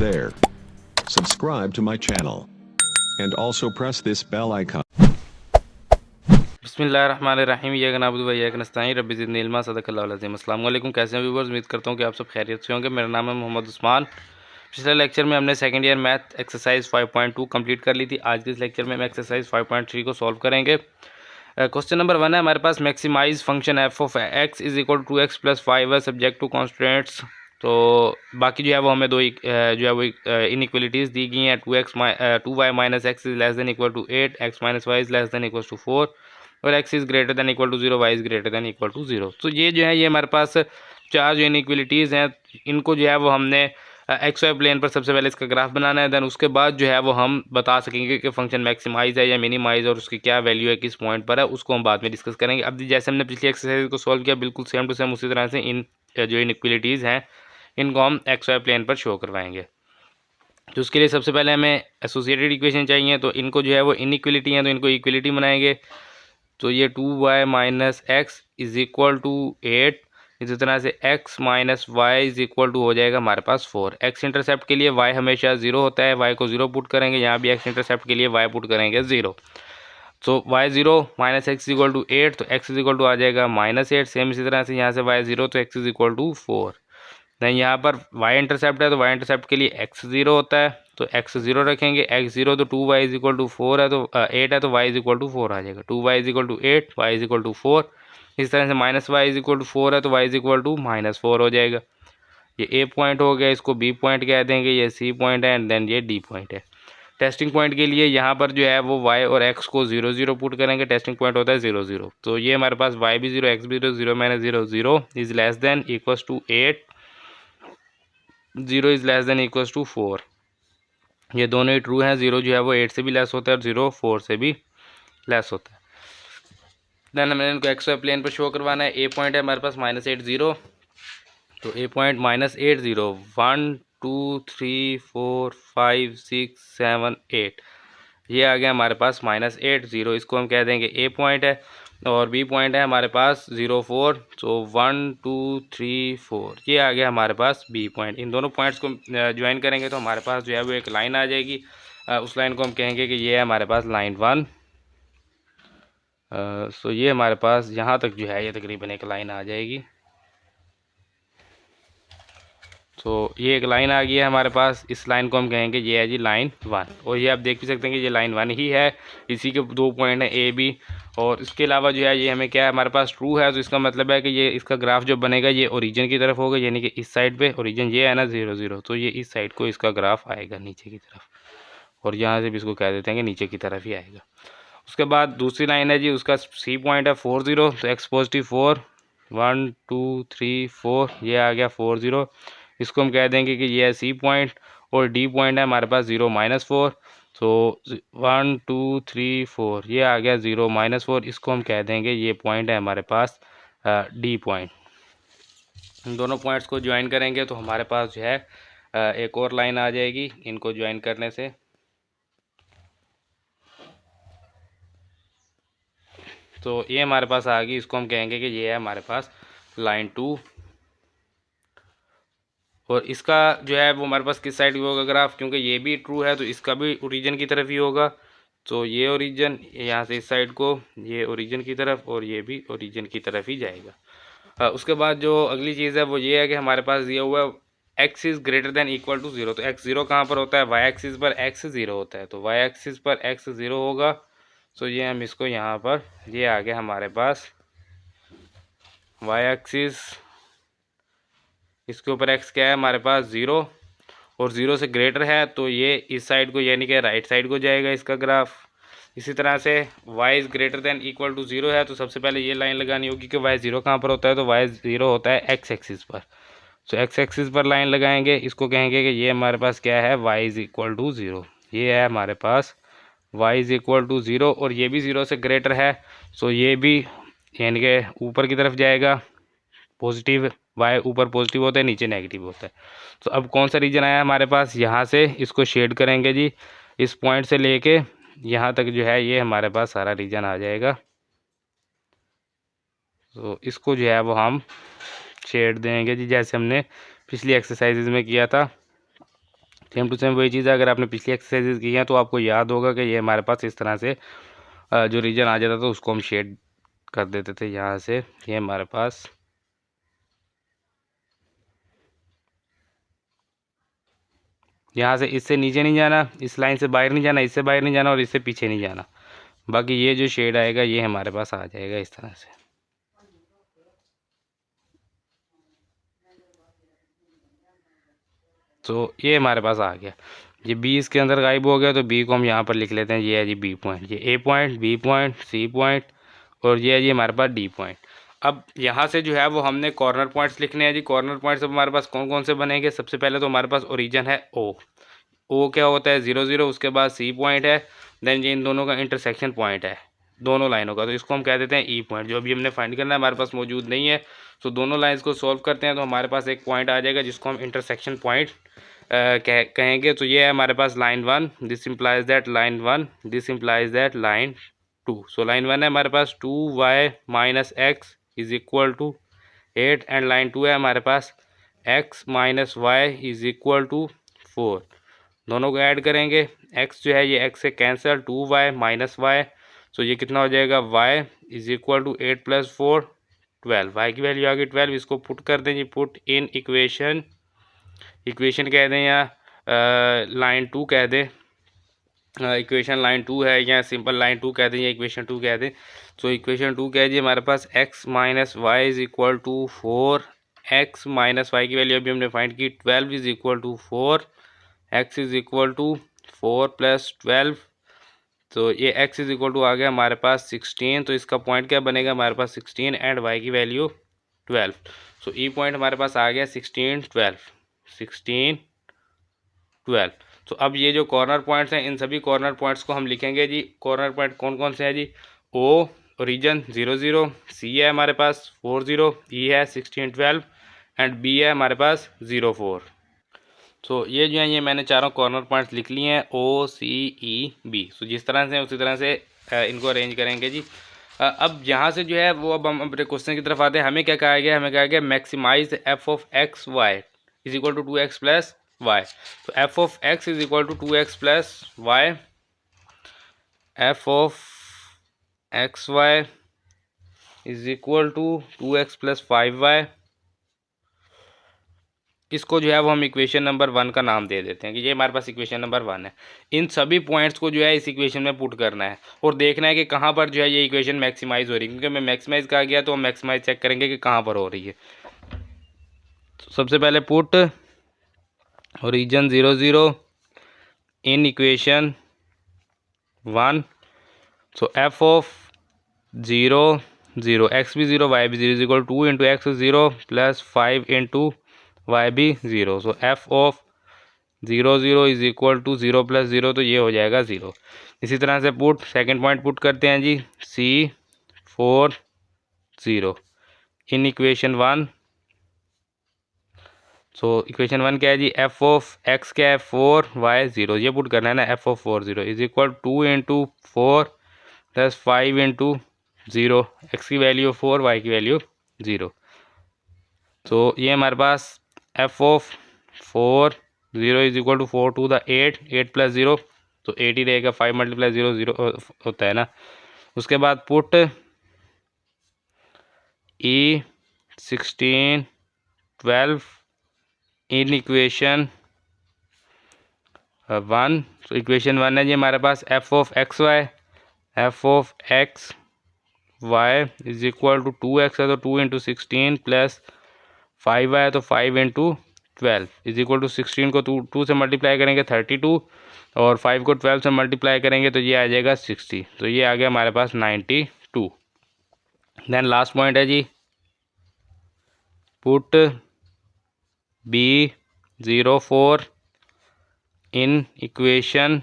there. Subscribe to my channel. And also press this bell icon. बिस्मिल्लाहिर्रहमानिर्रहीम या नअब्दु व इय्याका नस्तईन rabbi ज़िदनी इल्मा सदक़ल्लाहुल अज़ीम। अस्सलाम वालेकुम, कैसे हैं व्यूअर्स? उम्मीद करता हूँ कि आप सब खैरियत से होंगे। मेरा नाम है मोहम्मद उस्मान। पिछले लेक्चर में हमने second year math exercise 5.2 complete कर ली थी। आज के इस लेक्चर में हम एक्सरसाइज 5.3 को सॉल्व करेंगे। क्वेश्चन नंबर 1 है हमारे पास, maximize function f of x is equal to x plus 5 है सब्जेक्ट टू कॉन्स्टेंट्स। तो बाकी जो है वो हमें दो जो है वो इनइक्वलिटीज़ दी गई हैं। 2y minus x is less than equal to 8, x minus y is less than equal to 4 और x is greater than equal to 0, y is greater than equal to 0। तो ये जो है ये हमारे पास चार जो इनइक्वलिटीज़ हैं, इनको जो है वो हमने एक्स वाई प्लेन पर सबसे पहले इसका ग्राफ बनाना है। दैन उसके बाद जो है वो हम बता सकेंगे कि फंक्शन मैक्सिमाइज है या मिनिमाइज और उसकी क्या वैल्यू है, किस पॉइंट पर है, उसको हम बाद में डिस्कस करेंगे। अब जैसे हमने पिछली एक्सरसाइज को सॉल्व किया, बिल्कुल सेम टू सेम उसी तरह से इन जो इनइक्वलिटीज़ हैं इनको हम एक्स वाई प्लेन पर शो करवाएंगे। तो उसके लिए सबसे पहले हमें एसोसिएटेड इक्वेशन चाहिए। तो इनको जो है वो इनइक्वलिटी हैं तो इनको इक्वलिटी बनाएंगे। तो ये 2y minus x is equal to 8, इसी तरह से x minus y is equal to हो जाएगा हमारे पास 4। x इंटरसेप्ट के लिए y हमेशा 0 होता है, y को 0 पुट करेंगे। यहाँ भी x इंटरसेप्ट के लिए y पुट करेंगे 0। तो y 0 minus x is equal to 8, तो x इज इक्वल टू आ जाएगा -8। सेम इसी तरह से यहाँ से y 0 तो x इज इक्वल टू 4। नहीं, यहाँ पर y इंटरसेप्ट है तो y इंटरसेप्ट के लिए x 0 होता है, तो x 0 रखेंगे। x 0 तो 2y इज इक्वल टू 4 है, तो 8 है तो y इज इक्वल टू 4 आ जाएगा। 2y is equal to 8, y is equal to 4। इस तरह से minus y is equal to 4 है तो y इज इक्वल टू -4 हो जाएगा। ये a पॉइंट हो गया, इसको b पॉइंट कह देंगे, ये c पॉइंट है एंड देन ये d पॉइंट है। टेस्टिंग पॉइंट के लिए यहाँ पर जो है वो y और x को 0 0 पुट करेंगे। टेस्टिंग पॉइंट होता है 0 0। तो ये हमारे पास y भी 0, x भी 0, 0 minus 0 0 is less than equals to 8, 0 is less than equals to 4। ये दोनों ही ट्रू हैं। 0 जो है वो 8 से भी लेस होता है और 0 4 से भी लेस होता है। देन हमें इनको एक्स वाई प्लेन पर शो करवाना है। ए पॉइंट है हमारे पास -8 0, तो ए पॉइंट -8 0 1 2 3 4 5 6 7 8, ये आ गया हमारे पास -8 0, इसको हम कह देंगे ए पॉइंट है। और बी पॉइंट है हमारे पास 0 4, तो 1 2 3 4, ये आ गया हमारे पास बी पॉइंट। इन दोनों पॉइंट्स को ज्वाइन करेंगे तो हमारे पास जो है वो एक लाइन आ जाएगी। उस लाइन को हम कहेंगे कि ये है हमारे पास लाइन 1। सो ये हमारे पास यहाँ तक जो है ये तकरीबन एक लाइन आ जाएगी। तो ये एक लाइन आ गई है हमारे पास, इस लाइन को हम कहेंगे ये है जी लाइन 1। और ये आप देख भी सकते हैं कि ये लाइन 1 ही है, इसी के दो पॉइंट हैं ए बी। और इसके अलावा जो है ये हमें क्या है हमारे पास ट्रू है, तो इसका मतलब है कि ये इसका ग्राफ जो बनेगा ये ओरिजिन की तरफ होगा, यानी कि इस साइड पे ओरिजिन ये है ना 0 0, तो ये इस साइड को इसका ग्राफ आएगा नीचे की तरफ। और यहाँ से भी इसको कह देते हैं कि नीचे की तरफ ही आएगा। उसके बाद दूसरी लाइन है जी, उसका सी पॉइंट है 4 0, तो एक्स पॉजिटिव 4 1 2 3 4, ये आ गया 4 0, इसको हम कह देंगे कि ये है सी पॉइंट। और डी पॉइंट है हमारे पास 0 -4, तो 1 2 3 4, ये आ गया 0 -4, इसको हम कह देंगे ये पॉइंट है हमारे पास डी पॉइंट। इन दोनों पॉइंट्स को ज्वाइन करेंगे तो हमारे पास जो है एक और लाइन आ जाएगी इनको ज्वाइन करने से। तो ये हमारे पास आ गई, इसको हम कहेंगे कि ये है हमारे पास लाइन 2। और इसका जो है वो हमारे पास किस साइड की होगा ग्राफ, क्योंकि ये भी ट्रू है तो इसका भी ओरिजिन की तरफ ही होगा। तो ये ओरिजिन यहाँ से इस साइड को, ये ओरिजिन की तरफ और ये भी ओरिजिन की तरफ ही जाएगा। उसके बाद जो अगली चीज़ है वो ये है कि हमारे पास दिया हुआ है x is greater than equal to 0। तो x 0 कहाँ पर होता है, y एक्सिस पर x 0 होता है, तो y एक्सिस पर x 0 होगा। तो ये हम इसको यहाँ पर, ये आ गया हमारे पास y एक्सिस, इसके ऊपर x क्या है हमारे पास 0, और 0 से ग्रेटर है तो ये इस साइड को यानी कि राइट साइड को जाएगा इसका ग्राफ। इसी तरह से y is greater than equal to 0 है, तो सबसे पहले ये लाइन लगानी होगी कि y 0 कहाँ पर होता है, तो y 0 होता है x एक्सिस पर। तो x एक्सिस पर लाइन लगाएंगे, इसको कहेंगे कि ये हमारे पास क्या है y इज़ इक्वल टू 0, ये है हमारे पास y इज़ इक्वल टू 0, और ये भी 0 से ग्रेटर है, सो ये भी यानी कि ऊपर की तरफ जाएगा। पॉजिटिव y ऊपर पॉजिटिव होता है, नीचे नेगेटिव होता है। तो अब कौन सा रीजन आया हमारे पास, यहाँ से इसको शेड करेंगे जी, इस पॉइंट से लेके यहाँ तक जो है ये हमारे पास सारा रीजन आ जाएगा। तो इसको जो है वो हम शेड देंगे जी, जैसे हमने पिछली एक्सरसाइजेज में किया था। सेम टू सेम वही चीज़ है। अगर आपने पिछली एक्सरसाइजेज की हैं तो आपको याद होगा कि ये हमारे पास इस तरह से जो रीजन आ जाता था उसको हम शेड कर देते थे यहाँ से। ये हमारे पास यहाँ से इससे नीचे नहीं जाना, इस लाइन से बाहर नहीं जाना, इससे बाहर नहीं जाना और इससे पीछे नहीं जाना। बाकी ये जो शेड आएगा ये हमारे पास आ जाएगा इस तरह से। तो ये हमारे पास आ गया। ये बी इसके अंदर गायब हो गया, तो बी को हम यहाँ पर लिख लेते हैं। ये है जी बी पॉइंट, ये A point, B point, C point और ये है जी हमारे पास डी पॉइंट। अब यहाँ से जो है वो हमने कॉर्नर पॉइंट्स लिखने हैं जी। कॉर्नर पॉइंट्स अब हमारे पास कौन कौन से बनेंगे? सबसे पहले तो हमारे पास ओरिजिन है ओ क्या होता है 0 0। उसके बाद सी पॉइंट है, देन ये इन दोनों का इंटरसेक्शन पॉइंट है दोनों लाइनों का, तो इसको हम कह देते हैं ई पॉइंट। जो अभी हमने फाइंड करना है हमारे पास मौजूद नहीं है, तो दोनों लाइंस को सॉल्व करते हैं तो हमारे पास एक पॉइंट आ जाएगा जिसको हम इंटरसेक्शन पॉइंट कहेंगे। तो ये है हमारे पास line 1, this implies that line 1, this implies that line 2। So line 1 है हमारे पास 2y minus x is equal to 8 and line 2 है हमारे पास x minus y is equal to 4। दोनों को ऐड करेंगे, x जो है ये x से कैंसिल, 2y माइनस वाई, सो ये कितना हो जाएगा y is equal to 8 plus 4 12। y की वैल्यू आ गई 12। इसको पुट कर दें जी, पुट इन इक्वेशन कह दें या लाइन 2 कह दें। इक्वेशन लाइन 2 है या सिंपल लाइन 2 कह दें या इक्वेशन 2 कह दें। सो इक्वेशन 2 कह दिए हमारे पास x minus y is equal to 4, x minus y की वैल्यू अभी हमने फाइंड की 12 is equal to 4, x is equal to 4 plus 12। तो ये x इज इक्वल टू आ गया हमारे पास 16। तो इसका पॉइंट क्या बनेगा हमारे पास 16 एंड y की वैल्यू 12। सो ई पॉइंट हमारे पास आ गया 16 12। तो अब ये जो कॉर्नर पॉइंट्स हैं इन सभी कॉर्नर पॉइंट्स को हम लिखेंगे जी। कॉर्नर पॉइंट कौन कौन से हैं जी? ओ ओरिजिन 0 0, सी है हमारे पास 4 0, ई है 16 12 एंड बी है हमारे पास 0 4। तो ये जो है ये मैंने चारों कॉर्नर पॉइंट्स लिख लिए हैं, ओ सी ई बी। सो जिस तरह से उसी तरह से इनको अरेंज करेंगे जी। अब यहाँ से जो है वो अब हम अपने क्वेश्चन की तरफ आते हैं। हमें क्या कहा गया? हमें कहा गया maximize f of x y is equal to 2x plus y. तो f of x is equal to 2x plus y, f of x y is equal to 2x plus 5y। इसको जो है वो हम इक्वेशन नंबर 1 का नाम दे देते हैं कि ये हमारे पास इक्वेशन नंबर 1 है। इन सभी पॉइंट्स को जो है इस इक्वेशन में पुट करना है और देखना है कि कहाँ पर जो है ये इक्वेशन मैक्सिमाइज हो रही है। क्योंकि मैं मैक्सिमाइज कहा गया तो हम मैक्सिमाइज चेक करेंगे कि कहाँ पर हो रही है। तो सबसे पहले put origin 0 0 in equation 1। So F of 0 0, x भी 0 वाई भी 0 is equal 2 into x 0 plus 5 into y भी 0। So F of 0 0 is equal to 0 plus 0, तो ये हो जाएगा 0। इसी तरह से पुट सेकंड पॉइंट पुट करते हैं जी, सी 4 0 इन इक्वेशन 1। सो इक्वेशन 1 क्या है जी? एफ ऑफ एक्स क्या है 4 वाई 0, ये पुट करना है ना। F of 4 0 is equal 2 into 4 plus 5 into 0, x की वैल्यू 4 वाई की वैल्यू 0। तो ये हमारे पास f of 4 0 is equal to 4 two the 8, 8 plus 0 तो 8 ही रहेगा। 5 मल्टीप्लाई 0 0 होता है ना। उसके बाद पुट ई 16 12 इन इक्वेशन 1। तो इक्वेशन 1 है जी हमारे पास f of x y, f of x y is equal to 2x है तो 2 इंटू 16 प्लस 5y है तो 5 इंटू 12 इज इक्वल टू 16 को 2 से मल्टीप्लाई करेंगे 32 और 5 को 12 से मल्टीप्लाई करेंगे तो ये आ जाएगा 60। तो ये आ गया हमारे पास 92। देन लास्ट पॉइंट है जी, put B 0 4 in equation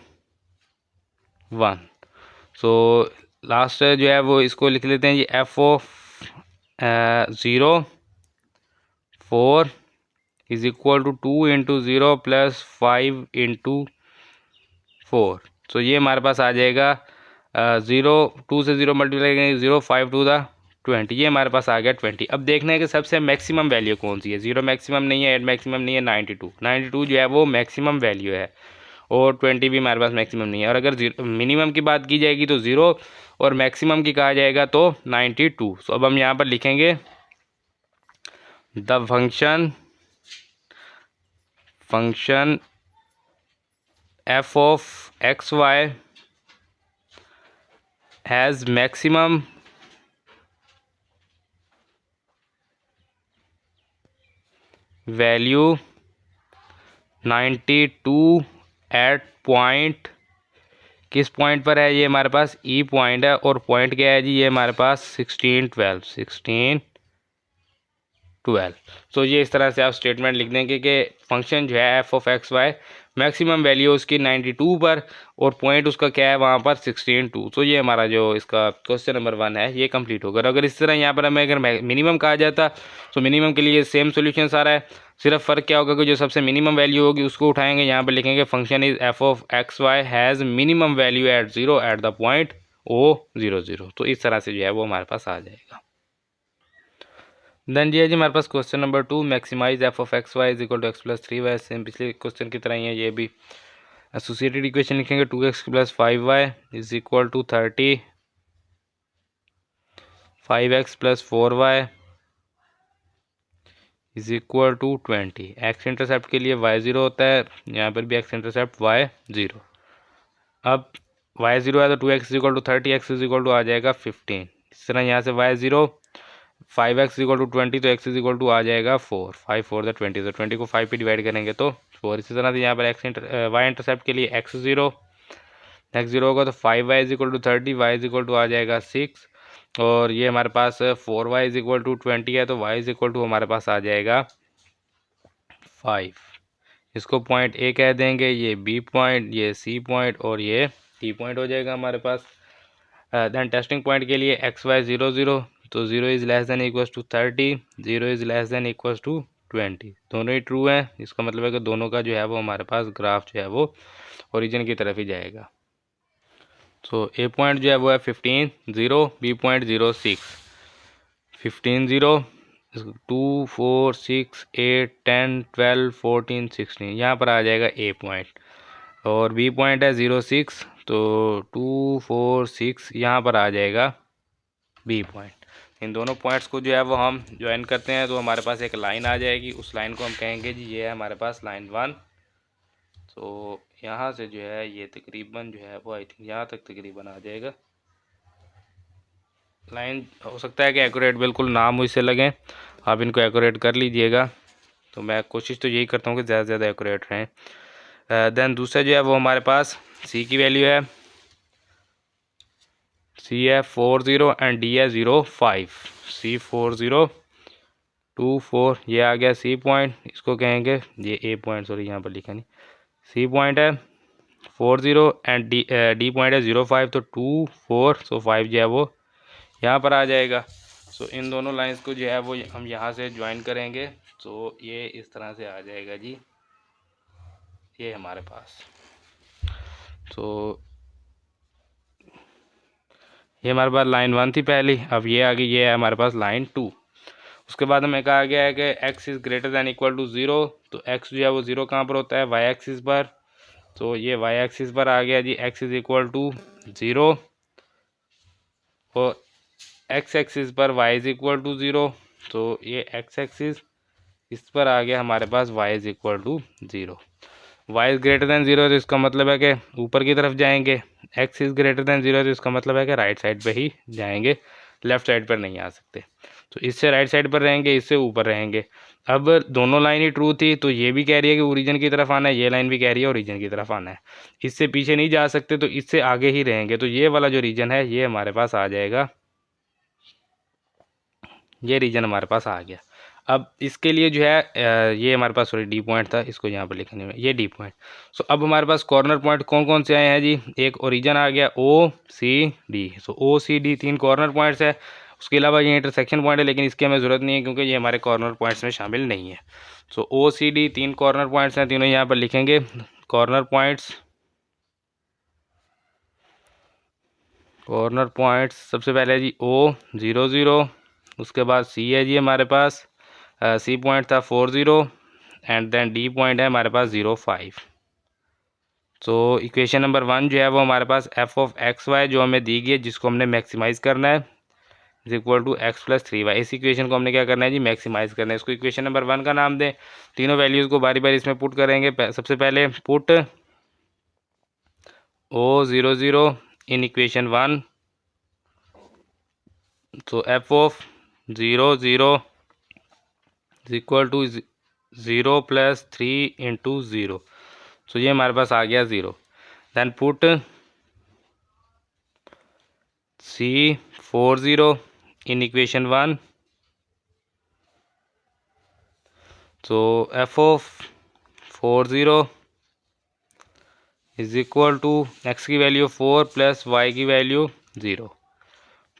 1। So last जो है वो इसको लिख लेते हैं जी, f of 0 4 is equal to 2 into 0 plus 5 into 4। तो ये हमारे पास आ जाएगा 0 2 से 0 मल्टीप्लाई करेंगे 0 5 टू द 20, ये हमारे पास आ गया 20। अब देखना है कि सबसे मैक्सिमम वैल्यू कौन सी है। 0 मैक्सिमम नहीं है, 8 मैक्सिमम नहीं है, 92 जो है वो मैक्सिमम वैल्यू है, और 20 भी हमारे पास मैक्सिमम नहीं है। और अगर मिनिमम की बात की जाएगी तो 0, और मैक्सिमम की कहा जाएगा तो 92। सो अब हम यहाँ पर लिखेंगे the function f of x y has maximum value 92 at point, किस पॉइंट पर है, ये हमारे पास ई पॉइंट है, और पॉइंट क्या है जी, ये हमारे पास 16 सो ये इस तरह से आप स्टेटमेंट लिख देंगे कि फंक्शन जो है F of x y maximum value उसकी 92 पर, और पॉइंट उसका क्या है वहाँ पर 16 सो ये हमारा जो इसका क्वेश्चन नंबर 1 है ये कंप्लीट होगा। अगर इस तरह यहाँ पर हमें अगर मिनिमम कहा जाता तो मिनिमम के लिए सेम सोल्यूशन सारा है, सिर्फ फ़र्क क्या होगा कि जो सबसे मिनिमम वैल्यू होगी उसको उठाएंगे, यहाँ पर लिखेंगे function is F of x y has minimum value at 0 at the point O00। तो इस तरह से जो है वो हमारे पास आ जाएगा। देन जी है जी हमारे पास question number 2, maximize f of x y is equal to x plus 3y। Same पिछले क्वेश्चन की तरह ही है ये भी। एसोसिएटेड इक्वेशन लिखेंगे 2x plus 5y is equal to 30, 5x plus 4y is equal to 20। X intercept के लिए y0 होता है, यहाँ पर भी एक्स इंटरसेप्ट y0। अब y0 है तो 2x is equal to 30, x is equal to आ जाएगा 15। इस तरह यहाँ से y0 5x इक्वल टू 20, तो x इज इक्वल टू आ जाएगा 4, 5 4 द 20, तो 20 को 5 पे डिवाइड करेंगे तो 4। इसी तरह से यहाँ पर y इंटरसेप्ट के लिए x0 होगा तो 5y is equal to 30, y is equal to आ जाएगा 6, और ये हमारे पास 4y इज इक्वल टू 20 है, तो y इज इक्वल टू हमारे पास आ जाएगा 5। इसको पॉइंट A कह देंगे, ये B पॉइंट, ये C पॉइंट, और ये D पॉइंट हो जाएगा हमारे पास। देन टेस्टिंग पॉइंट के लिए एक्स वाई 0 0, तो 0 is less than equals to 30, 0 is less than equals to 20, दोनों ही ट्रू हैं। इसका मतलब है कि दोनों का जो है वो हमारे पास ग्राफ जो है वो ओरिजिन की तरफ ही जाएगा। सो ए पॉइंट जो है वो है 15 0, बी पॉइंट 0 6, 15 0, 2 4 6 8 10 12 14 16, यहाँ पर आ जाएगा ए पॉइंट, और बी पॉइंट है 0 6, तो 2 4 6 यहाँ पर आ जाएगा बी पॉइंट। इन दोनों पॉइंट्स को जो है वो हम ज्वाइन करते हैं तो हमारे पास एक लाइन आ जाएगी। उस लाइन को हम कहेंगे जी ये है हमारे पास लाइन 1। तो यहाँ से जो है ये तकरीबन जो है वो आई थिंक यहाँ तक तकरीबन आ जाएगा। लाइन हो सकता है कि एक्यूरेट बिल्कुल ना मुझसे लगें, आप इनको एक्यूरेट कर लीजिएगा। तो मैं कोशिश तो यही करता हूँ कि ज़्यादा से ज़्यादा एक्यूरेट रहें। देन दूसरा जो है वो हमारे पास सी की वैल्यू है, सी है 40 एंड डी है 0 5, सी 40 2 4, ये आ गया सी पॉइंट, इसको कहेंगे ये ए पॉइंट, सॉरी यहाँ पर लिखा नहीं, सी पॉइंट है 40 एंड डी पॉइंट है 0 5, तो 2 4, सो 5 जो है वो यहाँ पर आ जाएगा। सो इन दोनों लाइंस को जो है वो हम यहाँ से ज्वाइन करेंगे, तो ये इस तरह से आ जाएगा जी, ये हमारे पास। तो ये हमारे पास लाइन 1 थी पहली, अब ये आ गई, ये है हमारे पास लाइन 2। उसके बाद हमें कहा गया है कि x is greater than equal to 0, तो x जो है वो 0 कहाँ पर होता है, y एक्सिस पर, तो ये y एक्सिस पर आ गया जी, x इज़ इक्वल टू 0, और x एक्सिस पर y इज़ इक्वल टू 0, तो ये x एक्सिस इस पर आ गया हमारे पास y is equal to 0। y is greater than 0 तो इसका मतलब है कि ऊपर की तरफ जाएंगे, x इज़ ग्रेटर दैन 0 तो इसका मतलब है कि राइट साइड पे ही जाएंगे, लेफ़्ट साइड पर नहीं आ सकते। तो इससे राइट साइड पर रहेंगे, इससे ऊपर रहेंगे। अब दोनों लाइन ही ट्रू थी, तो ये भी कह रही है कि ओरिजिन की तरफ आना है, ये लाइन भी कह रही है ओरिजिन की तरफ आना है। इससे पीछे नहीं जा सकते, तो इससे आगे ही रहेंगे। तो ये वाला जो रीजन है ये हमारे पास आ जाएगा, ये रीजन हमारे पास आ गया। अब इसके लिए जो है ये हमारे पास सॉरी डी पॉइंट था, इसको यहाँ पर लिखने में, ये डी पॉइंट। सो अब हमारे पास कॉर्नर पॉइंट कौन कौन से आए हैं जी, एक ओरिजिन आ गया ओ सी डी, सो ओ सी डी 3 कॉर्नर पॉइंट्स है। उसके अलावा ये इंटरसेक्शन पॉइंट है, लेकिन इसकी हमें ज़रूरत नहीं है क्योंकि ये हमारे कॉर्नर पॉइंट्स में शामिल नहीं है। सो ओ सी डी 3 कॉर्नर पॉइंट्स हैं, तीनों यहाँ पर लिखेंगे कॉर्नर पॉइंट्स कॉर्नर पॉइंट्स सबसे पहले जी O 0 0, उसके बाद C है जी हमारे पास, C पॉइंट था 4 0 एंड देन D पॉइंट है हमारे पास 0 5। तो इक्वेशन नंबर 1 जो है वो हमारे पास f ऑफ एक्स वाई जो हमें दी गई है, जिसको हमने मैक्सिमाइज़ करना है, is equal to x plus 3y। इस इक्वेशन को हमने क्या करना है जी, मैक्सिमाइज़ करना है। इसको इक्वेशन नंबर 1 का नाम दें। तीनों वैल्यूज़ को बारी बारी इसमें पुट करेंगे। सबसे पहले पुट O 0 0 इन इक्वेशन 1, तो f of 0 0 is equal to 0 plus 3 into 0। तो ये हमारे पास आ गया 0। Then put C 4 0 in equation 1, तो f of 4 0 is equal to x की वैल्यू 4 प्लस वाई की वैल्यू 0।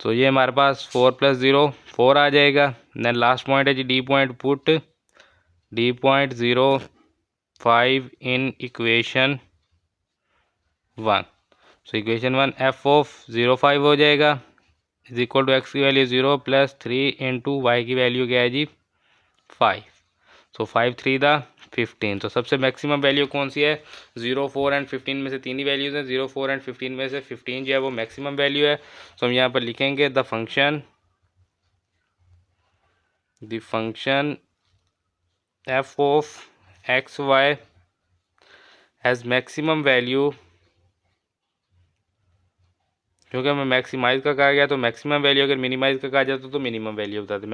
तो ये हमारे पास 4 प्लस 0 4 आ जाएगा। देन लास्ट पॉइंट है G D point, put D point 0 5 in equation 1। So equation 1 f of 0 5 हो जाएगा, इज इक्वल टू एक्स की वैल्यू 0 प्लस 3 इंटू वाई की वैल्यू क्या है जी 5। सो 5 3 दा 15। तो सबसे मैक्सिमम वैल्यू कौन सी है, 0 4 एंड 15 में से तीन ही वैल्यूज़ हैं। 0 4 एंड 15 में से 15 जो है वो मैक्सिमम वैल्यू है। तो हम यहाँ पर लिखेंगे the function f of x y has maximum value, क्योंकि हमें मैक्सिमाइज का कहा गया तो मैक्सिमम वैल्यू, अगर मिनिमाइज का कहा जाता तो मिनिमम वैल्यू बताते।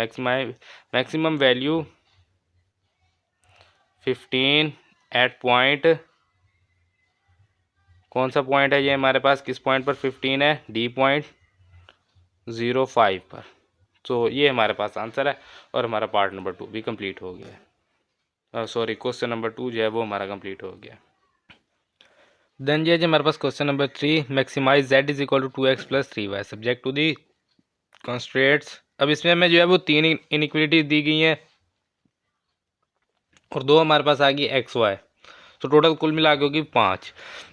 मैक्सिमम वैल्यू 15 एट पॉइंट, कौन सा पॉइंट है ये हमारे पास, किस पॉइंट पर 15 है, डी पॉइंट 0 5 पर। तो ये हमारे पास आंसर है और हमारा पार्ट नंबर 2 भी कंप्लीट हो गया। सॉरी, क्वेश्चन नंबर 2 जो है वो हमारा कंप्लीट हो गया। देन जी हमारे पास question number 3, maximize z is equal to 2x plus 3y subject to the constraints. अब इसमें हमें जो है वो तीन इनइक्वालिटी दी गई हैं और दो हमारे पास आ गई एक्स वाई। तो टोटल कुल मिला के होगी 5।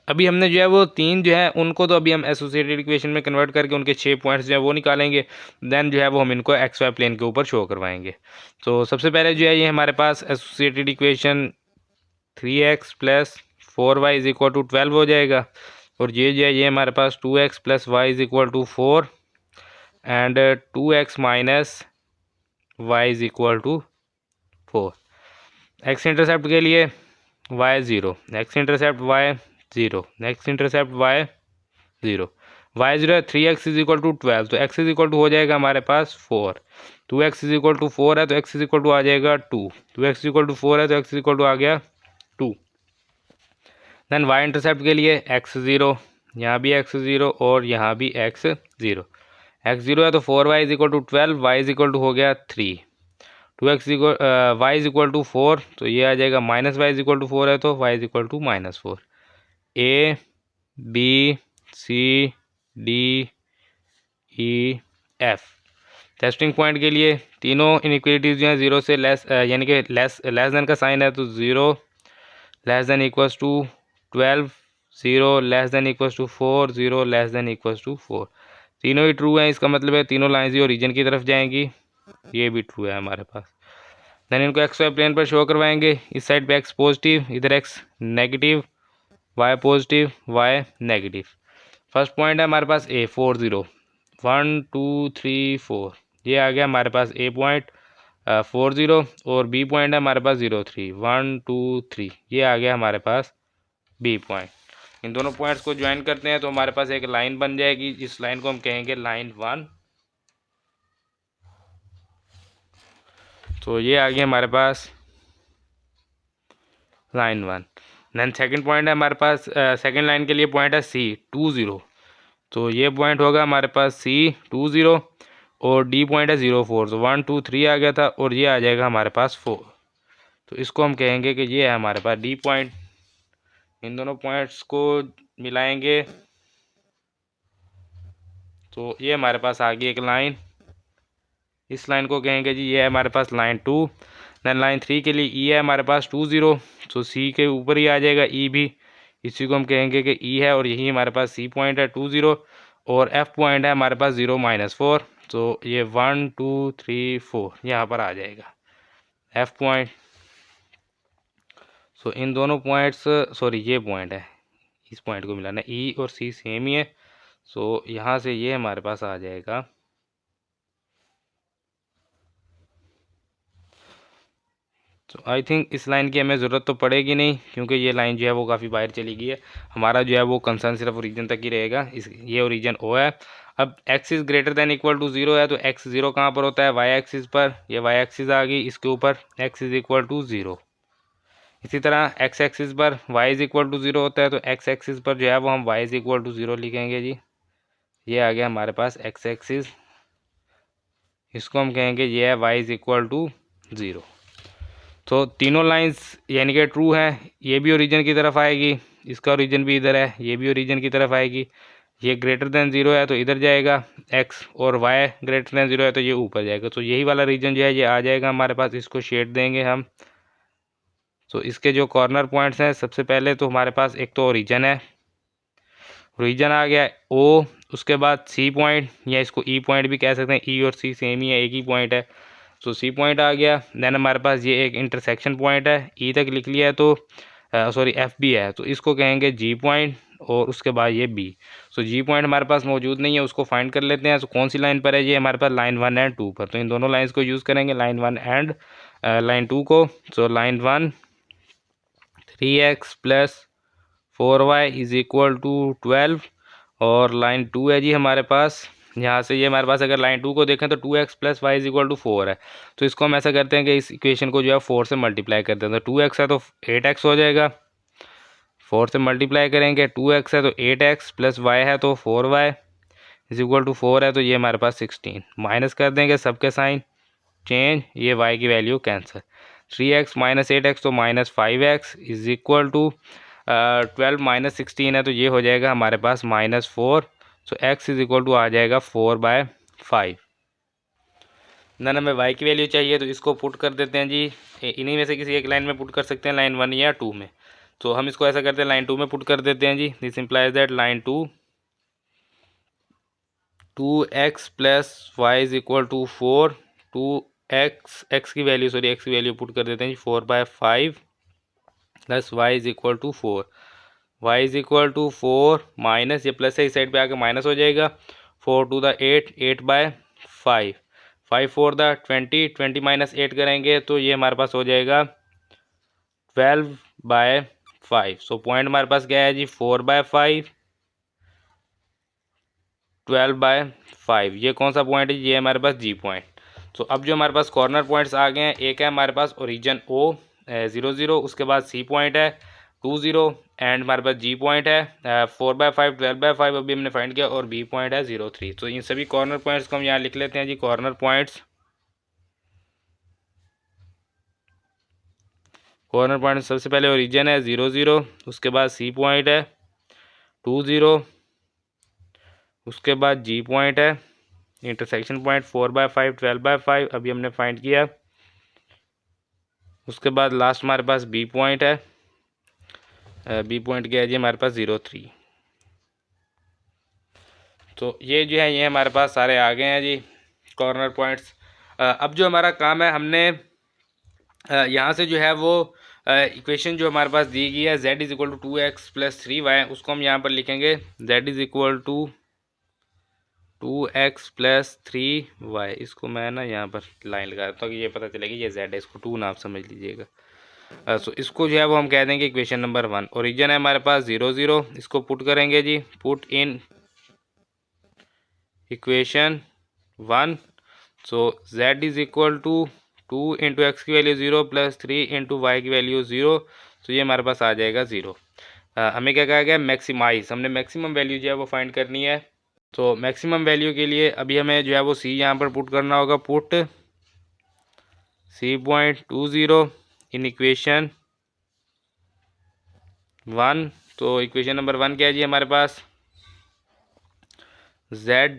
अभी हमने जो है वो तीन जो है उनको तो अभी हम एसोसिएटेड इक्वेशन में कन्वर्ट करके उनके 6 पॉइंट्स जो है वो निकालेंगे। देन जो है वो हम इनको एक्स वाई प्लेन के ऊपर शो करवाएंगे। तो सबसे पहले जो है ये हमारे पास associated equation 3x plus 4y is equal to 12 हो जाएगा। और ये जो है ये हमारे पास 2x plus y is equal to 4 and 2x minus y is equal to 4। X intercept के लिए y 0, x intercept y 0, x intercept y 0, y 0 है। 3x इज इक्वल टू 12, तो x इज इक्वल टू हो जाएगा हमारे पास 4। 2x is equal to 4 है तो x is equal to आ जाएगा 2। 2x इज इक्वल टू 4 है तो x इज इक्वल टू आ गया 2। देन y इंटरसेप्ट के लिए x 0, यहाँ भी x 0 और यहाँ भी x 0। x 0 है तो 4y is equal to 12, y is equal to हो गया 3। 2x Y is equal to 4, तो ये आ जाएगा minus y is equal to 4 है तो y is equal to minus 4। A B C D E F testing point के लिए तीनों इनइक्वालिटीज जो हैं 0 से लेस, यानी कि लेस देन का साइन है तो 0 less than equals to 12, 0 less than equals to 4, 0 less than equals to 4। तीनों ही ट्रू हैं, इसका मतलब है तीनों लाइंस ही ओरिजिन की तरफ जाएंगी। ये भी ट्रू है हमारे पास। देन इनको एक्स वाई प्लेन पर शो करवाएंगे। इस साइड पे एक्स पॉजिटिव, इधर x negative, y positive, y negative. First point है हमारे पास ए 4 0, 1 2 3 4, ये आ गया हमारे पास ए पॉइंट 4 0। और बी पॉइंट है हमारे पास 0 3, 1 2 3, ये आ गया हमारे पास बी पॉइंट। इन दोनों पॉइंट्स को ज्वाइन करते हैं तो हमारे पास एक लाइन बन जाएगी। इस लाइन को हम कहेंगे लाइन 1। तो ये आ गया हमारे पास लाइन 1। देन सेकंड पॉइंट है हमारे पास, सेकंड लाइन के लिए पॉइंट है सी 2 0, तो ये पॉइंट होगा हमारे पास सी 2 0 और डी पॉइंट है 0 4, तो 1 2 3 आ गया था और ये आ जाएगा हमारे पास 4। तो इसको हम कहेंगे कि ये है हमारे पास डी पॉइंट। इन दोनों पॉइंट्स को मिलाएंगे तो ये हमारे पास आ गई एक लाइन। इस लाइन को कहेंगे जी ये है हमारे पास लाइन 2। देन लाइन 3 के लिए ई है हमारे पास 2 0, तो सी के ऊपर ही आ जाएगा ई भी, इसी को हम कहेंगे कि ई है और यही हमारे पास सी पॉइंट है 2 0। और एफ पॉइंट है हमारे पास 0 -4, तो ये 1 2 3 4 यहाँ पर आ जाएगा एफ पॉइंट। सो इन दोनों पॉइंट्स, सॉरी ये पॉइंट है, इस पॉइंट को मिलाना, ई और सी सेम ही है। सो यहाँ से ये हमारे पास आ जाएगा, तो आई थिंक इस लाइन की हमें ज़रूरत तो पड़ेगी नहीं, क्योंकि ये लाइन जो है वो काफ़ी बाहर चली गई है। हमारा जो है वो कंसर्न सिर्फ ओरिजिन तक ही रहेगा। इस ये ओरिजिन ओ है। अब x is greater than equal to 0 है, तो x 0 कहाँ पर होता है, y एक्सिस पर। ये y एक्सिस आ गई, इसके ऊपर x इज़ इक्वल टू 0। इसी तरह x एक्सिस पर y इज़ इक्वल टू 0 होता है, तो x एक्सिस पर जो है वो हम y इज़ इक्वल टू 0 लिखेंगे जी। ये आ गया हमारे पास x एक्सिस, इसको हम कहेंगे ये है y इज़ इक्वल टू 0। तो तीनों लाइंस यानी कि ट्रू है। ये भी ओरिजिन की तरफ आएगी, इसका ओरिजिन भी इधर है, ये भी ओरिजिन की तरफ आएगी। ये ग्रेटर दैन 0 है तो इधर जाएगा x, और y ग्रेटर दैन 0 है तो ये ऊपर जाएगा। तो यही वाला रीजन जो है ये आ जाएगा हमारे पास। इसको शेड देंगे हम। तो इसके जो कॉर्नर पॉइंट्स हैं, सबसे पहले तो हमारे पास एक तो ओरिजिन है, ओरिजिन आ गया ओ, उसके बाद सी पॉइंट, या इसको ई पॉइंट भी कह सकते हैं, ई और सी सेम ही है, एक ही पॉइंट है। तो सी पॉइंट आ गया। देन हमारे पास ये एक इंटरसेक्शन पॉइंट है, ई तक लिख लिया है, तो सॉरी एफ बी है, तो इसको कहेंगे जी पॉइंट, और उसके बाद ये बी। सो जी पॉइंट हमारे पास मौजूद नहीं है, उसको फाइंड कर लेते हैं। तो कौन सी लाइन पर है ये, हमारे पास लाइन 1 एंड 2 पर। तो इन दोनों लाइन्स को यूज़ करेंगे, लाइन 1 एंड लाइन 2 को। So line 1 3x plus 4y is equal to 12, और लाइन 2 है जी हमारे पास। यहाँ से ये हमारे पास अगर लाइन 2 को देखें तो 2x plus y is equal to 4 है। तो इसको हम ऐसा करते हैं कि इस इक्वेशन को जो है 4 से मल्टीप्लाई करते हैं। तो 2x है तो 8x हो जाएगा, 4 से मल्टीप्लाई करेंगे। 2x है तो 8x, प्लस y है तो 4y इज इक्वल टू 4 है, तो ये हमारे पास 16। माइनस कर देंगे सबके साइन चेंज, ये y की value cancel. 3x minus 8x तो -5x is equal to 12 minus 16 है, तो ये हो जाएगा हमारे पास -4। सो x इज इक्वल टू आ जाएगा 4/5। देन हमें y की वैल्यू चाहिए, तो इसको पुट कर देते हैं जी। इन्हीं में से किसी एक लाइन में पुट कर सकते हैं, लाइन 1 या 2 में। तो हम इसको ऐसा करते हैं, लाइन 2 में पुट कर देते हैं जी। This implies that line 2x plus y is equal to 4। 2x की वैल्यू, सॉरी x की वैल्यू पुट कर देते हैं जी, 4/5 plus y is equal to 4। Y is equal to 4 minus, ये प्लस है इस साइड पे आके माइनस हो जाएगा। 4 टू द 8, 8/5, 5 4 द 20, 20 माइनस 8 करेंगे तो ये हमारे पास हो जाएगा 12/5। सो पॉइंट हमारे पास क्या है जी, 4/5, 12/5। ये कौन सा पॉइंट है, ये हमारे पास जी पॉइंट। तो अब जो हमारे पास कॉर्नर पॉइंट्स आ गए हैं, एक है हमारे पास ओरिजिन ओ 0 0, उसके बाद सी पॉइंट है 2 0, एंड हमारे पास जी पॉइंट है 4/5, 12/5 अभी हमने फाइंड किया, और बी पॉइंट है 0 3। तो इन सभी कॉर्नर पॉइंट्स को हम यहाँ लिख लेते हैं जी। कॉर्नर पॉइंट्स सबसे पहले ओरिजिन है 0 0, उसके बाद सी पॉइंट है 2 0, उसके बाद जी पॉइंट है, इंटरसेक्शन पॉइंट 4/5, 12/5 अभी हमने फाइंड किया। उसके बाद लास्ट हमारे पास बी पॉइंट है। बी पॉइंट क्या है जी हमारे पास 0 3। तो ये जो है ये हमारे पास सारे आ गए हैं जी कॉर्नर पॉइंट्स। अब जो हमारा काम है, हमने यहाँ से जो है वो इक्वेशन जो हमारे पास दी गई है z is equal to 2x plus 3y, उसको हम यहाँ पर लिखेंगे z is equal to 2x plus 3y। इसको मैं ना यहाँ पर लाइन लगा देता हूँ कि ये पता चलेगी ये z है, इसको 2 ना आप समझ लीजिएगा। सो इसको जो है वो हम कह देंगे इक्वेशन नंबर 1। ओरिजिन है हमारे पास 0 0, इसको पुट करेंगे जी, put in equation 1। So z is equal to 2 into x की वैल्यू 0 प्लस 3 इंटू वाई की वैल्यू 0। तो ये हमारे पास आ जाएगा 0। हमें क्या कहा गया, मैक्सिमाइज, हमने मैक्सिमम वैल्यू जो है वो फाइंड करनी है। तो मैक्सिमम वैल्यू के लिए अभी हमें जो है वो सी यहाँ पर पुट करना होगा, पुट C.20 इन इक्वेशन 1। तो इक्वेशन नंबर 1 क्या है जी हमारे पास, z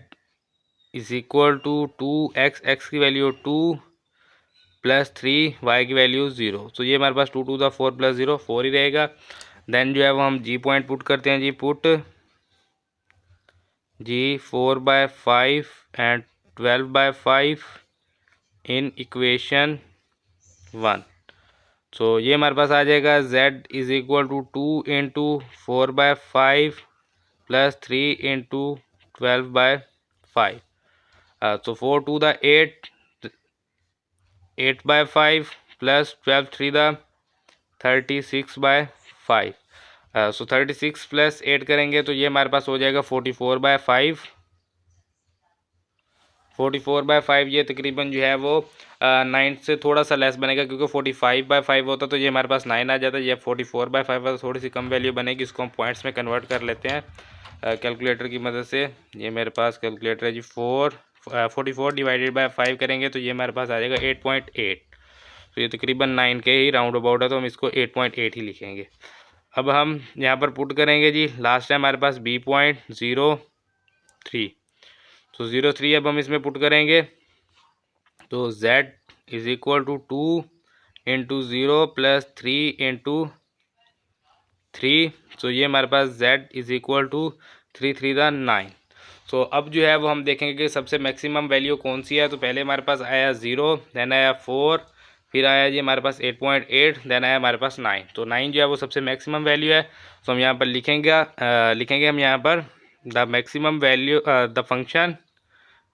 is equal to 2x, x की वैल्यू 2 प्लस 3 y की वैल्यू 0। तो ये हमारे पास 2 टू द 4 प्लस 0 4 ही रहेगा। देन जो है वो हम जी पॉइंट पुट करते हैं जी, पुट जी 4/5 एंड 12/5 इन इक्वेशन 1। सो ये हमारे पास आ जाएगा z is equal to 2 into 4/5 plus 3 into 12/5। तो 4 two the 8, 8/5 plus 12 3 the 36/5। So 36 plus 8 करेंगे तो ये हमारे पास हो जाएगा 44/5। 44/5 ये तकरीबन जो है वो 9 से थोड़ा सा लेस बनेगा, क्योंकि 45/5 होता तो ये हमारे पास 9 आ जाता। ये 44/5 है, थोड़ी सी कम वैल्यू बनेगी। इसको हम पॉइंट्स में कन्वर्ट कर लेते हैं कैलकुलेटर की मदद से। ये मेरे पास कैलकुलेटर है जी। 44 डिवाइडेड बाय 5 करेंगे तो ये हमारे पास आ जाएगा 8.8। तो ये तकरीबन 9 के ही राउंड अबाउट है, तो हम इसको 8.8 ही लिखेंगे। अब हम यहाँ पर पुट करेंगे जी। लास्ट है हमारे पास B.03। तो 0.3 अब हम इसमें पुट करेंगे तो z is equal to 2 into 0 plus 3 into 3। So ये हमारे पास z is equal to 3 3 the 9। So अब जो है वो हम देखेंगे कि सबसे मैक्सिमम वैल्यू कौन सी है। तो पहले हमारे पास आया 0, देन आया 4, फिर आया जी हमारे पास 8.8, देन आया हमारे पास 9। तो 9 जो है वो सबसे मैक्सिमम वैल्यू है। तो हम यहाँ पर लिखेंगे हम यहाँ पर the maximum value the function,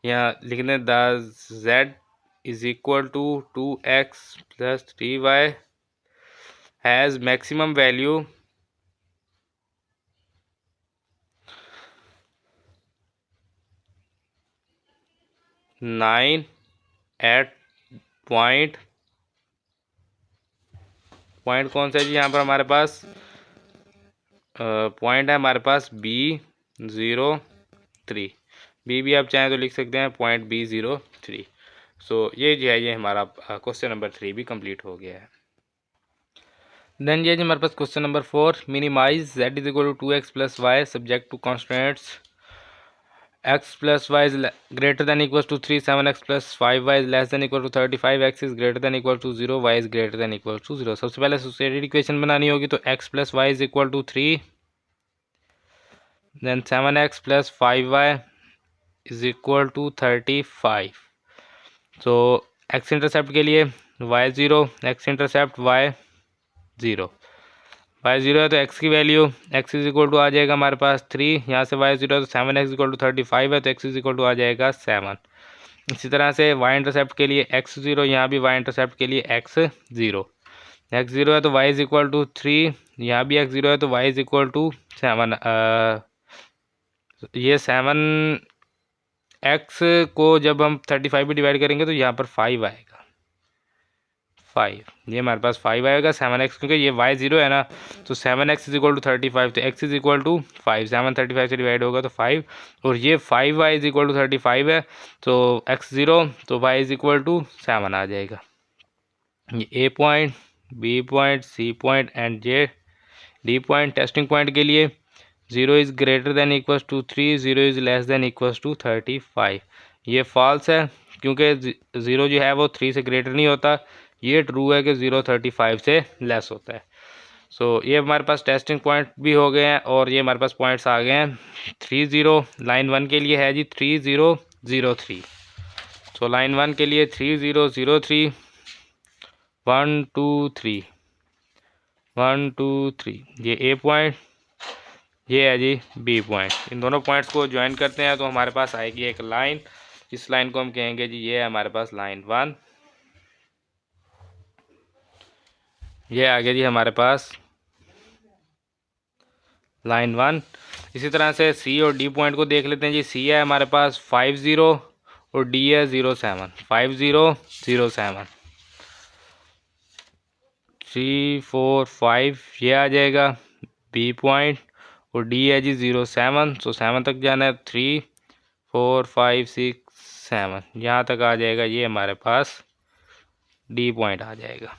यहाँ लिख दें the z is equal to 2x plus 3y has maximum value 9 at point कौन सा है जी यहाँ पर हमारे पास पॉइंट है हमारे पास B03। बी भी आप चाहें तो लिख सकते हैं पॉइंट B03। सो ये जो है ये हमारा क्वेश्चन नंबर 3 भी कंप्लीट हो गया है। देन ये जी हमारे पास question number 4, minimize z is equal to 2x plus y subject to constants x plus y is greater than equals to 3, 7x plus 5y is less than equal to 35, x is greater than equal to 0, y is greater than equal to 0। सबसे पहले associated equation बनानी होगी। तो x plus y is equal to 3, then 7x plus 5y is equal to 35। so x intercept के लिए y 0, x intercept y 0, y 0 है तो x की value x is equal to आ जाएगा हमारे पास 3, यहाँ से y 0 है तो 7x इक्वल टू 35 है तो x इज इक्वल टू आ जाएगा 7। इसी तरह से y इंटरसेप्ट के लिए x 0, यहाँ भी y इंटरसेप्ट के लिए x 0, x 0 है तो y इज इक्वल टू 3, यहाँ भी x 0 है तो y इज इक्वल टू 7। ये 7x को जब हम 35 भी डिवाइड करेंगे तो यहाँ पर 5 आएगा, 5। ये हमारे पास 5 आएगा 7x, क्योंकि ये y 0 है ना। तो 7x इज इक्वल टू 35, तो x इज इक्वल टू 5, 7 35 से डिवाइड होगा तो 5, और ये 5y इज इक्वल टू 35 है तो x 0, तो y इज इक्वल टू 7 आ जाएगा। ये A point, B point, C point and D point. Testing point के लिए 0 is greater than equals to 3, 0 is less than equals to 35। ये फॉल्स है क्योंकि 0 जो है वो 3 से ग्रेटर नहीं होता। ये ट्रू है कि 0 35 से लेस होता है। सो ये हमारे पास टेस्टिंग पॉइंट भी हो गए हैं और ये हमारे पास पॉइंट्स आ गए हैं। 30 लाइन 1 के लिए है जी 3003। सो लाइन 1 के लिए 3003, 1 2 3, 1 2 3, ये A पॉइंट, ये है जी B पॉइंट। इन दोनों पॉइंट्स को ज्वाइन करते हैं तो हमारे पास आएगी एक लाइन। इस लाइन को हम कहेंगे जी ये है हमारे पास लाइन 1। ये आ गया जी हमारे पास लाइन 1। इसी तरह से C और D पॉइंट को देख लेते हैं जी। C है हमारे पास 50 और D है 07, 5007, 3 4 5 ये आ जाएगा B पॉइंट, और D है जी 07, सो 7 तक जाना है। 3 4 5 6 7 यहाँ तक आ जाएगा, ये हमारे पास D पॉइंट आ जाएगा।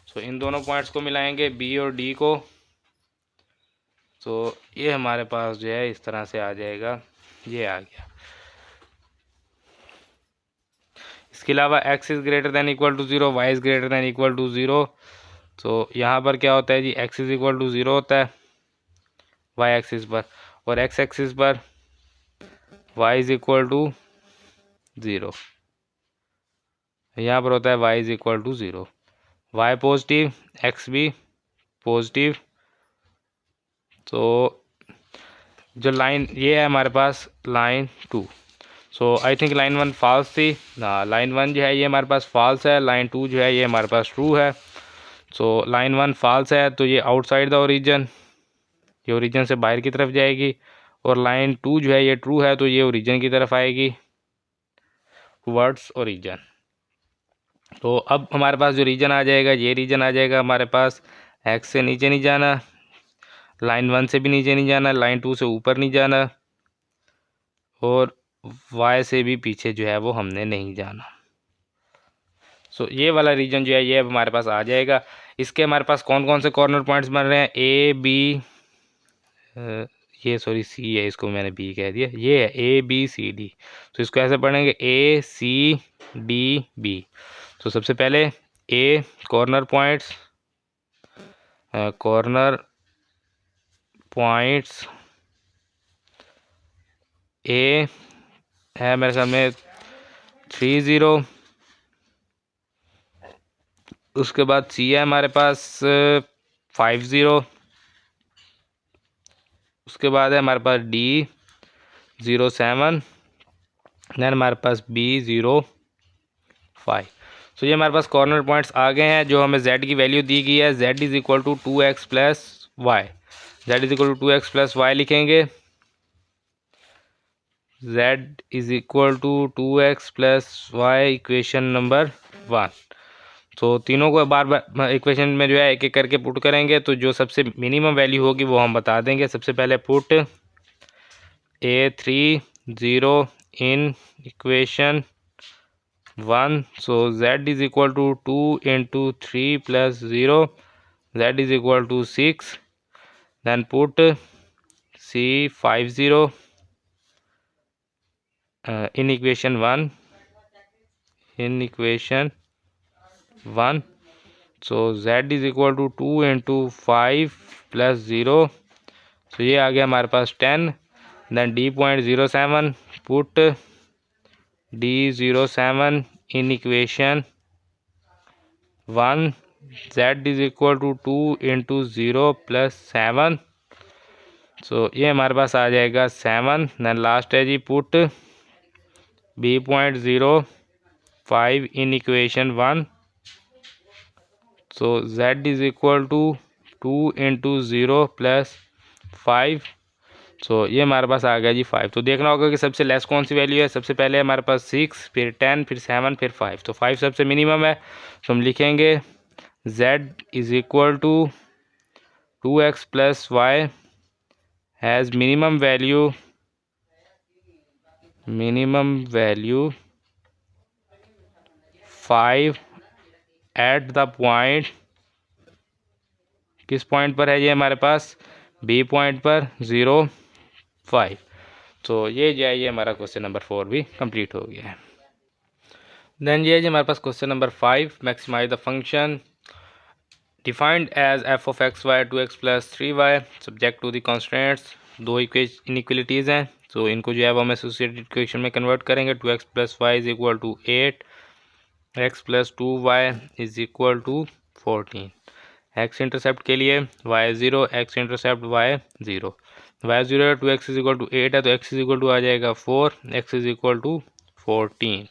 सो इन दोनों पॉइंट्स को मिलाएंगे B और D को, तो ये हमारे पास जो है इस तरह से आ जाएगा, ये आ गया। इसके अलावा x is greater than equal to 0, y is greater than equal to 0। तो यहाँ पर क्या होता है जी, x इज़ इक्वल टू 0 होता है y एक्सिस पर, और x एक्सिस पर y इज इक्वल टू 0, यहाँ पर होता है y is equal to 0, y positive x भी पॉजिटिव। तो जो लाइन ये है हमारे पास line 2, so I think line 1 false थी ना, लाइन 1 जो है ये हमारे पास फॉल्स है, लाइन 2 जो है ये हमारे पास ट्रू है। सो लाइन 1 फॉल्स है तो ये आउटसाइड द ओरिजिन, ये ओरिजिन से बाहर की तरफ जाएगी, और लाइन 2 जो है ये ट्रू है तो ये ओरिजिन की तरफ आएगी, टुवर्ड्स ओरिजिन। तो अब हमारे पास जो रीजन आ जाएगा, ये रीजन आ जाएगा हमारे पास, एक्स से नीचे नहीं जाना, लाइन 1 से भी नीचे नहीं जाना, लाइन 2 से ऊपर नहीं जाना, और वाई से भी पीछे जो है वो हमने नहीं जाना। सो ये वाला रीजन जो है ये अब हमारे पास आ जाएगा। इसके हमारे पास कौन कौन से कॉर्नर पॉइंट्स बन रहे हैं, ए बी, ये सॉरी सी है, इसको मैंने बी कह दिया, ये है ए बी सी डी। तो इसको ऐसे पढ़ेंगे ए सी डी बी। तो सबसे पहले A corner points, corner points A है मेरे सामने 30, उसके बाद सी है हमारे पास 50, उसके बाद है हमारे पास डी 07, देन हमारे पास बी 05। तो ये हमारे पास कॉर्नर पॉइंट्स आ गए हैं। जो हमें z की वैल्यू दी गई है, z is equal to 2x plus y, z is equal to 2x plus y लिखेंगे, z is equal to 2x plus y, equation number 1। तो तीनों को बार बार इक्वेशन में जो है एक एक करके पुट करेंगे, तो जो सबसे मिनिमम वैल्यू होगी वो हम बता देंगे। सबसे पहले put A30 in equation 1, so z is equal to 2 into 3 plus 0, z is equal to 6, then put C50 in equation 1, in equation 1, so z is equal to 2 into 5 plus 0, so ये आ गया हमारे पास 10, then D.07, put D07 in equation 1, z is equal to 2 into 0 plus 7, so ये हमारे पास आ जाएगा 7, then last है जी put B.05 in equation 1, so z is equal to 2 into 0 plus 5, so ये हमारे पास आ गया जी 5। तो देखना होगा कि सबसे लेस कौन सी वैल्यू है। सबसे पहले हमारे पास 6, फिर 10, फिर 7, फिर 5, तो 5 सबसे मिनिमम है। तो हम लिखेंगे z is equal to 2x plus y has minimum value 5 at the point, किस पॉइंट पर है ये हमारे पास, बी पॉइंट पर 0, 5। तो ये जो है ये हमारा क्वेश्चन नंबर 4 भी कंप्लीट हो गया है। देन ये हमारे पास question number 5, maximize the function defined as f of x y 2x plus 3y subject to the constants. दो इनइक्वलिटीज़ हैं, तो इनको जो है वो हम एसोसिएटेड इक्वेशन में कन्वर्ट करेंगे। 2x plus y is equal to 8, x plus 2y is equal to 14। x intercept के लिए y 0, x intercept y 0, y 0 है 2x इज इक्वल टू 8 है, तो x इज इक्वल टू आ जाएगा 4, x इज इक्वल टू 14।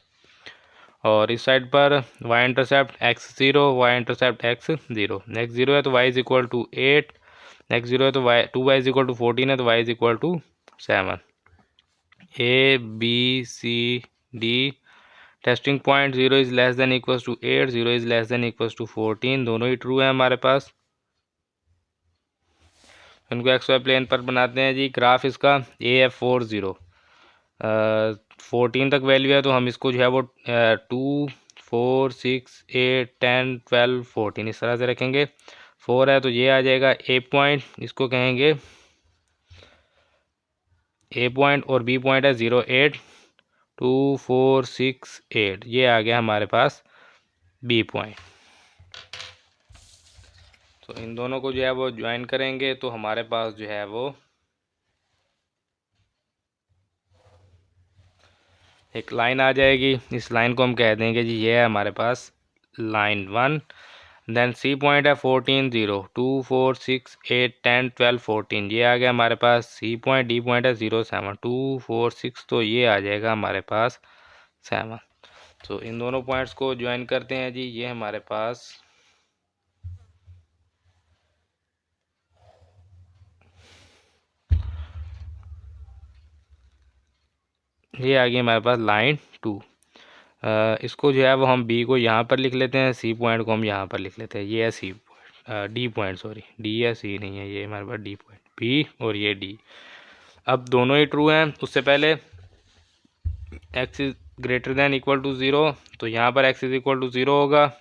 और इस side पर y intercept x0, y intercept x0, x0 है तो y is equal to 8, x0 है तो y 2y is equal to 14 है तो y is equal to 7। A B C D testing point 0 is less than equals to 8, 0 is less than equals to 14, दोनों ही true है हमारे पास। इनको x y plane पर बनाते हैं जी। ग्राफ इसका AF40 14 तक वैल्यू है, तो हम इसको जो है वो 2, 4, 6, 8, 10, 12, 14 इस तरह से रखेंगे। 4 है तो ये आ जाएगा ए पॉइंट, इसको कहेंगे ए पॉइंट, और बी पॉइंट है 0, 8, 2, 4, 6, 8, ये आ गया हमारे पास बी पॉइंट। तो इन दोनों को जो है वो ज्वाइन करेंगे तो हमारे पास जो है वो एक लाइन आ जाएगी। इस लाइन को हम कह देंगे जी ये है हमारे पास लाइन 1। देन सी पॉइंट है 14 0 2 4 6 8 10 12 14, ये आ गया हमारे पास सी पॉइंट। डी पॉइंट है 0 7 2 4 6, तो ये आ जाएगा हमारे पास 7। तो इन दोनों पॉइंट्स को ज्वाइन करते हैं जी, ये हमारे पास ये आ गई हमारे पास लाइन 2। इसको जो है वो हम बी को यहाँ पर लिख लेते हैं, सी पॉइंट को हम यहाँ पर लिख लेते हैं। ये है C D point, sorry D या सी नहीं है, ये हमारे पास डी पॉइंट, बी और ये डी। अब दोनों ही ट्रू हैं। उससे पहले x is greater than equal to 0, तो यहाँ पर एक्स इज इक्वल टू 0 होगा,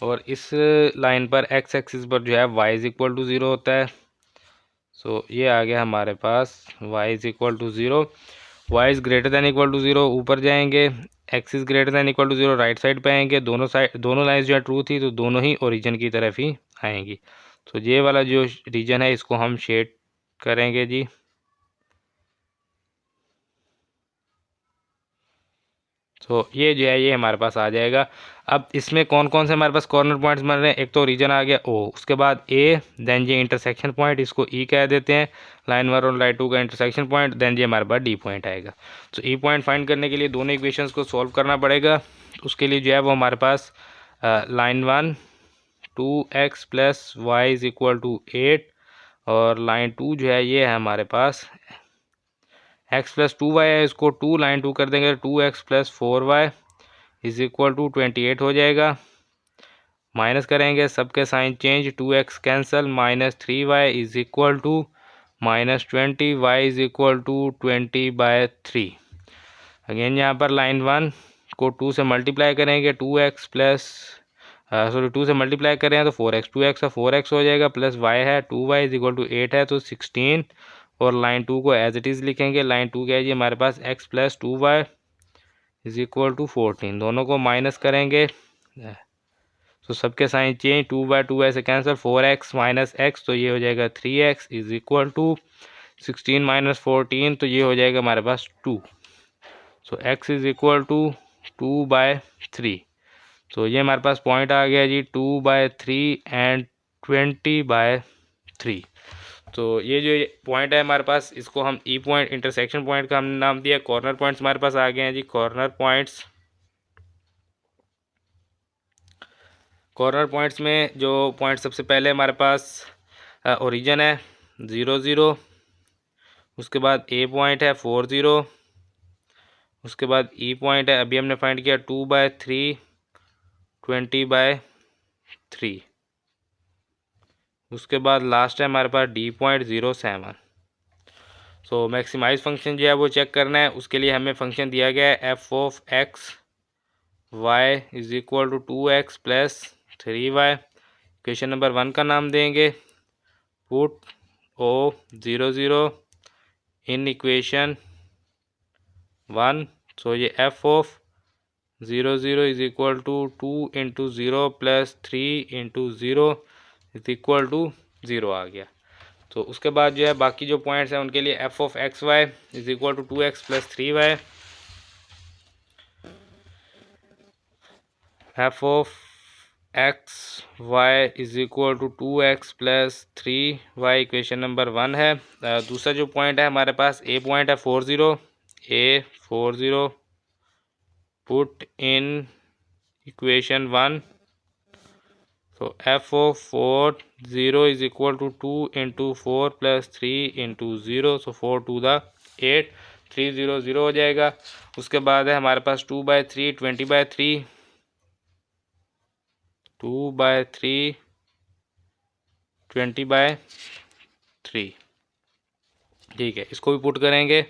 और इस लाइन पर एक्स एक्सिस पर जो है वाई इज इक्वल टू 0 होता है। सो ये आ गया हमारे पास y is equal to 0। Y is greater than equal to 0 ऊपर जाएंगे, x is greater than equal to 0 right side पे आएंगे। दोनों लाइन्स जो है ट्रू थी, तो दोनों ही ओरिजिन की तरफ ही आएंगी। तो ये वाला जो रीजन है इसको हम शेड करेंगे जी। तो ये जो है ये हमारे पास आ जाएगा। अब इसमें कौन कौन से हमारे पास कॉर्नर पॉइंट्स बन रहे हैं, एक तो रीजन आ गया ओ, उसके बाद ए, देन ये इंटरसेक्शन पॉइंट, इसको ई कह देते हैं, लाइन 1 और लाइन 2 का इंटरसेक्शन पॉइंट, देन ये हमारे पास डी पॉइंट आएगा। तो ई पॉइंट फाइंड करने के लिए दोनों इक्वेशंस को सॉल्व करना पड़ेगा। उसके लिए जो है वो हमारे पास line 1 2x plus y is equal to 8, और लाइन 2 जो है ये है हमारे पास x प्लस 2y है, इसको 2 लाइन 2 कर देंगे, 2x plus 4y is equal to 28 हो जाएगा। माइनस करेंगे, सबके sign change, 2x cancel, minus 3y is equal to minus 20, y is equal to 20/3। Again यहाँ पर लाइन 1 को 2 से मल्टीप्लाई करेंगे, 2x प्लस सॉरी 2 से मल्टीप्लाई करें तो 4x, 2x का 4x हो जाएगा, प्लस y है 2y इज इक्वल टू 8 है, तो 16। और लाइन 2 को एज इट इज़ लिखेंगे। लाइन 2 क्या है जी हमारे पास x plus 2y is equal to 14, दोनों को माइनस करेंगे तो सबके साइन चेंज, 2/2y से कैंसिल, 4x माइनस x, तो ये हो जाएगा 3x is equal to 16 minus 14, तो ये हो जाएगा हमारे पास 2। सो x इज इक्वल टू 2/3। तो ये हमारे पास पॉइंट आ गया जी 2/3 एंड 20/3। तो ये जो पॉइंट है हमारे पास, इसको हम ई पॉइंट, इंटरसेक्शन पॉइंट का हमने नाम दिया। कॉर्नर पॉइंट्स हमारे पास आ गए हैं जी, कॉर्नर पॉइंट्स। कॉर्नर पॉइंट्स में जो पॉइंट सबसे पहले हमारे पास ओरिजिन है 0 0, उसके बाद ए पॉइंट है 4 0, उसके बाद ई पॉइंट है अभी हमने फाइंड किया 2/3 20/3, उसके बाद लास्ट है हमारे पास डी पॉइंट 0 7। सो मैक्सिमाइज फंक्शन जो है वो चेक करना है। उसके लिए हमें फंक्शन दिया गया है F of x y is equal to 2x plus 3y। Equation number 1 का नाम देंगे, put O 0 0 in equation 1। So ये F of 0 0 is equal to 2 into 0 plus 3 into 0 is equal to 0 आ गया। तो उसके बाद जो है बाकी जो पॉइंट्स हैं उनके लिए f of x y is equal to 2x plus 3y, f of x y is equal to 2x plus 3y, equation number 1 है। दूसरा जो पॉइंट है हमारे पास ए पॉइंट है 4 0, ए 4 0 put in equation 1। So f of 4 0 is equal to 2 into 4 plus 3 into 0, so 4 to the 8, 3 0 0 हो जाएगा। उसके बाद है हमारे पास 2/3 20/3, 2/3 20/3, ठीक है। इसको भी पुट करेंगे,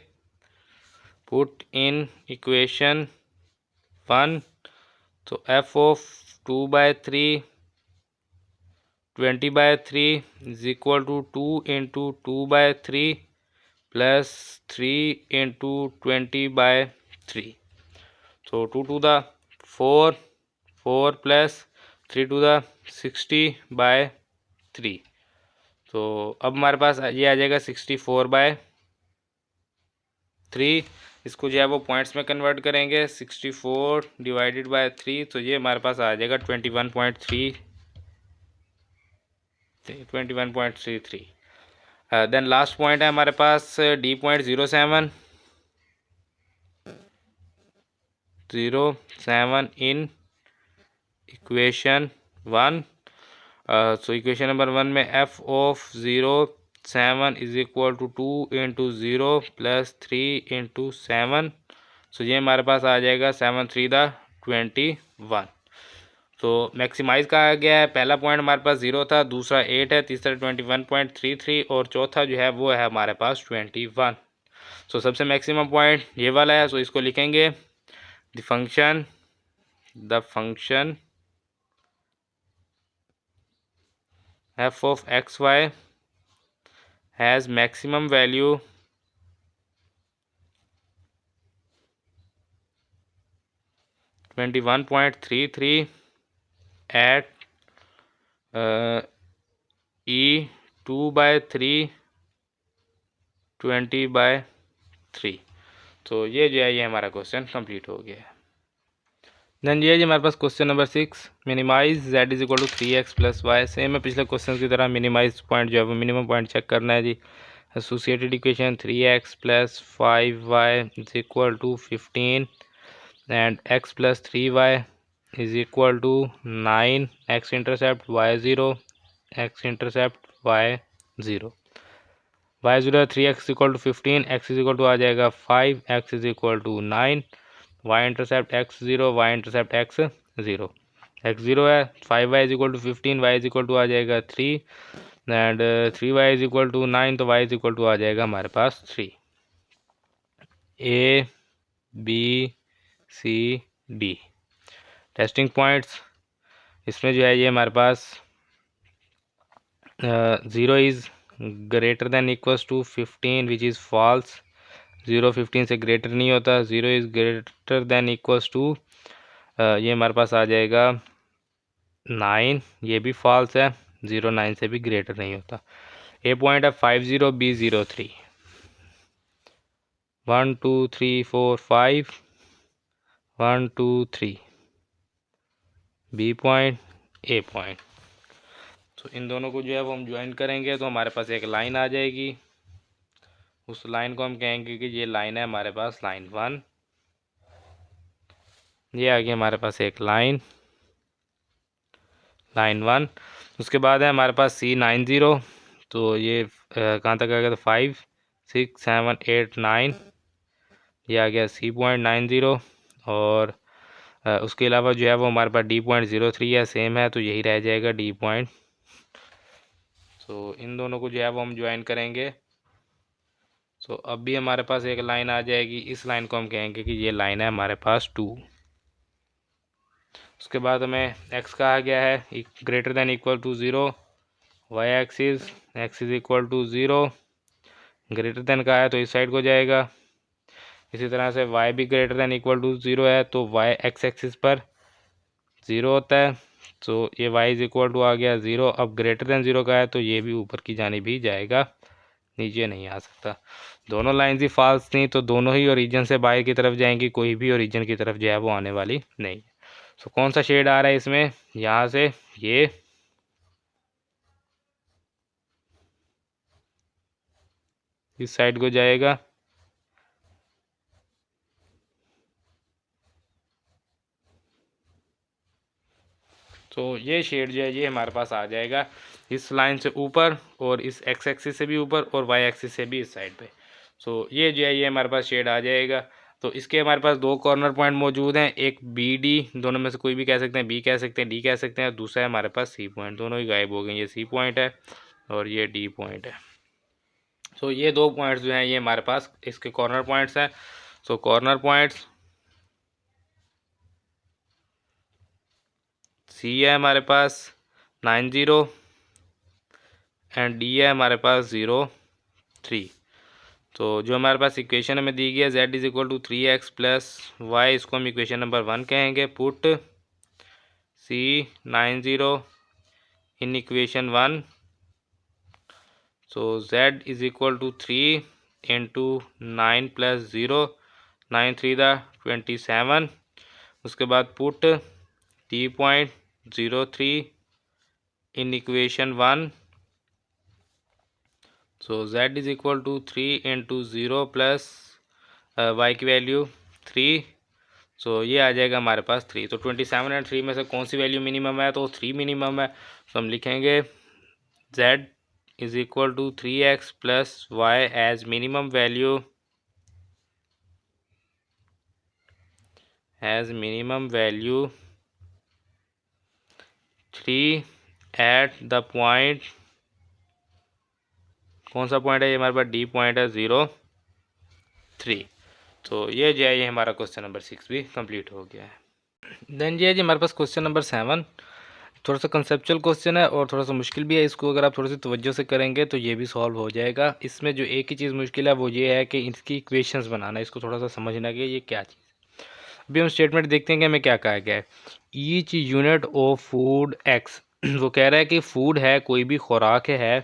पुट इन इक्वेशन 1। तो f of 2/3 20/3 is equal to 2 into 2/3 plus 3 into 20/3. So 2 to the 4, 4 plus 3 to the 60/3। तो अब हमारे पास ये आ जाएगा 64/3। इसको जो है वो पॉइंट्स में कन्वर्ट करेंगे 64 डिवाइडेड बाय 3, तो ये हमारे पास आ जाएगा 21.33। देन लास्ट पॉइंट है हमारे पास D.07 in equation 1। So equation number 1 में f of 0.7 is equal to 2 into 0 plus 3 into 7। So ये हमारे पास आ जाएगा 7 3 दा 21। तो मैक्सिमाइज कहा गया है, पहला पॉइंट हमारे पास 0 था, दूसरा 8 है, तीसरा 21.33 और चौथा जो है वो है हमारे पास 21। सो सबसे मैक्सिमम पॉइंट ये वाला है। सो इसको लिखेंगे the function f of xy has maximum value (21.33) at E2/3 20/3। तो ये जो है ये हमारा क्वेश्चन कंप्लीट हो गया है। देन ये जी हमारे पास question number 6, minimize z is equal to 3x plus y. Same है पिछले क्वेश्चन की तरह, मिनिमाइज पॉइंट जो है वो मिनिमम पॉइंट चेक करना है जी। Associated equation 3x plus 5y is equal to 15 and x plus 3y is equal to 9, x intercept y0, x intercept y0। y0 3x equal to 15, x is equal to आ जाएगा 5, x is equal to 9, y intercept x0, y intercept x0। x0 है 5y is equal to 15, y is equal to आ जाएगा 3 and 3y is equal to 9, तो y is equal to आ जाएगा हमारे पास 3। A B C D testing points, इसमें जो है ये हमारे पास 0 is greater than equals to 15 which is false. 0 15 से ग्रेटर नहीं होता। 0 is greater than equals to ये हमारे पास आ जाएगा 9, ये भी फॉल्स है। 0 9 से भी ग्रेटर नहीं होता। ए पॉइंट है 50 B03, 1 2 3 4 5, 1 2 3 बी पॉइंट, ए पॉइंट। तो इन दोनों को जो है वो हम ज्वाइन करेंगे तो हमारे पास एक लाइन आ जाएगी। उस लाइन को हम कहेंगे कि ये लाइन है हमारे पास लाइन 1। ये आ गई हमारे पास एक लाइन 1। उसके बाद है हमारे पास C90। तो ये कहाँ तक आ गया? तो 5 6 7 8 9, ये आ गया C.90। और उसके अलावा जो है वो हमारे पास D.03 है, सेम है, तो यही रह जाएगा D पॉइंट। तो इन दोनों को जो है वो हम ज्वाइन करेंगे। तो अब भी हमारे पास एक लाइन आ जाएगी। इस लाइन को हम कहेंगे कि ये लाइन है हमारे पास 2। उसके बाद हमें x कहा गया है greater than equal to 0, y axis x is equal to 0, greater than का है तो इस साइड को जाएगा। इसी तरह से y भी ग्रेटर देन इक्वल टू 0 है तो y x एक्सिस पर 0 होता है। तो ये y इज इक्वल टू आ गया 0। अब ग्रेटर देन 0 का है तो ये भी ऊपर की जानिब भी जाएगा, नीचे नहीं आ सकता। दोनों लाइंस ही फॉल्स थी तो दोनों ही ओरिजिन से बाहर की तरफ जाएंगी, कोई भी ओरिजिन की तरफ जो है वो आने वाली नहीं है। तो कौन सा शेड आ रहा है इसमें? यहाँ से ये इस साइड को जाएगा, तो ये शेड जो है ये हमारे पास आ जाएगा इस लाइन से ऊपर और इस एक्स एक्सिस से भी ऊपर और वाई एक्सिस से भी इस साइड पे। सो ये जो है ये हमारे पास शेड आ जाएगा। तो इसके हमारे पास दो कॉर्नर पॉइंट मौजूद हैं, एक बी डी, दोनों में से कोई भी कह सकते हैं, बी कह सकते हैं, डी कह सकते हैं, और दूसरा है हमारे पास सी पॉइंट। दोनों ही गायब हो गए, ये सी पॉइंट है और ये डी पॉइंट है। सो ये दो पॉइंट्स जो हैं ये हमारे पास इसके कॉर्नर पॉइंट्स हैं। सो कॉर्नर पॉइंट्स सी है हमारे पास 90 एंड डी है हमारे पास 0 3। तो जो हमारे पास इक्वेशन हमें दी गई है z is equal to 3x plus y, इसको हम इक्वेशन नंबर 1 कहेंगे। Put C90 in equation 1। So z is equal to 3 into 9 plus 0, 9 3 27, उसके बाद put t.03 in equation 1, so z is equal to 3 into 0 plus y की value 3, so ये आ जाएगा हमारे पास 3। तो 27 एंड 3 में से कौन सी वैल्यू मिनिमम है, तो 3 मिनिमम है। तो हम लिखेंगे z is equal to 3x plus y as minimum value, as minimum value 3 at the point, कौन सा पॉइंट है ये हमारे पास, डी पॉइंट है 0 3। तो ये जो है ये हमारा क्वेश्चन नंबर 6 भी कंप्लीट हो गया है। देन ये जी हमारे पास क्वेश्चन नंबर 7, थोड़ा सा कंसेप्चुअल क्वेश्चन है और थोड़ा सा मुश्किल भी है। इसको अगर आप थोड़ी सी तवज्जो से करेंगे तो ये भी सॉल्व हो जाएगा। इसमें जो एक ही चीज़ मुश्किल है वो ये है कि इसकी इक्वेशंस बनाना, इसको थोड़ा सा समझना कि ये क्या चीज़ है। अभी हम स्टेटमेंट देखते हैं कि हमें क्या कहा गया है। Each unit of food x, वो कह रहा है कि फूड है, कोई भी खुराक है,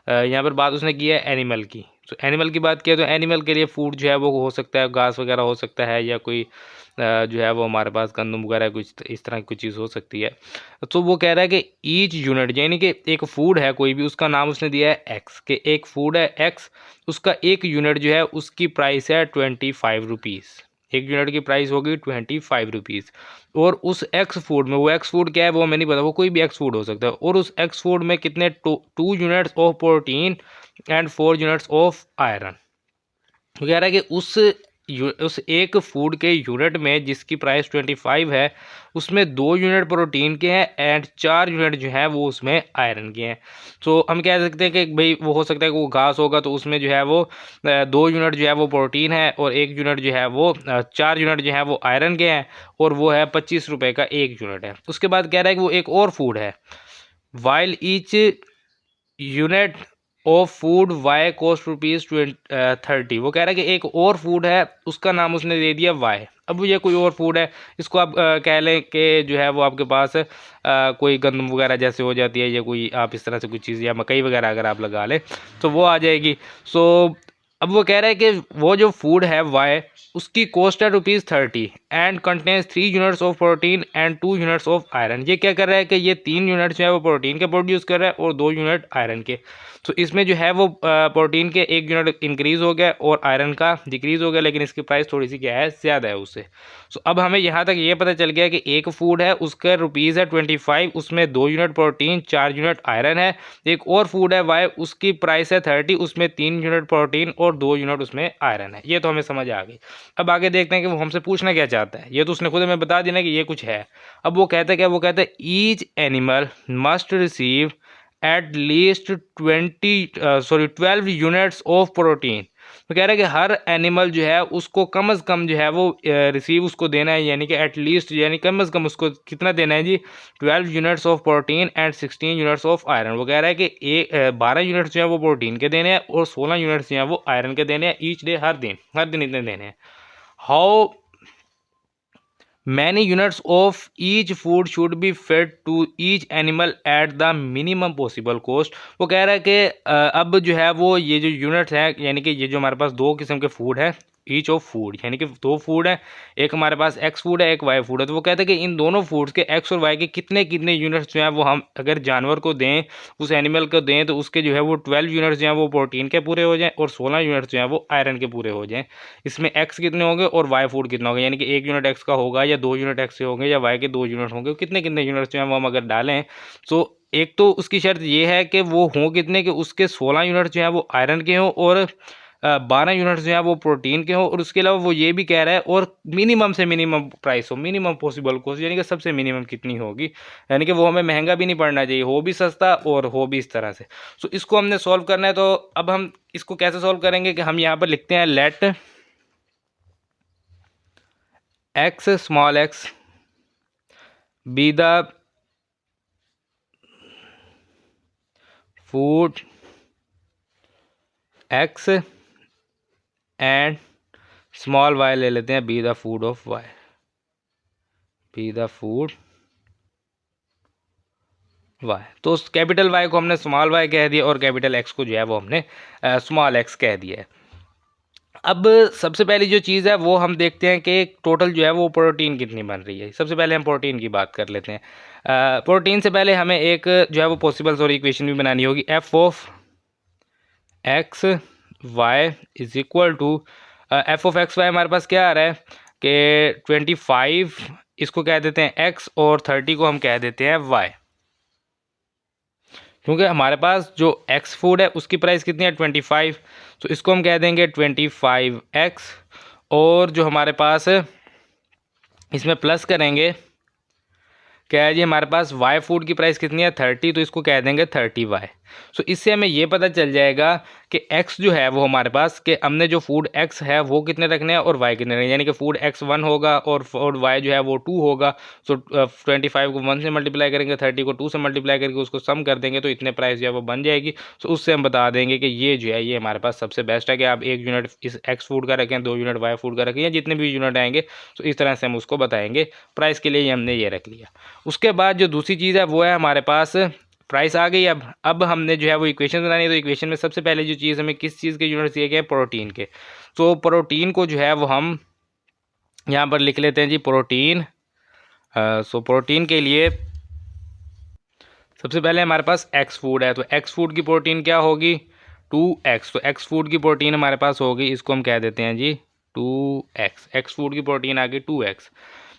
यहाँ पर बात उसने की है एनिमल की। तो एनिमल की बात किया तो एनिमल के लिए फूड जो है वो हो सकता है घास वगैरह हो सकता है, या कोई जो है वो हमारे पास गंदम वगैरह कुछ इस तरह की कुछ चीज़ हो सकती है। तो वो कह रहा है कि ईच यूनिट यानी कि एक फूड है कोई भी, उसका नाम उसने दिया है एक्स, के एक फूड है एक्स, उसका एक यूनिट जो है उसकी प्राइस है 25 रुपीज़। एक यूनिट की प्राइस होगी 25 रुपीज़। और उस एक्स फूड में, वो एक्स फूड क्या है वो हमें नहीं पता, वो कोई भी एक्स फूड हो सकता है। और उस एक्स फूड में कितने 2 units of protein and 4 units of iron. तो कह रहा है कि उस एक फूड के यूनिट में जिसकी प्राइस 25 है, उसमें 2 यूनिट प्रोटीन के हैं एंड 4 यूनिट जो है वो उसमें आयरन के हैं। तो हम कह सकते हैं कि भाई वो हो सकता है कि वो घास होगा तो उसमें जो है वो 2 यूनिट जो है वो प्रोटीन है और 1 यूनिट जो है वो 4 यूनिट जो है वो आयरन के हैं, और वो है 25 रुपये का 1 यूनिट है। उसके बाद कह रहा है कि वो एक और फूड है, while each unit of food Y cost rupees 30। वो कह रहा है कि एक और फूड है, उसका नाम उसने दे दिया वाई। अब ये कोई और फूड है, इसको आप कह लें कि जो है वो आपके पास कोई गंदम वगैरह जैसे हो जाती है, या कोई आप इस तरह से कुछ चीज़ या मकई वगैरह अगर आप लगा लें तो वो आ जाएगी। सो अब वो कह रहा है कि वो जो फूड है वाई, उसकी कॉस्ट है ₹30 and contains 3 units of protein and 2 units of iron. ये क्या कर रहा है कि ये 3 यूनिट्स जो है वो प्रोटीन के प्रोड्यूस कर रहा है और 2 यूनिट आयरन के। तो इसमें जो है वो प्रोटीन के 1 यूनिट इंक्रीज़ हो गया और आयरन का डिक्रीज़ हो गया, लेकिन इसकी प्राइस थोड़ी सी क्या है, ज़्यादा है उससे। सो अब हमें यहाँ तक ये पता चल गया कि एक फूड है उसका रुपीज़ है 25, उसमें 2 यूनिट प्रोटीन 4 यूनिट आयरन है। एक और फूड है वाई, उसकी प्राइस है 30, उसमें 3 यूनिट प्रोटीन और 2 यूनिट उसमें आयरन है। ये तो हमें समझ आ गई। अब आगे देखते हैं कि वो हमसे पूछना क्या चाहता है। ये तो उसने खुद हमें बता दिया ना कि ये कुछ है। अब वो कहता है क्या, वो कहता है each animal must receive at least 12 units of protein. तो कह रहा है कि हर एनिमल जो है उसको कम से कम जो है वो रिसीव उसको देना है, यानी कि एट लीस्ट यानी कम से कम उसको कितना देना है जी, 12 units of protein and 16 units of iron. वो कह रहा है कि 12 यूनिट्स जो है वो प्रोटीन के देने हैं और 16 यूनिट्स जो है वो आयरन के देने हैं ईच डे, हर दिन इतने देने हैं। How many units of each food should be fed to each animal at the minimum possible cost. वो कह रहा है कि अब जो है वो ये जो यूनिट्स हैं, यानी कि ये जो हमारे पास 2 किस्म के फूड है, ईच ऑफ फूड यानी कि 2 फूड है, एक हमारे पास एक्स फूड है एक वाई फूड है। तो वो कहते हैं कि इन दोनों फूड्स के एक्स और वाई के कितने कितने यूनिट्स जो हैं वो हम अगर जानवर को दें, उस एनिमल को दें, तो उसके जो है वो 12 यूनिट्स जो हैं वो प्रोटीन के पूरे हो जाएं और 16 यूनिट्स जो हैं वो आयरन के पूरे हो जाएं। इसमें एक्स कितने होंगे और वाई फूड कितना होगा, यानी कि 1 यूनिट एक्स का होगा या 2 यूनिट एक्स से होंगे या वाई के 2 यूनिट होंगे, कितने कितने यूनिट्स जो हैं वो हम अगर डालें। तो एक तो उसकी शर्त ये है कि वो हों कितने, कि उसके 16 यूनिट जो हैं वो आयरन के हों और 12 यूनिट्स जो हैं वो प्रोटीन के हों। और उसके अलावा वो ये भी कह रहा है और मिनिमम से मिनिमम प्राइस हो, मिनिमम पॉसिबल कॉस्ट, यानी कि सबसे मिनिमम कितनी होगी, यानी कि वो हमें महंगा भी नहीं पड़ना चाहिए, हो भी सस्ता और हो भी इस तरह से। सो इसको हमने सॉल्व करना है। तो अब हम इसको कैसे सॉल्व करेंगे कि हम यहाँ पर लिखते हैं let x small x be the food x and small y ले लेते हैं be the food of y, be the food y. तो कैपिटल वाई को हमने स्मॉल वाई कह दिया और कैपिटल एक्स को जो है वो हमने स्मॉल एक्स कह दिया है। अब सबसे पहली जो चीज़ है वो हम देखते हैं कि टोटल जो है वो प्रोटीन कितनी बन रही है। सबसे पहले हम प्रोटीन की बात कर लेते हैं। प्रोटीन से पहले हमें एक जो है वो पॉसिबल सॉरी इक्वेशन भी बनानी होगी। F of x y is equal to f of x y हमारे पास क्या आ रहा है कि 25 इसको कह देते हैं एक्स और 30 को हम कह देते हैं वाई, क्योंकि हमारे पास जो एक्स फूड है उसकी प्राइस कितनी है 25, तो इसको हम कह देंगे 25x। और जो हमारे पास इसमें प्लस करेंगे क्या है जी, हमारे पास वाई फूड की प्राइस कितनी है 30, तो इसको कह देंगे 30y। सो इससे हमें ये पता चल जाएगा कि x जो है वो हमारे पास कि हमने जो फूड x है वो कितने रखने हैं और y कितने रखने हैं, यानी कि फूड x 1 होगा और फूड y जो है वो 2 होगा। सो 25 को 1 से मल्टीप्लाई करेंगे, 30 को 2 से मल्टीप्लाई करके उसको सम कर देंगे तो इतने प्राइस जो है वो बन जाएगी। सो उससे हम बता देंगे कि ये जो है ये हमारे पास सबसे बेस्ट है कि आप 1 यूनिट इस x फूड का रखें, 2 यूनिट y फूड का रखें, या जितने भी यूनिट आएंगे तो इस तरह से हम उसको बताएंगे। प्राइस के लिए हमने ये रख लिया। उसके बाद जो दूसरी चीज़ है वो है हमारे पास प्राइस आ गई। अब हमने जो है वो इक्वेशन बनानी है। तो इक्वेशन में सबसे पहले जो चीज़ हमें किस चीज़ के यूनिट्स दिए गए हैं, प्रोटीन के। तो प्रोटीन को जो है वो हम यहाँ पर लिख लेते हैं जी प्रोटीन। सो प्रोटीन के लिए सबसे पहले हमारे पास एक्स फूड है, तो एक्स फूड की प्रोटीन क्या होगी 2x। तो एक्स फूड की प्रोटीन हमारे पास होगी, इसको हम कह देते हैं जी 2x। एक्स फूड की प्रोटीन आ गई 2x।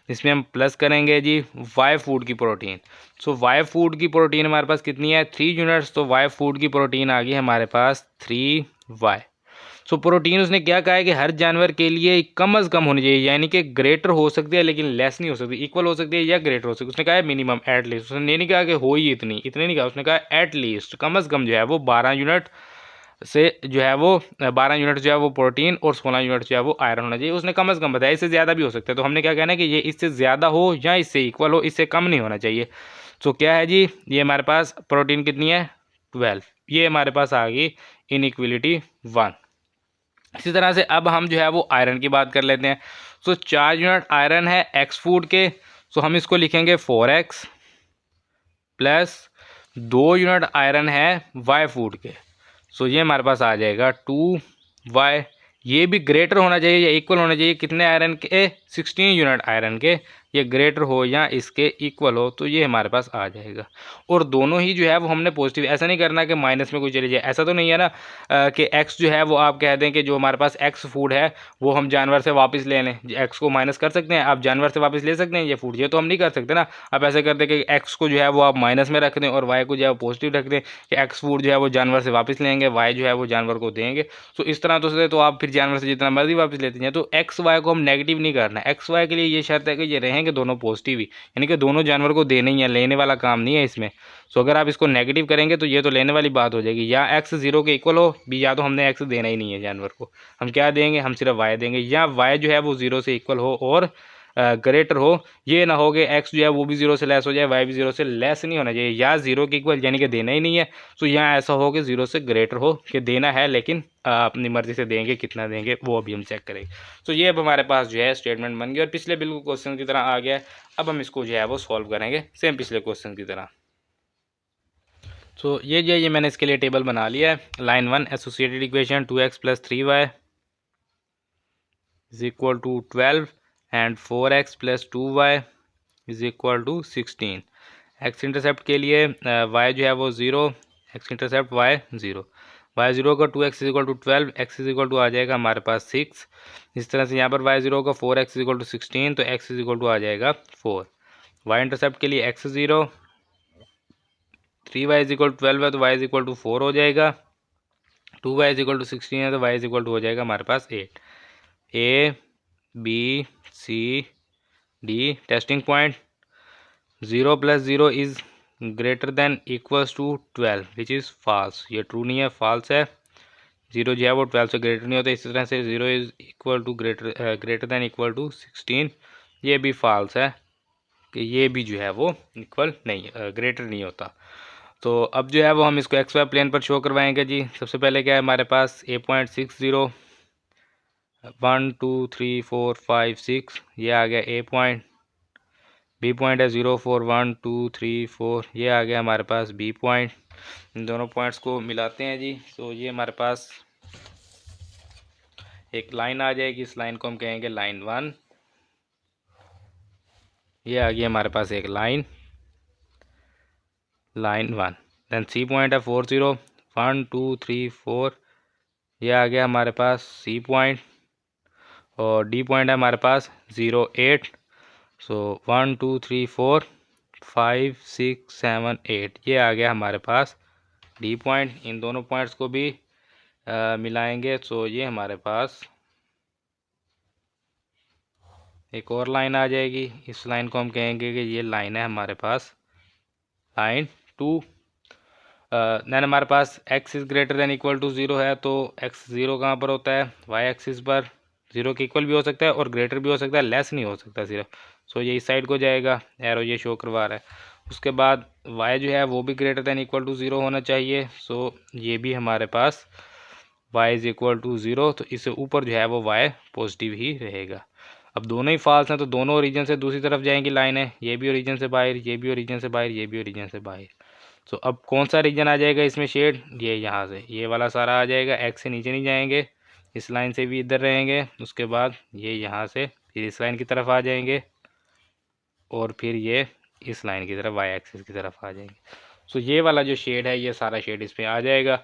इसमें हम प्लस करेंगे जी वाई फूड की प्रोटीन। सो वाई फूड की प्रोटीन हमारे पास कितनी है 3 यूनिट्स, तो वाई फूड की प्रोटीन आ गई हमारे पास 3y। सो प्रोटीन उसने क्या कहा है कि हर जानवर के लिए कम अज़ कम होनी चाहिए, यानी कि ग्रेटर हो सकती है लेकिन लेस नहीं हो सकती, इक्वल हो सकती है या ग्रेटर हो सकती है। उसने कहा है मिनिमम एट लीस्ट, उसने ये नहीं कहा कि हो ही इतने नहीं कहा, उसने कहा एट लीस्ट कम अज़ कम जो है वो 12 यूनिट से जो है वो 12 यूनिट जो है वो प्रोटीन और 16 यूनिट जो है वो आयरन होना चाहिए। उसने कम अज़ कम बताया, इससे ज़्यादा भी हो सकता है। तो हमने क्या कहना है कि ये इससे ज़्यादा हो या इससे इक्वल हो, इससे कम नहीं होना चाहिए। तो क्या है जी, ये हमारे पास प्रोटीन कितनी है 12, ये हमारे पास आ गई इनइक्वलिटी 1। इसी तरह से अब हम जो है वो आयरन की बात कर लेते हैं। सो 4 यूनिट आयरन है एक्स फूड के, सो हम इसको लिखेंगे 4x प्लस 2 यूनिट आयरन है वाई फूड के। सो ये हमारे पास आ जाएगा 2y। ये भी ग्रेटर होना चाहिए या इक्वल होना चाहिए कितने आयरन के 16 यूनिट आयरन के, ये ग्रेटर हो या इसके इक्वल हो, तो ये हमारे पास आ जाएगा। और दोनों ही जो है वो हमने पॉजिटिव, ऐसा नहीं करना कि माइनस में कोई चले जाए, ऐसा तो नहीं है ना कि x जो है वो आप कह दें कि जो हमारे पास x फूड है वो हम जानवर से वापस ले लें। x को माइनस कर सकते हैं, आप जानवर से वापस ले सकते हैं ये फूड, ये तो हम नहीं कर सकते ना। आप ऐसे करते कि x को जो है वो आप माइनस में रख दें और y को जो है वो पॉजिटिव रख दें कि x फूड जो है वो जानवर से वापस लेंगे, y जो है वो जानवर को देंगे। तो इस तरह तो आप फिर जानवर से जितना मर्जी वापस लेते हैं। तो एक्स वाई को हम नेगेटिव नहीं करना है, एक्स वाई के लिए ये शर्त है कि ये रहेंगे दोनों पॉजिटिव ही, यानी कि दोनों जानवर को देने ही है, लेने वाला काम नहीं है इसमें। सो अगर आप इसको नेगेटिव करेंगे तो ये तो लेने वाली बात हो जाएगी, या एक्स 0 के इक्वल हो भी, या तो हमने एक्स देना ही नहीं है जानवर को, हम क्या देंगे, हम सिर्फ वाई देंगे, या वाई जो है वो 0 से इक्वल हो और ग्रेटर हो। ये ना हो कि एक्स जो है वो भी 0 से लेस हो जाए, वाई भी 0 से लेस नहीं होना चाहिए, या 0 के इक्वल यानी कि देना ही नहीं है। तो यहाँ ऐसा हो कि 0 से ग्रेटर हो कि देना है लेकिन अपनी मर्ज़ी से देंगे, कितना देंगे वो अभी हम चेक करेंगे। तो ये अब हमारे पास जो है स्टेटमेंट बन गया और पिछले बिल्कुल क्वेश्चन की तरह आ गया है। अब हम इसको जो है वो सॉल्व करेंगे सेम पिछले क्वेश्चन की तरह। तो ये जो है ये मैंने इसके लिए टेबल बना लिया है। Line 1 associated equation 2x plus 3y is equal to 12 and 4x plus 2y is equal to 16। X intercept के लिए y जो है वो 0, एक्स इंटरसेप्ट y 0, y 0 का 2x is equal to 12, x is equal to आ जाएगा हमारे पास 6। इस तरह से यहाँ पर y 0 का 4x इज इक्वल टू 16, तो x इज इक्वल टू आ जाएगा 4। y इंटरसेप्ट के लिए x 0, 3y is equal to 12 है तो y इज इक्वल टू 4 हो जाएगा, 2y इज इक्वल टू 16 है तो y इज इक्वल टू हो जाएगा हमारे पास 8। a b c d testing point 0 plus 0 is greater than equals to 12 which is false, ये ट्रू नहीं है, फॉल्स है। 0 जो है वो 12 से ग्रेटर नहीं होता। इसी तरह से 0 is equal to greater than equal to 16, ये भी फॉल्स है कि ये भी जो है वो इक्वल नहीं ग्रेटर नहीं होता। तो अब जो है वो हम इसको एक्स वाई प्लेन पर शो करवाएंगे जी। सबसे पहले क्या है हमारे पास A.60 1 2 3 4 5 6, ये आ गया A पॉइंट। बी पॉइंट है 0 4 1 2 3 4, ये आ गया हमारे पास बी पॉइंट। इन दोनों पॉइंट्स को मिलाते हैं जी। तो ये हमारे पास एक लाइन आ जाएगी, इस लाइन को हम कहेंगे लाइन 1। ये आ गई हमारे पास एक लाइन 1। देन सी पॉइंट है 4 0 1 2 3 4। ये आ गया हमारे पास सी पॉइंट, और डी पॉइंट है हमारे पास 0 8। सो 1 2 3 4 5 6 7 8, ये आ गया हमारे पास डी पॉइंट। इन दोनों पॉइंट्स को भी मिलाएंगे, सो ये हमारे पास एक और लाइन आ जाएगी। इस लाइन को हम कहेंगे कि ये लाइन है हमारे पास लाइन 2। देन हमारे पास x is greater than equal to 0 है, तो x 0 कहाँ पर होता है, y एक्सिस पर। 0 के इक्वल भी हो सकता है और ग्रेटर भी हो सकता है, लेस नहीं हो सकता सिर्फ। सो ये इस साइड को जाएगा, एरो ये शो करवा रहा है। उसके बाद y जो है वो भी ग्रेटर देन इक्वल टू 0 होना चाहिए। सो ये भी हमारे पास y इज़ इक्वल टू 0, तो इससे ऊपर जो है वो y पॉजिटिव ही रहेगा। अब दोनों ही फॉल्स हैं, तो दोनों ओरिजिन से दूसरी तरफ जाएंगी लाइनें, ये भी ओरिजिन से बाहर, ये भी ओरिजिन से बाहर, ये भी ओरिजिन से बाहर। सो अब कौन सा रीजन आ जाएगा इसमें शेड, ये यहाँ से ये वाला सारा आ जाएगा। एक्स से नीचे नहीं जाएंगे, इस लाइन से भी इधर रहेंगे। उसके बाद ये यहाँ से फिर इस लाइन की तरफ आ जाएंगे, और फिर ये इस लाइन की तरफ वाई एक्सिस की तरफ आ जाएंगे। सो ये वाला जो शेड है ये सारा शेड इस पर आ जाएगा।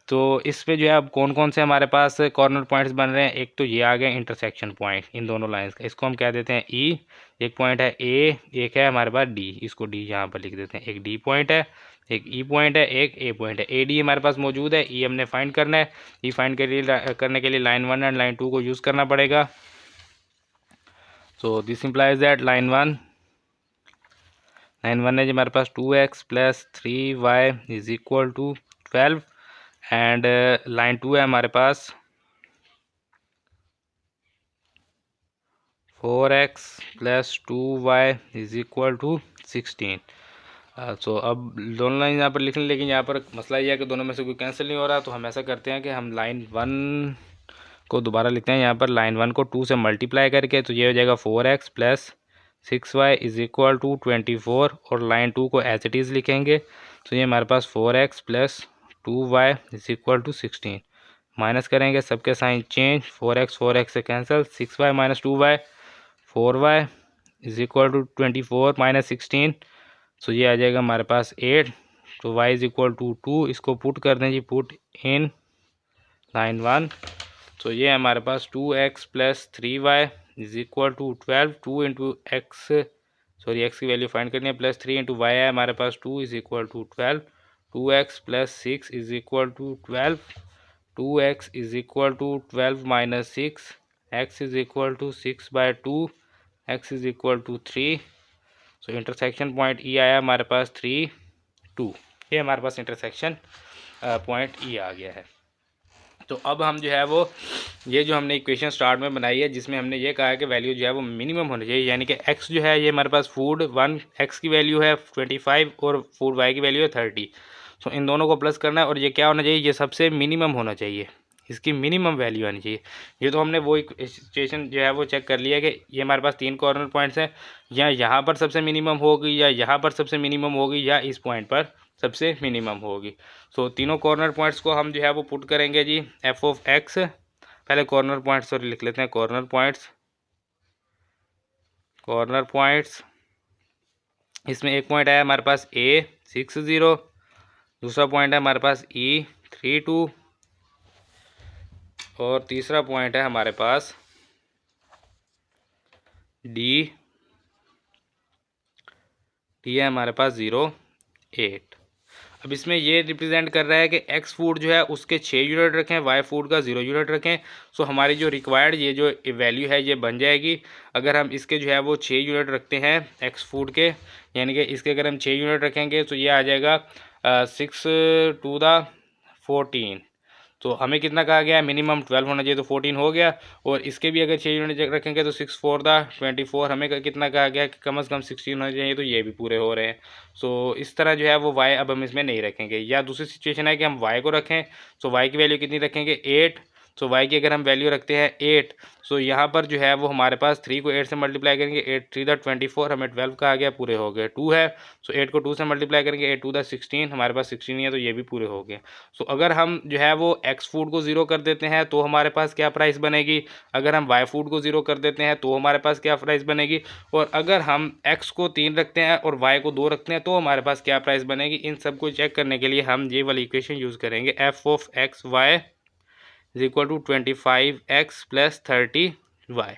तो इस पे जो है अब कौन कौन से हमारे पास कॉर्नर पॉइंट्स बन रहे हैं, एक तो ये आ गया इंटरसेक्शन पॉइंट इन दोनों लाइंस का, इसको हम क्या देते हैं ई। एक पॉइंट है ए, एक है हमारे पास डी, इसको डी यहाँ पर लिख देते हैं। एक डी पॉइंट है, एक ई पॉइंट है, एक ए पॉइंट है। ए डी हमारे पास मौजूद है, ई हमने फाइंड करना है। ई फाइंड करने के लिए लाइन 1 एंड लाइन 2 को यूज़ करना पड़ेगा। So this implies that line 1 है जो हमारे पास 2x plus 3y is equal to 12, and line 2 है हमारे पास 4x plus 2y is equal to 16। So अब दोनों लाइन यहाँ पर लिख लें, लेकिन यहाँ पर मसला ये है कि दोनों में से कोई कैंसिल नहीं हो रहा। तो हम ऐसा करते हैं कि हम लाइन 1 को दोबारा लिखते हैं। यहाँ पर लाइन 1 को 2 से मल्टीप्लाई करके, तो ये हो जाएगा 4x plus 6y is equal to 24, और लाइन 2 को एज इट इज़ लिखेंगे। तो ये हमारे पास 4x plus 2y is equal to 16। Minus करेंगे, सबके साइन चेंज, 4x से cancel, 6y minus 2y 4y is equal to 24 minus 16। So ये आ जाएगा हमारे पास 8। तो y इज इक्वल टू 2, इसको पुट कर दें जी, पुट इन लाइन 1। तो ये हमारे पास 2x plus 3y is equal to 12। 2 into x, sorry x की वैल्यू फाइंड करनी है, प्लस 3 इंटू वाई है हमारे पास 2 is equal to 12। 2x plus 6 is equal to 12। 2x is equal to 12 minus 6, x is equal to 6/2, x is equal to 3। So intersection point E आया हमारे पास 3 2। ये हमारे पास इंटरसेक्शन पॉइंट ई आ गया है। तो अब हम जो है वो ये जो हमने इक्वेशन स्टार्ट में बनाई है, जिसमें हमने ये कहा है कि वैल्यू जो है वो मिनिमम होनी चाहिए, यानी कि x जो है ये हमारे पास फूड 1 x की वैल्यू है 25 और फूड y की वैल्यू है 30। सो इन दोनों को प्लस करना है, और ये क्या होना चाहिए, ये सबसे मिनिमम होना चाहिए, इसकी मिनिमम वैल्यू आनी चाहिए। ये तो हमने वो सिचुएशन जो है वो चेक कर लिया कि ये हमारे पास 3 कॉर्नर पॉइंट्स हैं, या यहाँ पर सबसे मिनिमम होगी, या यहाँ पर सबसे मिनिमम होगी, या इस पॉइंट पर सबसे मिनिमम होगी। सो तीनों कॉर्नर पॉइंट्स को हम जो है वो पुट करेंगे जी एफ ऑफ एक्स। पहले कॉर्नर पॉइंट्स और लिख लेते हैं, कॉर्नर पॉइंट्स। इसमें एक पॉइंट है हमारे पास ए 6 0, दूसरा पॉइंट है हमारे पास ई 3 2, और तीसरा पॉइंट है हमारे पास डी है हमारे पास 0 8। अब इसमें ये रिप्रेजेंट कर रहा है कि एक्स फूड जो है उसके 6 यूनिट रखें, वाई फूड का 0 यूनिट रखें। सो हमारी जो रिक्वायर्ड ये जो वैल्यू है ये बन जाएगी। अगर हम इसके जो है वो 6 यूनिट रखते हैं एक्स फूड के, यानी कि इसके अगर हम 6 यूनिट रखेंगे तो ये आ जाएगा 6 to the 14। तो हमें कितना कहा गया है, मिनिमम 12 होना चाहिए, तो 14 हो गया। और इसके भी अगर 6 यूनिट रखेंगे तो 6 4 the 24, हमें कितना कहा गया कि कम से कम 16 होना चाहिए, तो ये भी पूरे हो रहे हैं। सो इस तरह जो है वो y अब हम इसमें नहीं रखेंगे। या दूसरी सिचुएशन है कि हम y को रखें, सो y की वैल्यू कितनी रखेंगे 8, सो y की अगर हम वैल्यू रखते हैं 8, सो यहाँ पर जो है वो हमारे पास 3 को 8 से मल्टीप्लाई करेंगे, 8 3 द 24, हमें 12 का आ गया, पूरे हो गए। 2 है, सो 8 को 2 से मल्टीप्लाई करेंगे, 8 2 द 16, हमारे पास 16 ही है, तो ये भी पूरे हो गए। सो अगर हम जो है वो x फूड को 0 कर देते हैं तो हमारे पास क्या प्राइस बनेगी, अगर हम y फूड को 0 कर देते हैं तो हमारे पास क्या प्राइस बनेगी, और अगर हम x को 3 रखते हैं और y को 2 रखते हैं तो हमारे पास क्या प्राइस बनेगी। इन सब को चेक करने के लिए हम ये वाली इक्वेशन यूज़ करेंगे, f of x y is equal to 25x plus 30y,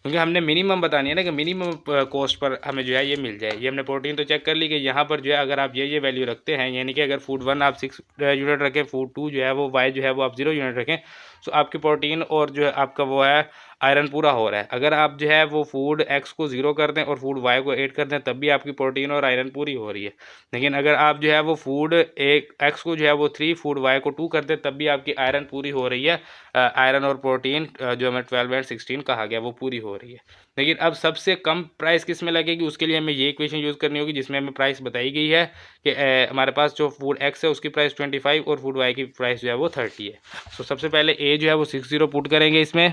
क्योंकि हमने मिनिमम बतानी है ना कि मिनिमम कॉस्ट पर हमें जो है ये मिल जाए। ये हमने प्रोटीन तो चेक कर ली कि यहाँ पर जो है अगर आप ये वैल्यू रखते हैं, यानी कि अगर फूड 1 आप 6 यूनिट रखें, फूड 2 जो है वो वाई जो है वो आप 0 यूनिट रखें, तो आपकी प्रोटीन और जो है आपका वो है आयरन पूरा हो रहा है। अगर आप जो है वो फूड एक्स को 0 कर दें और फूड वाई को 8 कर दें तब भी आपकी प्रोटीन और आयरन पूरी हो रही है। लेकिन अगर आप जो है वो फूड एक्स को जो है वो 3, फूड वाई को 2 कर दें तब भी आपकी आयरन पूरी हो रही है। आयरन और प्रोटीन जो हमें 12 एंड 16 कहा गया वो पूरी हो रही है। लेकिन अब सबसे कम प्राइस किस में लगेगी, उसके लिए हमें ये इक्वेशन यूज़ करनी होगी जिसमें हमें प्राइस बताई गई है कि हमारे पास जो फूड एक्स है उसकी प्राइस 25 और फूड वाई की प्राइस जो है वो 30 है। तो सबसे पहले ए जो है वो 60 पुट करेंगे इसमें,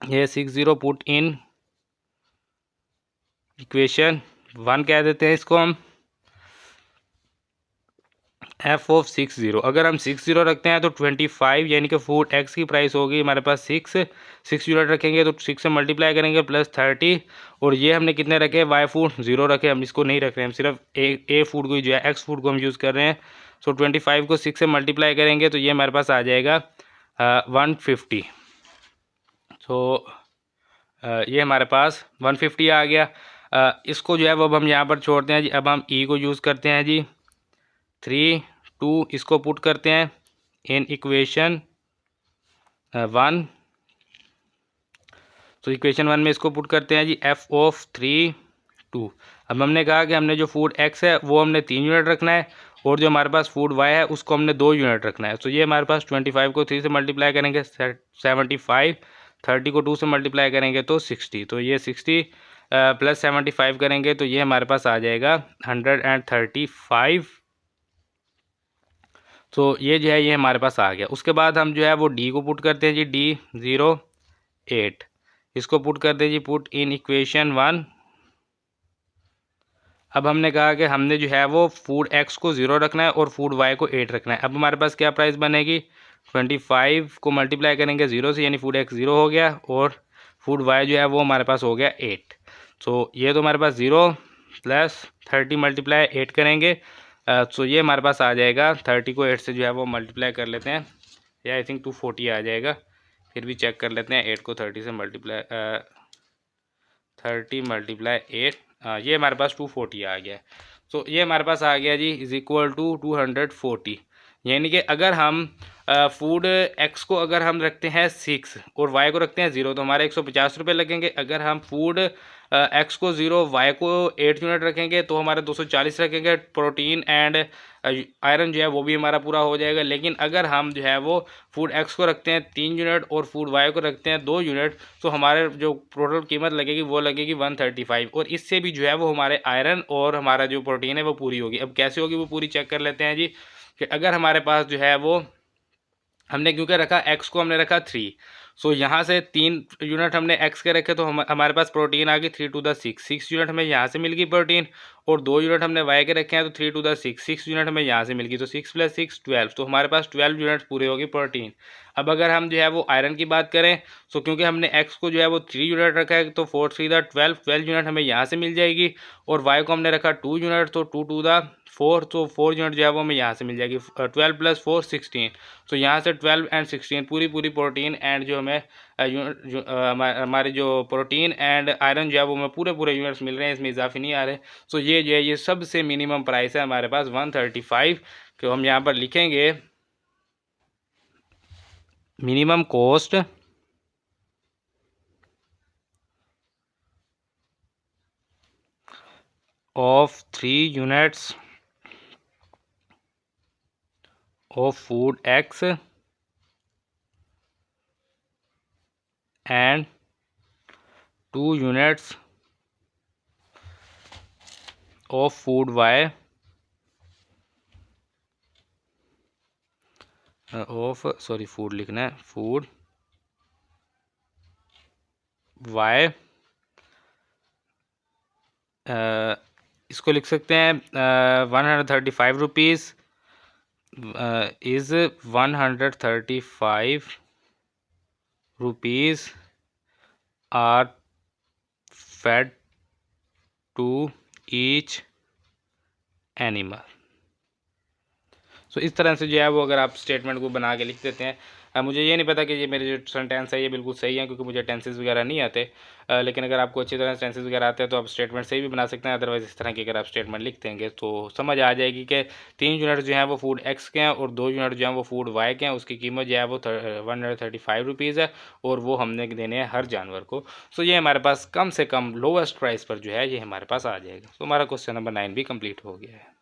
ये 60 पुट इन इक्वेशन 1 कह देते हैं इसको हम, एफ ऑफ 60। अगर हम 60 रखते हैं तो 25 यानी कि फूड एक्स की प्राइस होगी हमारे पास 6 यूनिट रखेंगे तो 6 से मल्टीप्लाई करेंगे प्लस 30, और ये हमने कितने रखे, वाई फूड 0 रखे, हम इसको नहीं रख रहे हैं, हम सिर्फ ए फूड को जो है एक्स फूड को हम यूज़ कर रहे हैं। सो 25 को 6 से मल्टीप्लाई करेंगे तो ये हमारे पास आ जाएगा 150। सो ये हमारे पास 150 आ गया। इसको जो है वो अब हम यहाँ पर छोड़ते हैं जी। अब हम ई को यूज़ करते हैं जी, 3 2 इसको पुट करते हैं इन इक्वेशन 1। तो इक्वेशन 1 में इसको पुट करते हैं जी, एफ ऑफ 3 2। अब हमने कहा कि हमने जो फूड एक्स है वो हमने 3 यूनिट रखना है और जो हमारे पास फूड वाई है उसको हमने 2 यूनिट रखना है। तो ये हमारे पास 25 को 3 से मल्टीप्लाई करेंगे 75, 30 को 2 से मल्टीप्लाई करेंगे तो 60, तो ये 60 प्लस 75 करेंगे तो ये हमारे पास आ जाएगा 135। तो ये जो है ये हमारे पास आ गया। उसके बाद हम जो है वो डी को पुट करते हैं जी, डी 08 इसको पुट कर दें जी, पुट इन इक्वेशन 1। अब हमने कहा कि हमने जो है वो फूड एक्स को 0 रखना है और फूड वाई को 8 रखना है। अब हमारे पास क्या प्राइस बनेगी, 25 को मल्टीप्लाई करेंगे 0 से, यानी फूड एक्स 0 हो गया और फूड वाई जो है वो हमारे पास हो गया 8। सो ये तो हमारे पास 0 प्लस 30 मल्टीप्लाई 8 करेंगे, सो ये हमारे पास आ जाएगा 30 को 8 से जो है वो मल्टीप्लाई कर लेते हैं, या आई थिंक 240 आ जाएगा, फिर भी चेक कर लेते हैं। 8 को 30 से मल्टीप्लाई 30 मल्टीप्लाई 8, ये हमारे पास 240 आ गया। सो ये हमारे पास आ गया जी इज़ इक्वल टू 240। यानी कि अगर हम फूड एक्स को अगर हम रखते हैं 6 और वाई को रखते हैं 0 तो हमारे 150 रुपये लगेंगे। अगर हम फूड एक्स को 0 वाई को 8 यूनिट रखेंगे तो हमारे 240 रखेंगे। प्रोटीन एंड आयरन जो है वो भी हमारा पूरा हो जाएगा। लेकिन अगर हम जो है वो फूड एक्स को रखते हैं 3 यूनिट और फूड वाई को रखते हैं 2 यूनिट तो हमारे जो टोटल कीमत लगेगी वो लगेगी 135, और इससे भी जो है वो हमारे आयरन और हमारा जो प्रोटीन है वो पूरी होगी। अब कैसे होगी वो पूरी चेक कर लेते हैं जी, कि अगर हमारे पास जो है वो हमने क्योंकि रखा एक्स को हमने रखा 3, सो यहाँ से 3 यूनिट हमने एक्स के रखे तो हमारे पास प्रोटीन आ गई 3 टू द 6 यूनिट हमें यहाँ से मिल गई प्रोटीन, और 2 यूनिट हमने वाई के रखे हैं तो 3 टू द 6 यूनिट हमें यहाँ से मिल गई, तो 6 प्लस 6 12, तो हमारे पास 12 यूनिट पूरे होगी प्रोटीन। अब अगर हम जो है वो आयरन की बात करें, सो क्योंकि हमने एक्स को जो है वो 3 यूनिट रखा है तो 4 3 द 12 यूनिट हमें यहाँ से मिल जाएगी, और वाई को हमने रखा 2 यूनिट तो 2 टू द 4, तो 4 यूनिट जो है वो हमें यहाँ से मिल जाएगी। 12 प्लस 4 16, तो यहाँ से 12 एंड 16 पूरी प्रोटीन एंड जो हमें हमारे जो प्रोटीन एंड आयरन जो है वो हमें पूरे यूनिट्स मिल रहे हैं, इसमें इजाफी नहीं आ रहे। सो ये जो है ये सबसे मिनिमम प्राइस है हमारे पास 135, तो हम यहाँ पर लिखेंगे minimum cost of 3 units of food x and 2 units of food Y of sorry food लिखना है, फूड वाई, इसको लिख सकते हैं 135 rupees is 135 rupees are fed to each animal. So इस तरह से जो है वो अगर आप स्टेटमेंट को बना के लिख देते हैं। मुझे ये नहीं पता कि ये मेरे जो सेंटेंस है ये बिल्कुल सही है, क्योंकि मुझे टेंसेस वगैरह नहीं आते। लेकिन अगर आपको अच्छी तरह से टेंसेस वगैरह आते हैं तो आप स्टेटमेंट सही भी बना सकते हैं। अदरवाइज़ इस तरह की अगर आप स्टेटमेंट लिख देंगे तो समझ आ जाएगी कि 3 यूनिट जो हैं वो फूड एक्स के हैं और 2 यूनिट जो हैं वो फूड वाई के हैं। उसकी कीमत जो है वो 135 रुपीज़ है और वो हमने देने हैं हर जानवर को। सो ये हमारे पास कम से कम लोवेस्ट प्राइस पर जो है ये हमारे पास आ जाएगा। तो हमारा क्वेश्चन नंबर 9 भी कंप्लीट हो गया है।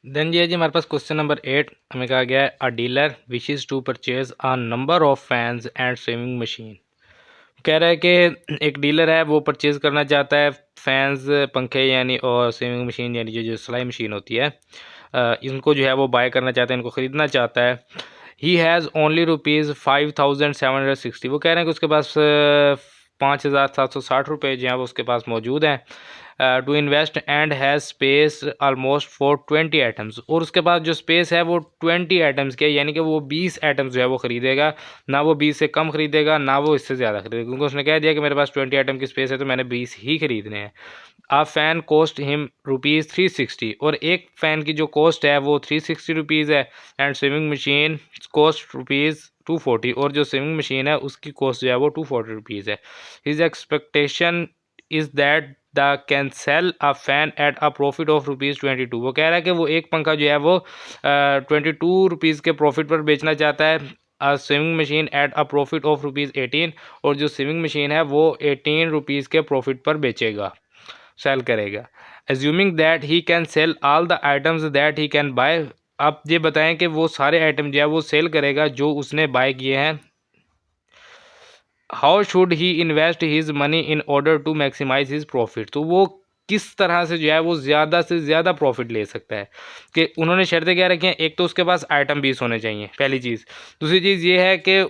देन ये जी हमारे पास क्वेश्चन नंबर 8 हमें कहा गया है a dealer wishes to purchase a number of fans and swimming machine. कह रहा है कि एक डीलर है वो परचेज़ करना चाहता है फैंस, पंखे यानी, और स्विमिंग मशीन यानी जो सिलाई मशीन होती है, इनको जो है वो बाय करना चाहता है, इनको ख़रीदना चाहता है। He has only ₹5,760। वो कह रहे हैं कि उसके पास 5,760 जो हैं वो उसके पास मौजूद हैं। To invest and has space almost for 20 items, और उसके पास जो स्पेस है वो 20 आइटम्स के, यानी कि वो 20 आइटम्स जो है वो ख़रीदेगा, ना वो 20 से कम ख़रीदेगा ना वो इससे ज़्यादा ख़रीदेगा, क्योंकि उसने कह दिया कि मेरे पास 20 आइटम की स्पेस है तो मैंने 20 ही ख़रीदने हैं। आ फ़ैन कॉस्ट हिम ₹360, और एक फ़ैन की जो कॉस्ट है वो ₹360 है। एंड स्विमिंग मशीन कॉस्ट ₹240, और जो स्विमिंग मशीन है उसकी कॉस्ट जो है वो ₹240 है। His expectation is that the can sell a fan eight a profit of ₹22। वो कह रहा है कि वो एक पंखा जो है वो 22 के प्रॉफिट पर बेचना चाहता है। A swimming machine at a profit of ₹18, और जो स्विमिंग मशीन है वो ₹18 के प्रॉफिट पर बेचेगा, सेल करेगा। Assuming that he can sell all the items that he can buy. आप ये बताएं कि वो सारे आइटम जो है वो सेल करेगा जो उसने बाय किए हैं। How should he invest his money in order to maximise his profit. तो वो किस तरह से जो है वो ज़्यादा से ज़्यादा प्रॉफिट ले सकता है, कि उन्होंने शर्तें क्या रखी हैं। एक तो उसके पास आइटम 20 होने चाहिए, पहली चीज़। दूसरी चीज़ ये है कि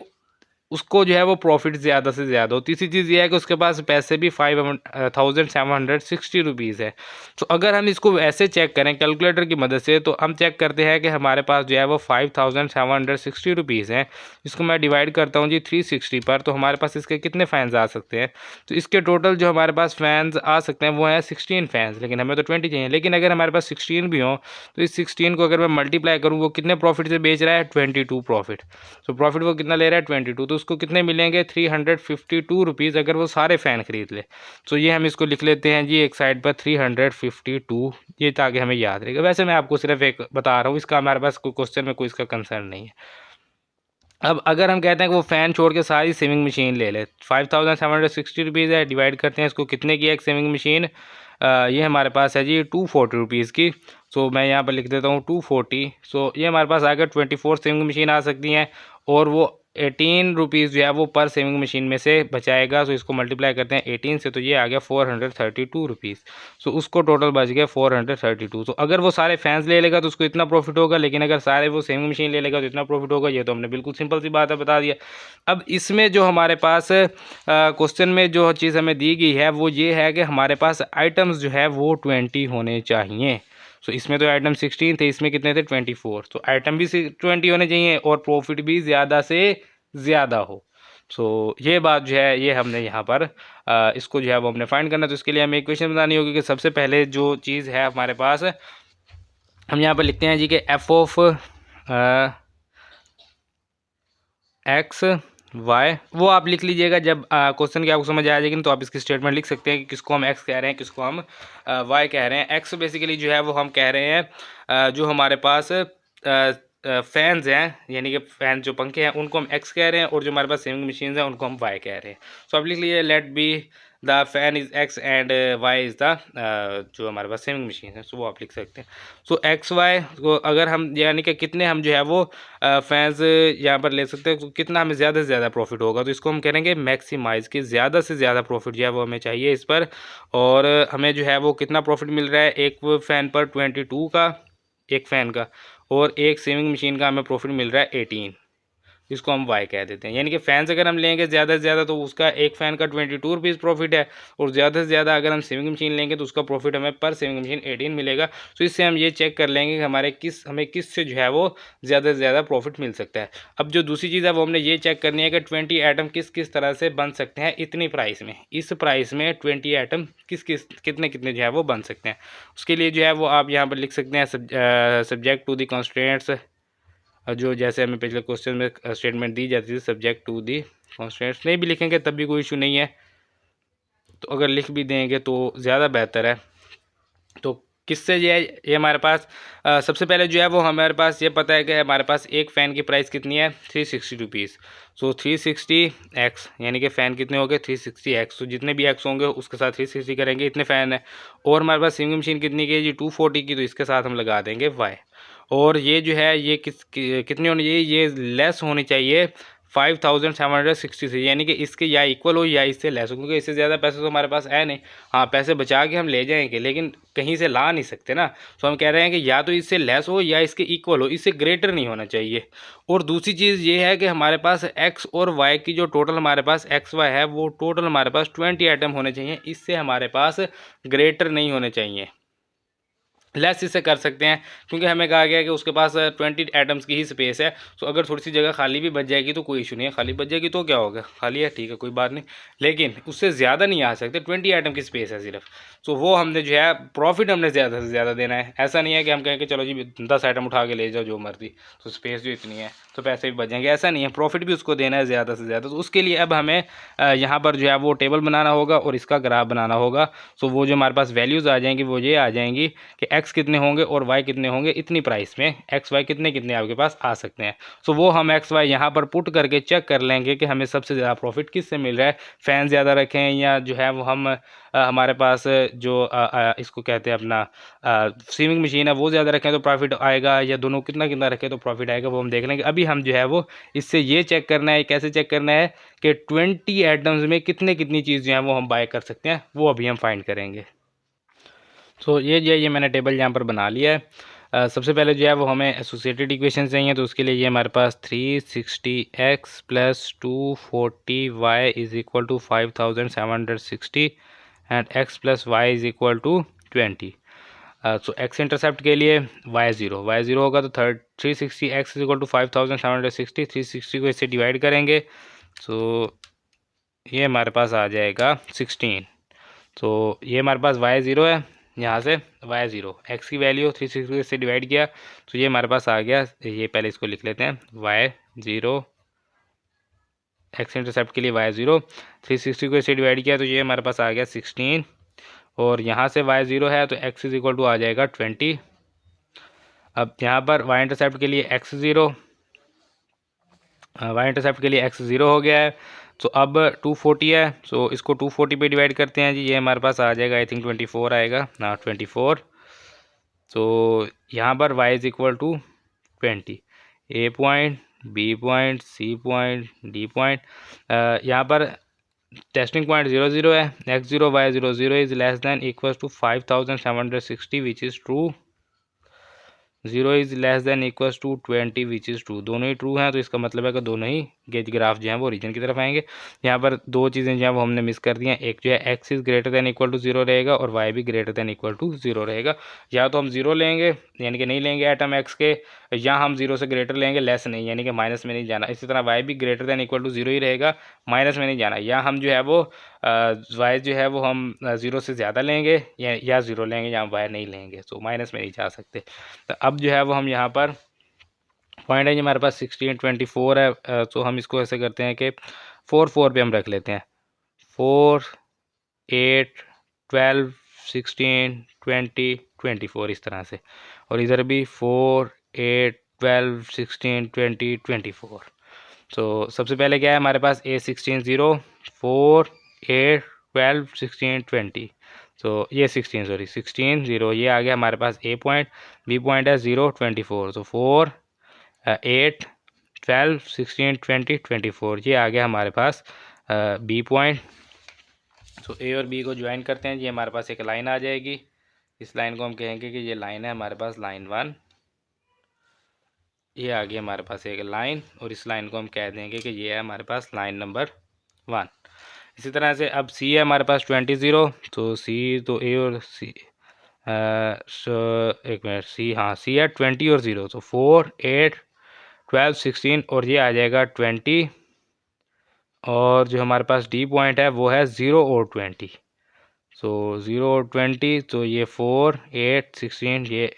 उसको जो है वो प्रॉफिट ज़्यादा से ज़्यादा हो। तीसरी चीज़ ये है कि उसके पास पैसे भी 5,760 है। तो अगर हम इसको ऐसे चेक करें कैलकुलेटर की मदद से, तो हम चेक करते हैं कि हमारे पास जो है वो 5,760 हैं। इसको मैं डिवाइड करता हूँ जी 360 पर, तो हमारे पास इसके कितने फ़ैन्स आ सकते हैं। तो इसके टोटल जो हमारे पास फ़ैन्स आ सकते हैं वो हैं 16 फ़ैन्स, लेकिन हमें तो 20 चाहिए। लेकिन अगर हमारे पास 16 भी हों तो इस 16 को अगर मैं मल्टीप्लाई करूँ, वो कितने प्रॉफिट से बेच रहा है, 22 प्रॉफिट। तो प्रॉफिट वो कितना ले रहा है, 22। तो उसको कितने मिलेंगे, 352 अगर वो सारे फ़ैन ख़रीद ले। तो ये हम इसको लिख लेते हैं जी एक साइड पर 352, ये ताकि हमें याद रहेगा। वैसे मैं आपको सिर्फ एक बता रहा हूँ, इसका हमारे पास कोई क्वेश्चन में कोई इसका कंसर्न नहीं है। अब अगर हम कहते हैं कि वो फ़ैन छोड़ के सारी स्विमिंग मशीन ले ले, 5,760 है, डिवाइड करते हैं इसको कितने की है एक स्विमिंग मशीन, ये हमारे पास है जी 240 की। सो मैं यहाँ पर लिख देता हूँ 240। सो ये हमारे पास आकर 24 स्विमिंग मशीन आ सकती हैं, और वो 18 रुपीज़ जो है वो पर स्विमिंग मशीन में से बचाएगा। सो इसको मल्टीप्लाई करते हैं 18 से, तो ये आ गया 432 रुपीज़। सो उसको टोटल बच गया 432। तो अगर वो सारे फैंस ले लेगा तो उसको इतना प्रॉफिट होगा, लेकिन अगर सारे वो स्विमिंग मशीन ले लेगा तो इतना प्रॉफिट होगा। ये तो हमने बिल्कुल सिंपल सी बात है बता दिया। अब इसमें जो हमारे पास क्वेश्चन में जो चीज़ हमें दी गई है वो ये है कि हमारे पास आइटम्स जो है वो 20 होने चाहिए। सो इसमें तो आइटम 16 थे, इसमें कितने थे, 24। तो आइटम भी 20 होने चाहिए और प्रॉफिट भी ज़्यादा से ज़्यादा हो। सो ये बात जो है ये हमने यहाँ पर इसको जो है वो हमने फाइंड करना। तो इसके लिए हमें इक्वेशन बनानी होगी कि सबसे पहले जो चीज़ है हमारे पास, हम यहाँ पर लिखते हैं जी कि एफ ऑफ एक्स वाई, वो आप लिख लीजिएगा जब क्वेश्चन की आपको समझ आ जाएगी, तो आप इसकी स्टेटमेंट लिख सकते हैं कि किसको हम एक्स कह रहे हैं, किसको हम वाई कह रहे हैं। एक्स बेसिकली जो है वो हम कह रहे हैं जो हमारे पास फैंस हैं, यानी कि फैन जो पंखे हैं उनको हम एक्स कह रहे हैं, और जो हमारे पास स्विमिंग मशीन हैं उनको हम वाई कह रहे हैं। तो आप लिख लीजिए let be the fan is x and y is the जो हमारे पास स्विमिंग मशीन है। सो वो आप लिख सकते हैं। सो एक्स वाई को अगर हम यानी कि कितने हम जो है वो फैंस यहाँ पर ले सकते हैं, तो कितना हमें ज़्यादा से ज़्यादा प्रॉफिट होगा, तो इसको हम करेंगे मैक्सिमाइज़, कि ज़्यादा से ज़्यादा प्रॉफिट जो है वो हमें चाहिए इस पर। और हमें जो है वो कितना प्रॉफिट मिल रहा है एक फ़ैन पर 22 का, एक फ़ैन का, और एक सेविंग मशीन का हमें प्रॉफिट मिल रहा है 18, इसको हम वाई कह देते हैं। यानी कि फ़ैन्स अगर हम लेंगे ज़्यादा से ज़्यादा तो उसका एक फ़ैन का 22 रुपीज़ प्रॉफिट है, और ज़्यादा से ज़्यादा अगर हम सेविंग मशीन लेंगे तो उसका प्रॉफिट हमें पर सेविंग मशीन 18 मिलेगा। तो इससे हम ये चेक कर लेंगे कि हमें किस से जो है वो ज़्यादा से ज़्यादा प्रॉफिट मिल सकता है। अब जो दूसरी चीज़ है वो हमने ये चेक करनी है कि 20 आइटम किस किस तरह से बन सकते हैं इतनी प्राइस में। इस प्राइस में 20 आइटम कितने कितने जो है वो बन सकते हैं। उसके लिए जो है वो आप यहाँ पर लिख सकते हैं सब्जेक्ट टू दी कॉन्स्ट्रेंट्स, जो जैसे हमें पिछले क्वेश्चन में स्टेटमेंट दी जाती थी, सब्जेक्ट टू दी कॉन्स्टेंट्स। नहीं भी लिखेंगे तब भी कोई इशू नहीं है, तो अगर लिख भी देंगे तो ज़्यादा बेहतर है। तो किससे ये हमारे पास सबसे पहले जो है वो हमारे पास ये पता है कि हमारे पास एक फ़ैन की प्राइस कितनी है 360 रुपीज़। सो 360x यानी कि फ़ैन कितने हो गए 360x। तो जितने भी x होंगे उसके साथ 360 करेंगे, इतने फ़ैन है। और हमारे पास सिंगिंग मशीन कितनी की है जी 240 की, तो इसके साथ हम लगा देंगे y। और ये जो है ये कितनी होनी चाहिए, ये लेस होनी चाहिए 5763, यानी कि इसके या इक्वल हो या इससे लेस हो, क्योंकि इससे ज़्यादा पैसे तो हमारे पास है नहीं। हाँ, पैसे बचा के हम ले जाएंगे लेकिन कहीं से ला नहीं सकते ना, तो हम कह रहे हैं कि या तो इससे लेस हो या इसके इक्वल हो, इससे ग्रेटर नहीं होना चाहिए। और दूसरी चीज़ ये है कि हमारे पास एक्स और वाई की जो टोटल हमारे पास एक्स वाई है वो टोटल हमारे पास 20 आइटम होने चाहिए, इससे हमारे पास ग्रेटर नहीं होने चाहिए। लेस इससे कर सकते हैं क्योंकि हमें कहा गया है कि उसके पास 20 एटम्स की ही स्पेस है। तो अगर थोड़ी सी जगह खाली भी बच जाएगी तो कोई इशू नहीं है, खाली बच जाएगी तो क्या होगा, खाली है ठीक है कोई बात नहीं, लेकिन उससे ज़्यादा नहीं आ सकते, 20 आइटम की स्पेस है सिर्फ। तो वो हमने जो है प्रॉफिट हमने ज़्यादा से ज़्यादा देना है। ऐसा नहीं है कि हम कहें कि चलो जी 10 आइटम उठा के ले जाओ जो मर्जी, तो स्पेस जो इतनी है तो पैसे भी बच जाएंगे, ऐसा नहीं है, प्रॉफिट भी उसको देना है ज़्यादा से ज़्यादा। तो उसके लिए अब हमें यहाँ पर जो है वो टेबल बनाना होगा और इसका ग्राफ बनाना होगा। तो वो जो हमारे पास वैल्यूज़ आ जाएंगी वो ये आ जाएंगी कि एक्स कितने होंगे और वाई कितने होंगे इतनी प्राइस में, एक्स वाई कितने कितने आपके पास आ सकते हैं। सो वो हम एक्स वाई यहाँ पर पुट करके चेक कर लेंगे कि हमें सबसे ज़्यादा प्रॉफिट किससे मिल रहा है, फ़ैन ज़्यादा रखें या जो है वो हम हमारे पास जो इसको कहते हैं अपना सीविंग मशीन है वो ज़्यादा रखें तो प्रॉफिट आएगा, या दोनों कितना कितना रखें तो प्रॉफिट आएगा, वो हम देख लेंगे। अभी हम जो है वो इससे ये चेक करना है, कैसे चेक करना है कि 20 आइटम्स में कितने कितनी चीज़ जो है वो हम बाय कर सकते हैं, वो अभी हम फाइंड करेंगे। तो ये मैंने टेबल यहाँ पर बना लिया है। सबसे पहले जो है वो हमें एसोसिएटेड इक्वेशन चाहिए, तो उसके लिए ये हमारे पास 360x plus 240y is equal to 5760 and x plus y is equal to 20। So x intercept के लिए y0 होगा तो 360x इज इक्वल टू 5760, 360 को इससे डिवाइड करेंगे सो ये हमारे पास आ जाएगा 16। तो ये हमारे पास y0 है, यहाँ से y0 x की वैल्यू 360 से डिवाइड किया तो ये हमारे पास आ गया। ये पहले इसको लिख लेते हैं y0, x इंटरसेप्ट के लिए y0 360 को इससे डिवाइड किया तो ये हमारे पास आ गया 16, और यहाँ से y0 है तो x इज इक्वल टू आ जाएगा 20। अब यहाँ पर y इंटरसेप्ट के लिए x0, y इंटरसेप्ट के लिए x0 हो गया है। तो अब 240 है, सो इसको 240 पे डिवाइड करते हैं जी, ये हमारे पास आ जाएगा आई थिंक 24 आएगा ना 24। तो यहाँ पर y is equal to 20, A point B point C point D point, यहाँ पर टेस्टिंग पॉइंट 0 है, x0 y0 0 is less than equal to 5760 which is true, 0 is less than equals to 20 which is true, दोनों ही true हैं। तो इसका मतलब है कि दोनों ही गेज ग्राफ जो हैं वो ओरिजिन की तरफ आएंगे। यहाँ पर दो चीज़ें जो हैं वो हमने मिस कर दी हैं, एक जो है x is greater than equal to 0 रहेगा और y भी ग्रेटर दैन इक्वल टू 0 रहेगा। या तो हम 0 लेंगे यानी कि नहीं लेंगे आइटम x के, या हम 0 से ग्रेटर लेंगे लेस नहीं यानी कि माइनस में नहीं जाना। इसी तरह y भी ग्रेटर दैन इक्वल टू 0 ही रहेगा, माइनस में नहीं जाना। या हम जो है वो y जो है वो हम 0 से ज़्यादा लेंगे या 0 लेंगे या y नहीं लेंगे, तो माइनस में नहीं जा सकते। तो अब जो है वो हम यहाँ पर पॉइंट है जी हमारे पास 16 24 है, तो हम इसको ऐसे करते हैं कि 4 पे हम रख लेते हैं, 4 8 12 16 20 24 इस तरह से, और इधर भी 4 8 12 16 20 24। तो सबसे पहले क्या है हमारे पास A16 0 4 8 12 16 20, तो ये 16 0 ये आ गया हमारे पास A पॉइंट, B पॉइंट है 0 24, तो 4 8 12 16 20 24 ये आ गया हमारे पास B पॉइंट। तो A और B को ज्वाइन करते हैं, ये हमारे पास एक लाइन आ जाएगी। इस लाइन को हम कहेंगे कि ये लाइन है हमारे पास लाइन 1, ये आ गई हमारे पास एक लाइन, और इस लाइन को हम कह देंगे कि ये है हमारे पास लाइन नंबर 1। इसी तरह से अब सी है हमारे पास 20 तो सी तो ए और सी, एक मिनट, सी, हाँ सी है 20 और 0, तो 4 8 12 16 और ये आ जाएगा 20। और जो हमारे पास डी पॉइंट है वो है 0 और 20, सो 0 और 20, तो ये 4 8 16, ये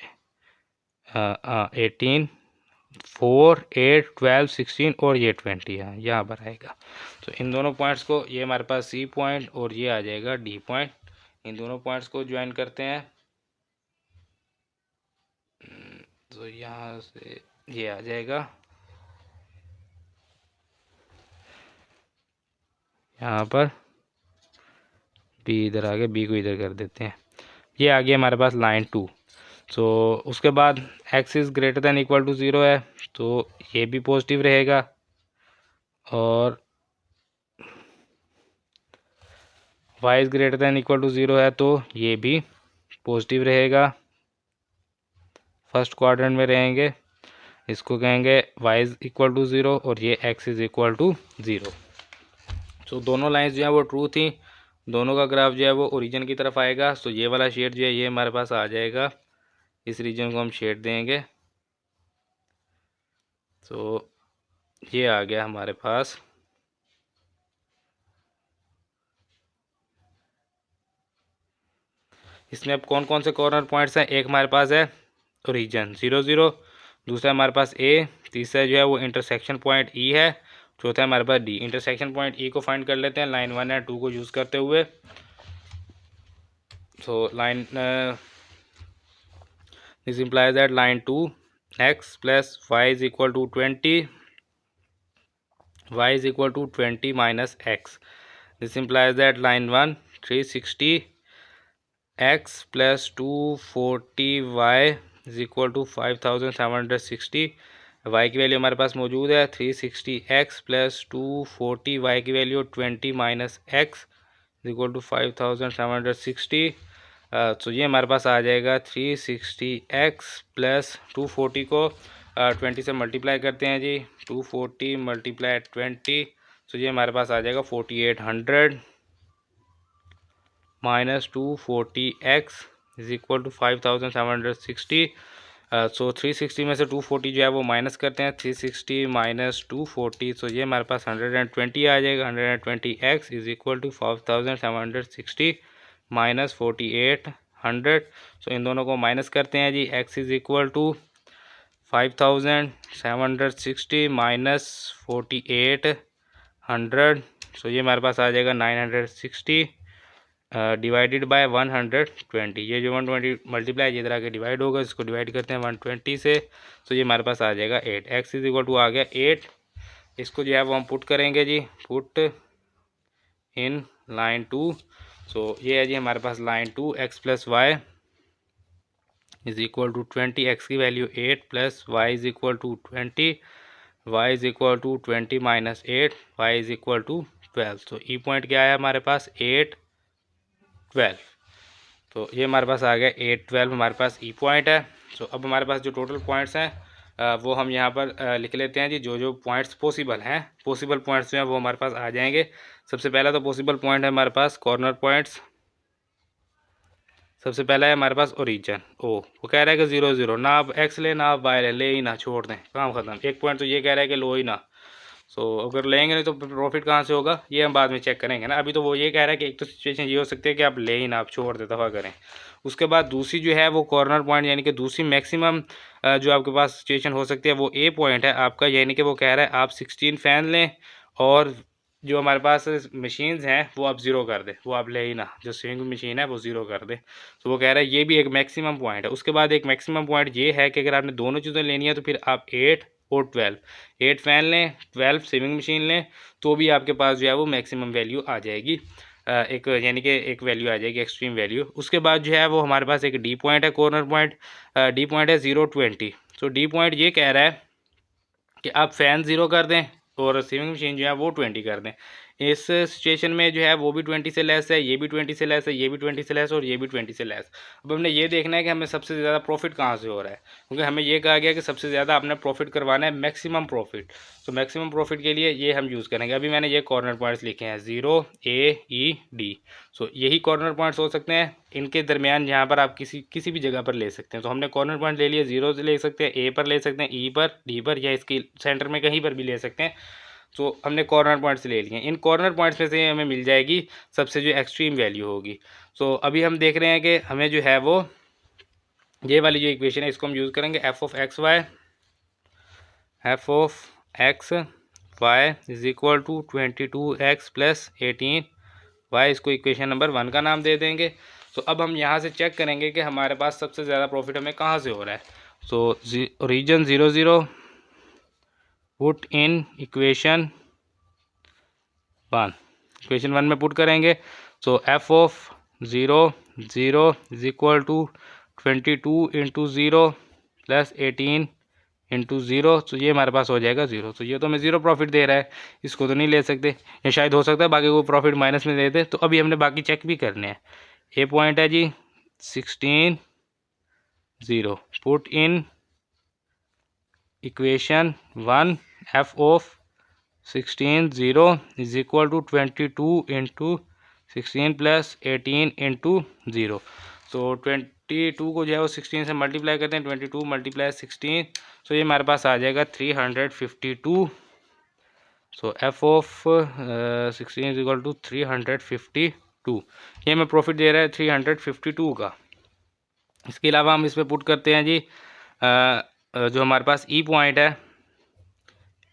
18 4 8 12 16 और ये 20 है यहाँ पर आएगा। तो इन दोनों पॉइंट्स को, ये हमारे पास सी पॉइंट और ये आ जाएगा डी पॉइंट, इन दोनों पॉइंट्स को ज्वाइन करते हैं। तो यहाँ से ये आ जाएगा, यहाँ पर बी इधर आ गया, बी को इधर कर देते हैं। ये आ गया हमारे पास लाइन 2। सो उसके बाद x is greater than equal to 0 है, तो ये भी पॉजिटिव रहेगा, और y is greater than equal to 0 है, तो ये भी पॉजिटिव रहेगा, फर्स्ट क्वाड्रेंट में रहेंगे। इसको कहेंगे y इज़ इक्वल टू 0 और ये x इज़ इक्वल टू 0। तो दोनों लाइंस जो है वो ट्रू थी, दोनों का ग्राफ जो है वो ओरिजिन की तरफ आएगा। तो ये वाला शेड जो है ये हमारे पास आ जाएगा, इस रीजन को हम शेड देंगे। तो ये आ गया हमारे पास इसमें अब कौन कौन से कॉर्नर पॉइंट्स हैं। एक हमारे पास है ओरिजिन 0 0, दूसरा हमारे पास ए, तीसरा जो है वो इंटरसेक्शन पॉइंट ई है, चौथा हमारे पास डी। इंटरसेक्शन पॉइंट ई को फाइंड कर लेते हैं लाइन 1 एंड 2 को यूज़ करते हुए। So line this implies that line 2 x plus y is equal to 20, y is equal to 20 minus x. This implies that line 1 360 x plus 240 y is equal to 5760। y की value हमारे पास मौजूद है 360x plus 240, y की value 20 minus x is equal to 5760। तो ये हमारे पास आ जाएगा 360x प्लस 240 को 20 से मल्टीप्लाई करते हैं जी, 240 मल्टीप्लाई 20, तो ये हमारे पास आ जाएगा 4800 minus 240x is equal to 5760। So 360 में से 240 जो है वो माइनस करते हैं, 360 माइनस 240, तो ये हमारे पास 120 आ जाएगा। 120x is equal to 5760 minus 4800। So इन दोनों को माइनस करते हैं जी, x is equal to 5760 minus 4800, so ये हमारे पास आ जाएगा 960 डिवाइडेड बाय 120। ये जो 120 मल्टीप्लाई इधर आके डिवाइड होगा, इसको डिवाइड करते हैं 120 से, तो ये हमारे पास आ जाएगा 8। x इज इक्वल टू आ गया 8। इसको जो है वो हम पुट करेंगे जी, पुट इन लाइन 2। सो ये है जी हमारे पास line 2, x plus y is equal to 20, x की value 8 plus y is equal to 20, y is equal to 20 minus 8, y is equal to 12। तो ई पॉइंट क्या है हमारे पास 8 12, तो ये हमारे पास आ गया 8 12 हमारे पास ई पॉइंट है। तो अब हमारे पास जो टोटल पॉइंट्स हैं वो हम यहाँ पर लिख लेते हैं जी, जो जो पॉइंट्स पॉसिबल हैं, पॉसिबल पॉइंट्स जो हैं वो हमारे पास आ जाएंगे। सबसे पहला तो पॉसिबल पॉइंट है हमारे पास कॉर्नर पॉइंट्स। सबसे पहला है हमारे पास ओरिजिन ओ, वो कह रहा है कि 0 0, ना आप एक्स ले ना आप वाई ले ही ना, छोड़ दें, काम ख़त्म। एक पॉइंट तो ये कह रहा है कि लो ही ना। सो अगर लेंगे नहीं तो प्रॉफिट कहाँ से होगा, ये हम बाद में चेक करेंगे ना। अभी तो वो ये कह रहा है कि एक तो सिचुएशन ये हो सकती है कि आप ले ही ना, आप छोड़ दे, दफ़ा करें। उसके बाद दूसरी जो है वो कॉर्नर पॉइंट, यानी कि दूसरी मैक्सिमम जो आपके पास सिचुएशन हो सकती है वो ए पॉइंट है आपका, यानी कि वो कह रहा है आप 16 फ़ैन लें और जो हमारे पास मशीन्स हैं वो आप ज़ीरो कर दें, वो आप ले ही ना, जो स्विंग मशीन है वो ज़ीरो कर दें। तो वो कह रहा है ये भी एक मैक्सिमम पॉइंट है। उसके बाद एक मैक्सिमम पॉइंट ये है कि अगर आपने दोनों चीज़ें लेनी है तो फिर आप 8 और 12, 8 फ़ैन लें 12 स्विंग मशीन लें, तो भी आपके पास जो है वो मैक्सिमम वैल्यू आ जाएगी, एक यानी कि एक वैल्यू आ जाएगी, एक्सट्रीम वैल्यू। उसके बाद जो है वो हमारे पास एक डी पॉइंट है, कॉर्नर पॉइंट डी पॉइंट है 0 20। तो डी पॉइंट ये कह रहा है कि आप फ़ैन ज़ीरो कर दें और स्विंग मशीन जो है वो 20 कर दें। इस सिचुएशन में जो है वो भी 20 से लेस है, ये भी 20 से लेस है, ये भी 20 से लेस और ये भी 20 से लेस। अब हमने ये देखना है कि हमें सबसे ज़्यादा प्रॉफिट कहाँ से हो रहा है, क्योंकि हमें ये कहा गया कि सबसे ज़्यादा आपने प्रॉफिट करवाना है मैक्सिमम प्रॉफिट। तो मैक्सिमम प्रॉफिट के लिए ये हम यूज़ करेंगे। अभी मैंने ये कॉर्नर पॉइंट्स लिखे हैं 0 A E D। सो यही कॉर्नर पॉइंट्स हो सकते हैं, इनके दरमियान यहाँ पर आप किसी भी जगह पर ले सकते हैं। तो हमने कॉर्नर पॉइंट ले लिए, 0 से ले सकते हैं, A पर ले सकते हैं, E पर, D पर, या इसकी सेंटर में कहीं पर भी ले सकते हैं। तो हमने कॉर्नर पॉइंट्स ले लिए। इन कॉर्नर पॉइंट्स में से हमें मिल जाएगी सबसे जो एक्सट्रीम वैल्यू होगी। सो अभी हम देख रहे हैं कि हमें जो है वो ये वाली जो इक्वेशन है इसको हम यूज़ करेंगे। F of x y is equal to 22x plus 18y। इसको इक्वेशन नंबर 1 का नाम दे देंगे। तो अब हम यहाँ से चेक करेंगे कि हमारे पास सबसे ज़्यादा प्रॉफिट हमें कहाँ से हो रहा है। So region 0 0 put in equation 1। Equation 1 में पुट करेंगे। So F of 0 0 is equal to 22 into 0 plus 18 into 0। तो ये हमारे पास हो जाएगा 0। तो ये तो हमें 0 प्रॉफिट दे रहा है, इसको तो नहीं ले सकते, या शायद हो सकता है बाकी को प्रॉफिट माइनस में दे दे। तो अभी हमने बाकी चेक भी करने हैं। ए पॉइंट है जी 16 0, put in equation 1 F of 16 0 is equal to 22 into 16 plus 18 into 0। So 22 को जो है वो 16 से मल्टीप्लाई करते हैं, 22 मल्टीप्लाई 16। सो ये हमारे पास आ जाएगा 352। So F of 16 is equal to 352। ये हमें प्रॉफिट दे रहा है 352 का। इसके अलावा हम इस पर पुट करते हैं जी जो हमारे पास ई पॉइंट है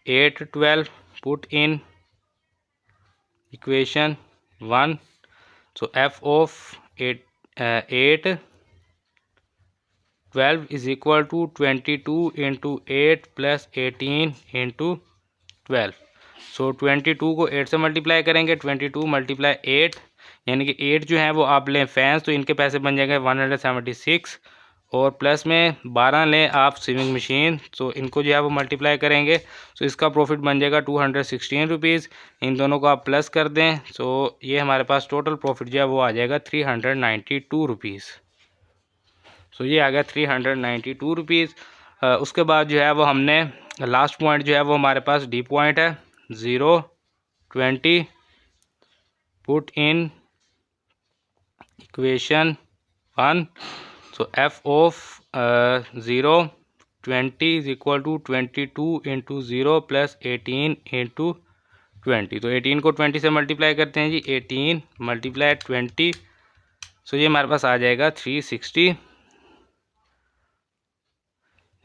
8 12, put in equation 1। So F of 8 12 is equal to 22 into 8 plus 18 into 12। So 22 को 8 से मल्टीप्लाई करेंगे, 22 मल्टीप्लाई 8, यानी कि 8 जो है वो आप लें फैंस, तो इनके पैसे बन जाएंगे 176, और प्लस में 12 लें आप स्विमिंग मशीन, तो इनको जो है वो मल्टीप्लाई करेंगे। तो इसका प्रॉफिट बन जाएगा 216 रुपीज़। इन दोनों को आप प्लस कर दें, तो ये हमारे पास टोटल प्रॉफिट जो है वो आ जाएगा 392 रुपीज़। सो ये आ गया 392 रुपीज़। उसके बाद जो है वो हमने लास्ट पॉइंट जो है वो हमारे पास डी पॉइंट है 0 20, put in equation 1। So F of 0 20 is equal to 22 into 0 plus 18 into 20। तो 18 को 20 से मल्टीप्लाई करते हैं जी, 18 मल्टीप्लाई 20। सो ये हमारे पास आ जाएगा 360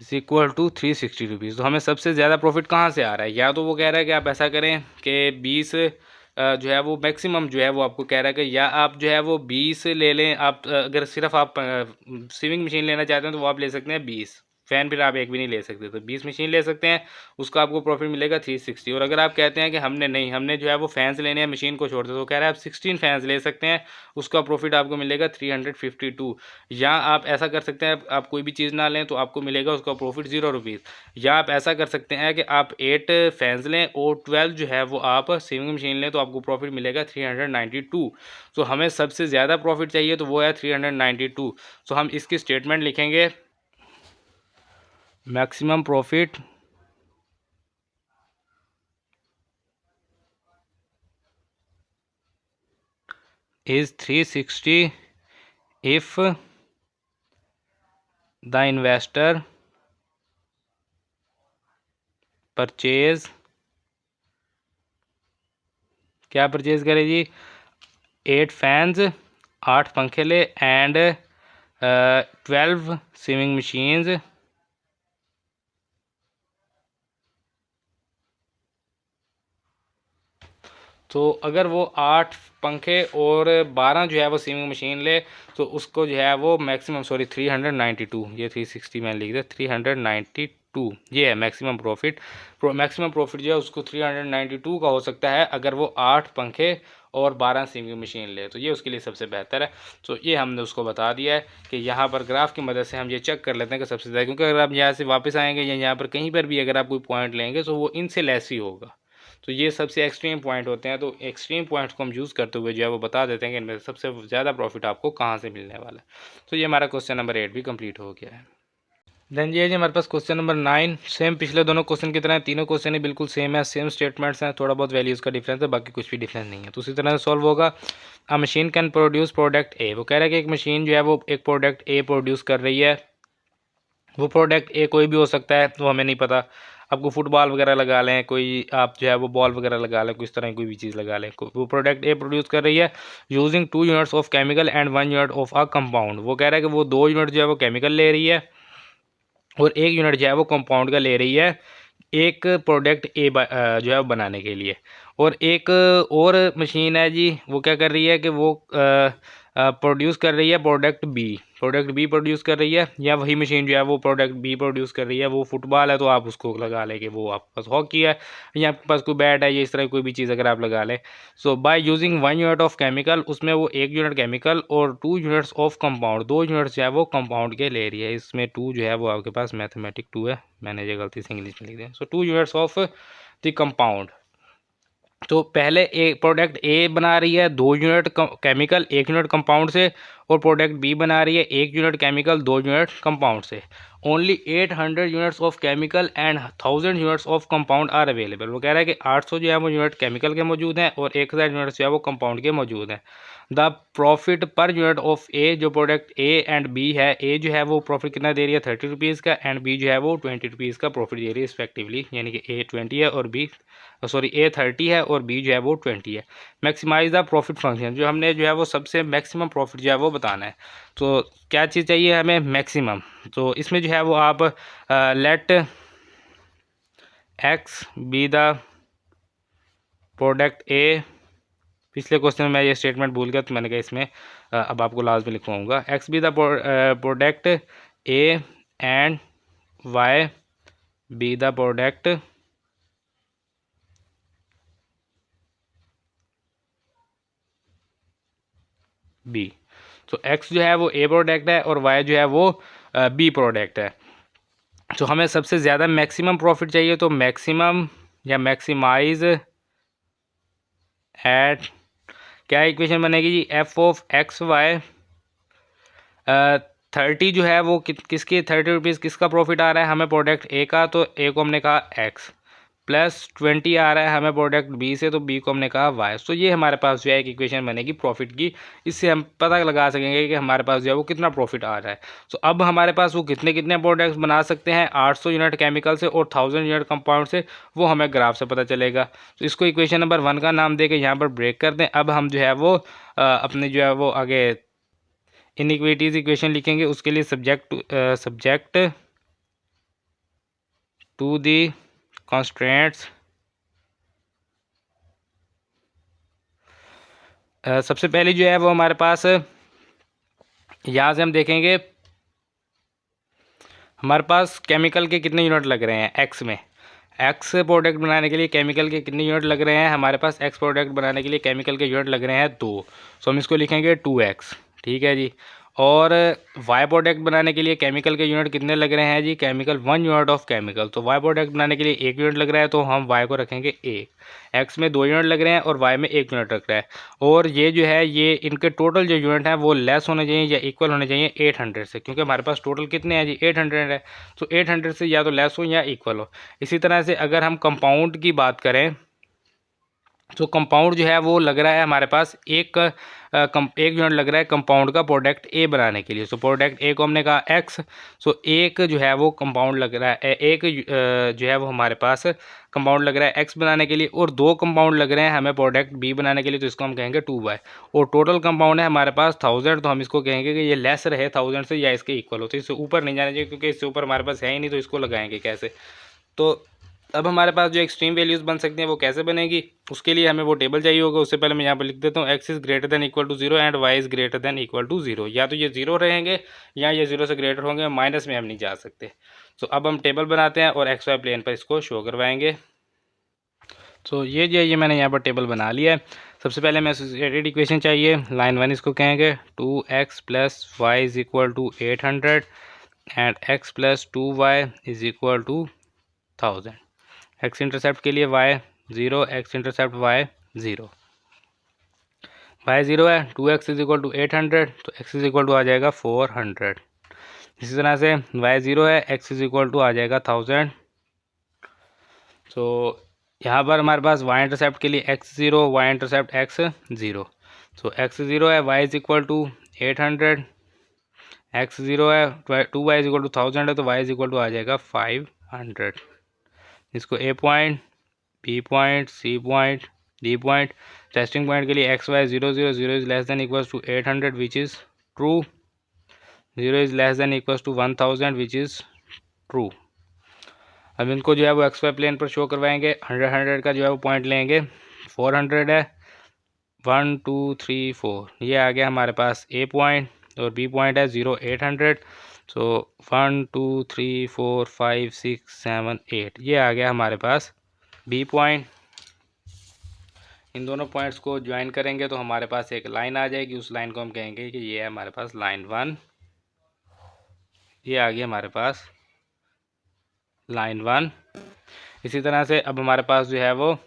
इज इक्वल टू 360 रुपीज़। तो हमें सबसे ज़्यादा प्रॉफिट कहाँ से आ रहा है? या तो वो कह रहा है कि आप ऐसा करें कि 20 जो है वो मैक्सिमम जो है वो आपको कह रहा है कि या आप जो है वो 20 ले लें। आप अगर सिर्फ आप स्विमिंग मशीन लेना चाहते हैं तो वो आप ले सकते हैं 20 फ़ैन, फिर आप एक भी नहीं ले सकते, तो 20 मशीन ले सकते हैं, उसका आपको प्रॉफिट मिलेगा 360। और अगर आप कहते हैं कि हमने जो है वो फैंस लेने हैं, मशीन को छोड़ दे, तो कह रहा है आप 16 फैंस ले सकते हैं, उसका प्रॉफिट आपको मिलेगा 352। या आप ऐसा कर सकते हैं आप कोई भी चीज़ ना लें तो आपको मिलेगा उसका प्रॉफिट 0 रुपीज़। या आप ऐसा कर सकते हैं कि आप 8 फैंस लें और 12 जो है वो आप स्विमिंग मशीन लें, तो आपको प्रॉफिट मिलेगा 392। तो हमें सबसे ज़्यादा प्रॉफिट चाहिए तो वो है 392। तो हम इसकी स्टेटमेंट लिखेंगे, maximum profit is 360 if the investor purchase, क्या परचेज करे जी, 8 फैंस, 8 पंखे ले, एंड 12 स्विमिंग मशीन्स, तो अगर वो 8 पंखे और 12 जो है वो स्विमिंग मशीन ले, तो उसको जो है वो मैक्सिमम 392, ये 360 मैंने लिख दिया, 392 ये है मैक्सिमम प्रॉफिट। मैक्सिमम प्रॉफिट जो है उसको 392 का हो सकता है अगर वो 8 पंखे और 12 स्विमिंग मशीन ले, तो ये उसके लिए सबसे बेहतर है। तो ये हमने उसको बता दिया है कि यहाँ पर ग्राफ की मदद से हम ये चेक कर लेते हैं कि सबसे ज़्यादा, क्योंकि अगर आप यहाँ से वापस आएंगे या यहाँ पर कहीं पर भी अगर आप कोई पॉइंट लेंगे तो वो इनसे लेस ही होगा, तो ये सबसे एक्सट्रीम पॉइंट होते हैं, तो एक्सट्रीम पॉइंट्स को हम यूज़ करते हुए जो है वो बता देते हैं कि इनमें सबसे ज़्यादा प्रॉफिट आपको कहाँ से मिलने वाला है। तो ये हमारा क्वेश्चन नंबर 8 भी कंप्लीट हो गया है। देन ये जी हमारे पास क्वेश्चन नंबर 9, सेम पिछले दोनों क्वेश्चन की तरह तीनों क्वेश्चन ही बिल्कुल सेम है, सेम स्टेटमेंट्स हैं, थोड़ा बहुत वैल्यूज़ का डिफरेंस है, बाकी कुछ भी डिफरेंस नहीं है। तो उसी तरह से सॉल्व होगा। अ मशीन कैन प्रोड्यूस प्रोडक्ट ए, वो कह रहा है कि एक मशीन जो है वो एक प्रोडक्ट ए प्रोड्यूस कर रही है। वो प्रोडक्ट ए कोई भी हो सकता है, वो हमें नहीं पता। आपको फुटबॉल वगैरह लगा लें, कोई आप जो है वो बॉल वगैरह लगा लें, इस तरह की कोई भी चीज़ लगा लें। वो प्रोडक्ट ए प्रोड्यूस कर रही है using 2 units of chemical and 1 unit of a compound. वो कह रहा है कि वो 2 यूनिट जो है वो केमिकल ले रही है और 1 यूनिट जो है वो कंपाउंड का ले रही है एक प्रोडक्ट ए जो है वो बनाने के लिए। और एक और मशीन है जी, वो क्या कर रही है कि वो प्रोड्यूस कर रही है प्रोडक्ट बी प्रोड्यूस कर रही है, या वही मशीन जो है वो प्रोडक्ट बी प्रोड्यूस कर रही है। वो फुटबॉल है तो आप उसको लगा लें कि वो आपके पास हॉकी है, या आपके पास कोई बैट है, या इस तरह कोई भी चीज़ अगर आप लगा लें। So by using 1 unit of chemical, उसमें वो 1 यूनिट केमिकल और 2 यूनिट्स ऑफ कंपाउंड, 2 यूनिट्स जो है वो कंपाउंड के ले रही है। इसमें 2 जो है वो आपके पास मैथमेटिक 2 है, मैंने ये गलती से इंग्लिश में लिख दिया। सो 2 यूनिट्स ऑफ द कंपाउंड। तो पहले एक प्रोडक्ट ए बना रही है 2 यूनिट केमिकल 1 यूनिट कंपाउंड से, और प्रोडक्ट बी बना रही है 1 यूनिट केमिकल 2 यूनिट कंपाउंड से। Only 800 units of chemical and 1000 units of compound are available. वो कह रहा है कि 800 जो है वो यूनिट केमिकल के मौजूद हैं और 1000 यूनिट्स जो है वो कंपाउंड के मौजूद हैं। The profit per unit of A, जो प्रोडक्ट ए एंड बी है, ए जो है वो प्रॉफिट कितना दे रही है 30 रुपीज़ का, एंड बी जो है वो 20 रुपीज़ का प्रॉफिट दे रही है रिस्पेक्टिवली, यानी कि ए 20 है और बी ए 30 है और बी जो है वो 20 है। मैक्सिमाइज द प्रॉफिट फंक्शन, जो हमने जो है वो सबसे मैक्सिमम प्रॉफिट जो है वो बताना है। तो क्या चीज़ चाहिए हमें? मैक्सिमम। तो इसमें जो है वो आप let x be the product A, पिछले क्वेश्चन में मैं ये स्टेटमेंट भूल गया तो मैंने कहा इसमें अब आपको लास्ट में लिखवाऊंगा। X be the product A and Y be the product B. तो एक्स जो है वो ए प्रोडक्ट है और वाई जो है वो बी प्रोडक्ट है। तो हमें सबसे ज़्यादा मैक्सिमम प्रॉफिट चाहिए, तो मैक्सिमम या मैक्सिमाइज एट, क्या इक्वेशन बनेगी जी? एफ ऑफ एक्स वाई 30 जो है वो किसकी 30 रुपीज़ किसका प्रॉफिट आ रहा है हमें? प्रोडक्ट ए का, तो ए को हमने कहा एक्स, प्लस 20 आ रहा है हमें प्रोडक्ट बी से, तो बी को हमने कहा वाई। तो ये हमारे पास जो है एक इक्वेशन बनेगी प्रॉफिट की। इससे हम पता लगा सकेंगे कि हमारे पास जो है वो कितना प्रॉफिट आ रहा है। तो अब हमारे पास वो कितने कितने प्रोडक्ट्स बना सकते हैं 800 यूनिट केमिकल से और 1000 यूनिट कंपाउंड से, वो हमें ग्राफ से पता चलेगा। तो इसको इक्वेशन नंबर 1 का नाम दे के यहाँ पर ब्रेक कर दें। अब हम जो है वो अपने जो है वो आगे इनइक्विटीज़ इक्वेशन लिखेंगे। उसके लिए सब्जेक्ट टू दी कॉन्स्ट्रेंट्स, सबसे पहले जो है वो हमारे पास यहाँ से हम देखेंगे हमारे पास केमिकल के कितने यूनिट लग रहे हैं एक्स में। एक्स प्रोडक्ट बनाने के लिए केमिकल के कितने यूनिट लग रहे हैं हमारे पास? एक्स प्रोडक्ट बनाने के लिए केमिकल के यूनिट लग रहे हैं 2, सो हम इसको लिखेंगे 2x, ठीक है जी। और वाई प्रोडक्ट बनाने के लिए केमिकल के यूनिट कितने लग रहे हैं जी? केमिकल 1 यूनिट ऑफ केमिकल, तो वाई प्रोडक्ट बनाने के लिए 1 यूनिट लग रहा है, तो हम वाई को रखेंगे 1। एक्स में 2 यूनिट लग रहे हैं और वाई में 1 यूनिट लग रहा है। और ये जो है ये इनके टोटल जो यूनिट हैं वो लेस होने चाहिए या इक्वल होने चाहिए 800 से, क्योंकि हमारे पास टोटल कितने हैं जी? 800 है। तो 800 से या तो लेस हो या इक्वल हो। इसी तरह से अगर हम कंपाउंड की बात करें तो कंपाउंड जो है वो लग रहा है हमारे पास एक यूनिट लग रहा है कंपाउंड का प्रोडक्ट ए बनाने के लिए। सो प्रोडक्ट ए को हमने कहा एक्स, सो एक जो है वो कंपाउंड लग रहा है, एक जो है वो हमारे पास कंपाउंड लग रहा है एक्स बनाने के लिए, और 2 कंपाउंड लग रहे हैं हमें प्रोडक्ट बी बनाने के लिए, तो इसको हम कहेंगे 2y। और टोटल कंपाउंड है हमारे पास 1000, तो हम इसको कहेंगे कि ये लेस रहे 1000 से या इसके इक्वल हो, तो इससे ऊपर नहीं जाना चाहिए क्योंकि इससे ऊपर हमारे पास है ही नहीं, तो इसको लगाएंगे कैसे? तो अब हमारे पास जो एक्सट्रीम वैल्यूज़ बन सकती हैं वो कैसे बनेगी, उसके लिए हमें वो टेबल चाहिए होगा। उससे पहले मैं यहाँ पर लिख देता हूँ x is greater than equal to 0 and y is greater than equal to 0। या तो ये 0 रहेंगे या ये 0 से ग्रेटर होंगे, माइनस में हम नहीं जा सकते। तो अब हम टेबल बनाते हैं और एक्स वाई प्लेन पर इसको शो करवाएंगे। तो ये जो है ये मैंने यहाँ पर टेबल बना लिया है। सबसे पहले हमें एसोसिएटेड इक्वेशन चाहिए, लाइन 1 इसको कहेंगे 2x plus y is equal to 800 and x plus 2y is equal to 1000। X intercept के लिए y 0, x intercept y 0, y 0 है, 2x इज इक्वल टू 800, तो x इज इक्वल टू आ जाएगा 400। इसी तरह से वाई 0 है, x इज इक्वल टू आ जाएगा 1000। तो यहाँ पर हमारे पास वाई इंटरसेप्ट के लिए x 0, वाई इंटरसेप्ट x 0, तो x 0 है, y is equal to 800, x 0 है, 2y इज इक्वल टू 1000 है, तो y इज इक्वल टू आ जाएगा 500। इसको a point, b point, c point, d point, testing point के लिए x y 0 0 0 is less than equals to 800 which is true, 0 is less than equals to 1000 which is true. अब इनको जो है वो एक्स वाई प्लेन पर show करवाएंगे। 100 का जो है वो पॉइंट लेंगे, 400 है, 1 2 3 4, ये आ गया हमारे पास ए पॉइंट, और बी पॉइंट है 0 800, सो 1 2 3 4 5 6 7 8, ये आ गया हमारे पास बी पॉइंट। इन दोनों पॉइंट्स को ज्वाइन करेंगे तो हमारे पास एक लाइन आ जाएगी, उस लाइन को हम कहेंगे कि ये है हमारे पास लाइन 1, ये आ गई हमारे पास लाइन 1। इसी तरह से अब हमारे पास जो है वो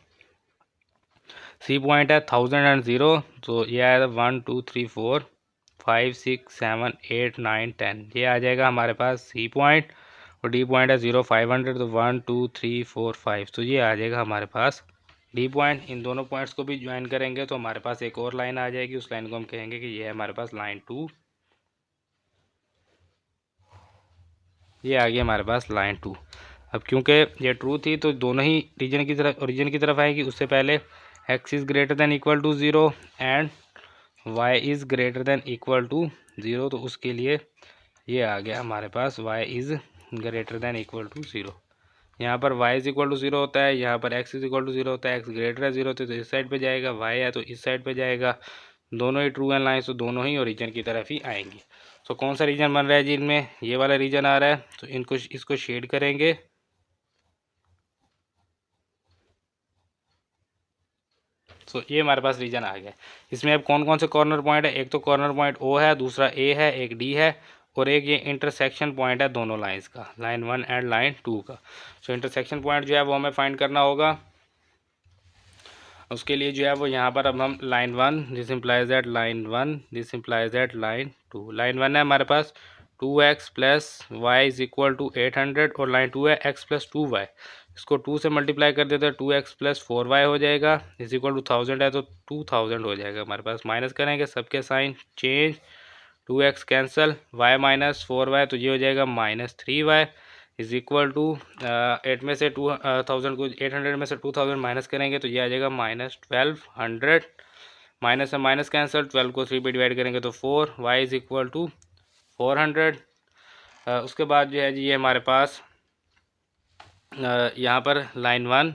सी पॉइंट है 1000, तो ये आएगा 1 2 3 4 5 6 7 8 9 10, ये आ जाएगा हमारे पास सी पॉइंट, और डी पॉइंट है 0 500, तो 1 2 3 4 5, तो ये आ जाएगा हमारे पास डी पॉइंट। इन दोनों पॉइंट्स को भी ज्वाइन करेंगे तो हमारे पास एक और लाइन आ जाएगी, उस लाइन को हम कहेंगे कि ये है हमारे पास लाइन 2, ये आ गई हमारे पास लाइन 2। अब क्योंकि ये ट्रू थी तो दोनों ही रीजन की तरफ, ओरिजिन की तरफ आएगी। उससे पहले x is greater than equal to 0 and y is greater than equal to 0, तो उसके लिए ये आ गया हमारे पास y is greater than equal to 0। यहाँ पर y इज़ इक्वल टू 0 होता है, यहाँ पर x इज़ इक्वल टू 0 होता है, x ग्रेटर है 0 तो इस साइड पे जाएगा, y है तो इस साइड पे जाएगा। दोनों ही ट्रू एंड लाइन्स तो दोनों ही ओरिजिन की तरफ ही आएंगी। तो कौन सा रीजन बन रहा है जी इनमें, ये वाला रीजन आ रहा है, तो इनको इसको शेड करेंगे। तो ये हमारे पास रीजन आ गया। इसमें अब कौन कौन से कॉर्नर पॉइंट है, एक तो कॉर्नर पॉइंट ओ है, दूसरा ए है, एक डी है, और एक ये इंटरसेक्शन पॉइंट है दोनों लाइंस का, लाइन 1 एंड लाइन 2 का। सो इंटरसेक्शन पॉइंट जो है वो हमें फाइंड करना होगा। उसके लिए जो है वो यहाँ पर अब हम line 1, this implies that line 1, this implies that line 2। Line 1 है हमारे पास 2x plus y is equal to 800, और लाइन 2 है x प्लस 2y, इसको 2 से मल्टीप्लाई कर देते हैं, 2x प्लस 4y हो जाएगा, इज इक्वल टू 1000 है तो 2000 हो जाएगा हमारे पास। माइनस करेंगे, सबके sign change, 2x cancel, y minus 4y, तो ये हो जाएगा minus 3y, is equal to 8 में से 2000 को 800 में से 2000 माइनस करेंगे तो ये आ जाएगा माइनस 1200, माइनस से माइनस कैंसिल, 12 को 3 पे डिवाइड करेंगे तो 4, y इज इक्वल टू 400। उसके बाद जो है जी ये हमारे पास यहाँ पर लाइन 1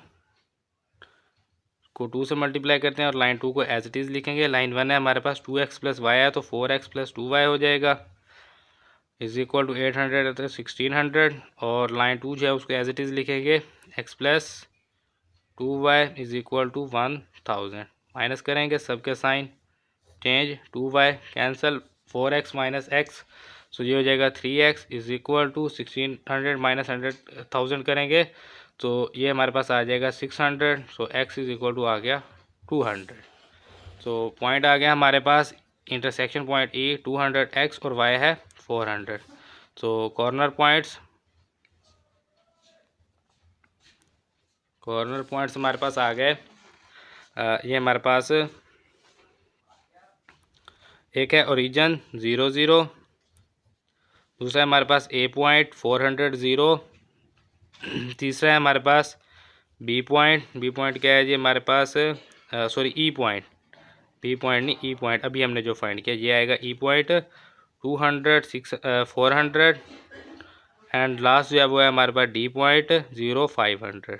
को 2 से मल्टीप्लाई करते हैं और लाइन 2 को एज इट इज़ लिखेंगे। लाइन 1 है हमारे पास 2x प्लस वाई है तो 4x प्लस 2y हो जाएगा, इज इक्वल टू 800 है तो 1600, और लाइन 2 जो है उसको एज इट इज़ लिखेंगे, x plus 2y is equal to 1000। Minus करेंगे, सबके sign change, 2y cancel, 4x minus x, so ये हो जाएगा 3x is equal to 1600 minus 1000 करेंगे तो ये हमारे पास आ जाएगा 600, सो x इज इक्वल टू आ गया 200। तो पॉइंट आ गया हमारे पास इंटरसेक्शन पॉइंट E 200x और y है 400। तो कॉर्नर पॉइंट्स हमारे पास आ गए। ये हमारे पास एक है ओरिजिन 0 0, दूसरा है हमारे पास ए पॉइंट 400 0, तीसरा है हमारे पास बी पॉइंट क्या है जी हमारे पास, sorry E point, B point नहीं ई पॉइंट, अभी हमने जो फाइंड किया ये आएगा ई पॉइंट 400 एंड लास्ट जो है वो है हमारे पास डी पॉइंट 0 500।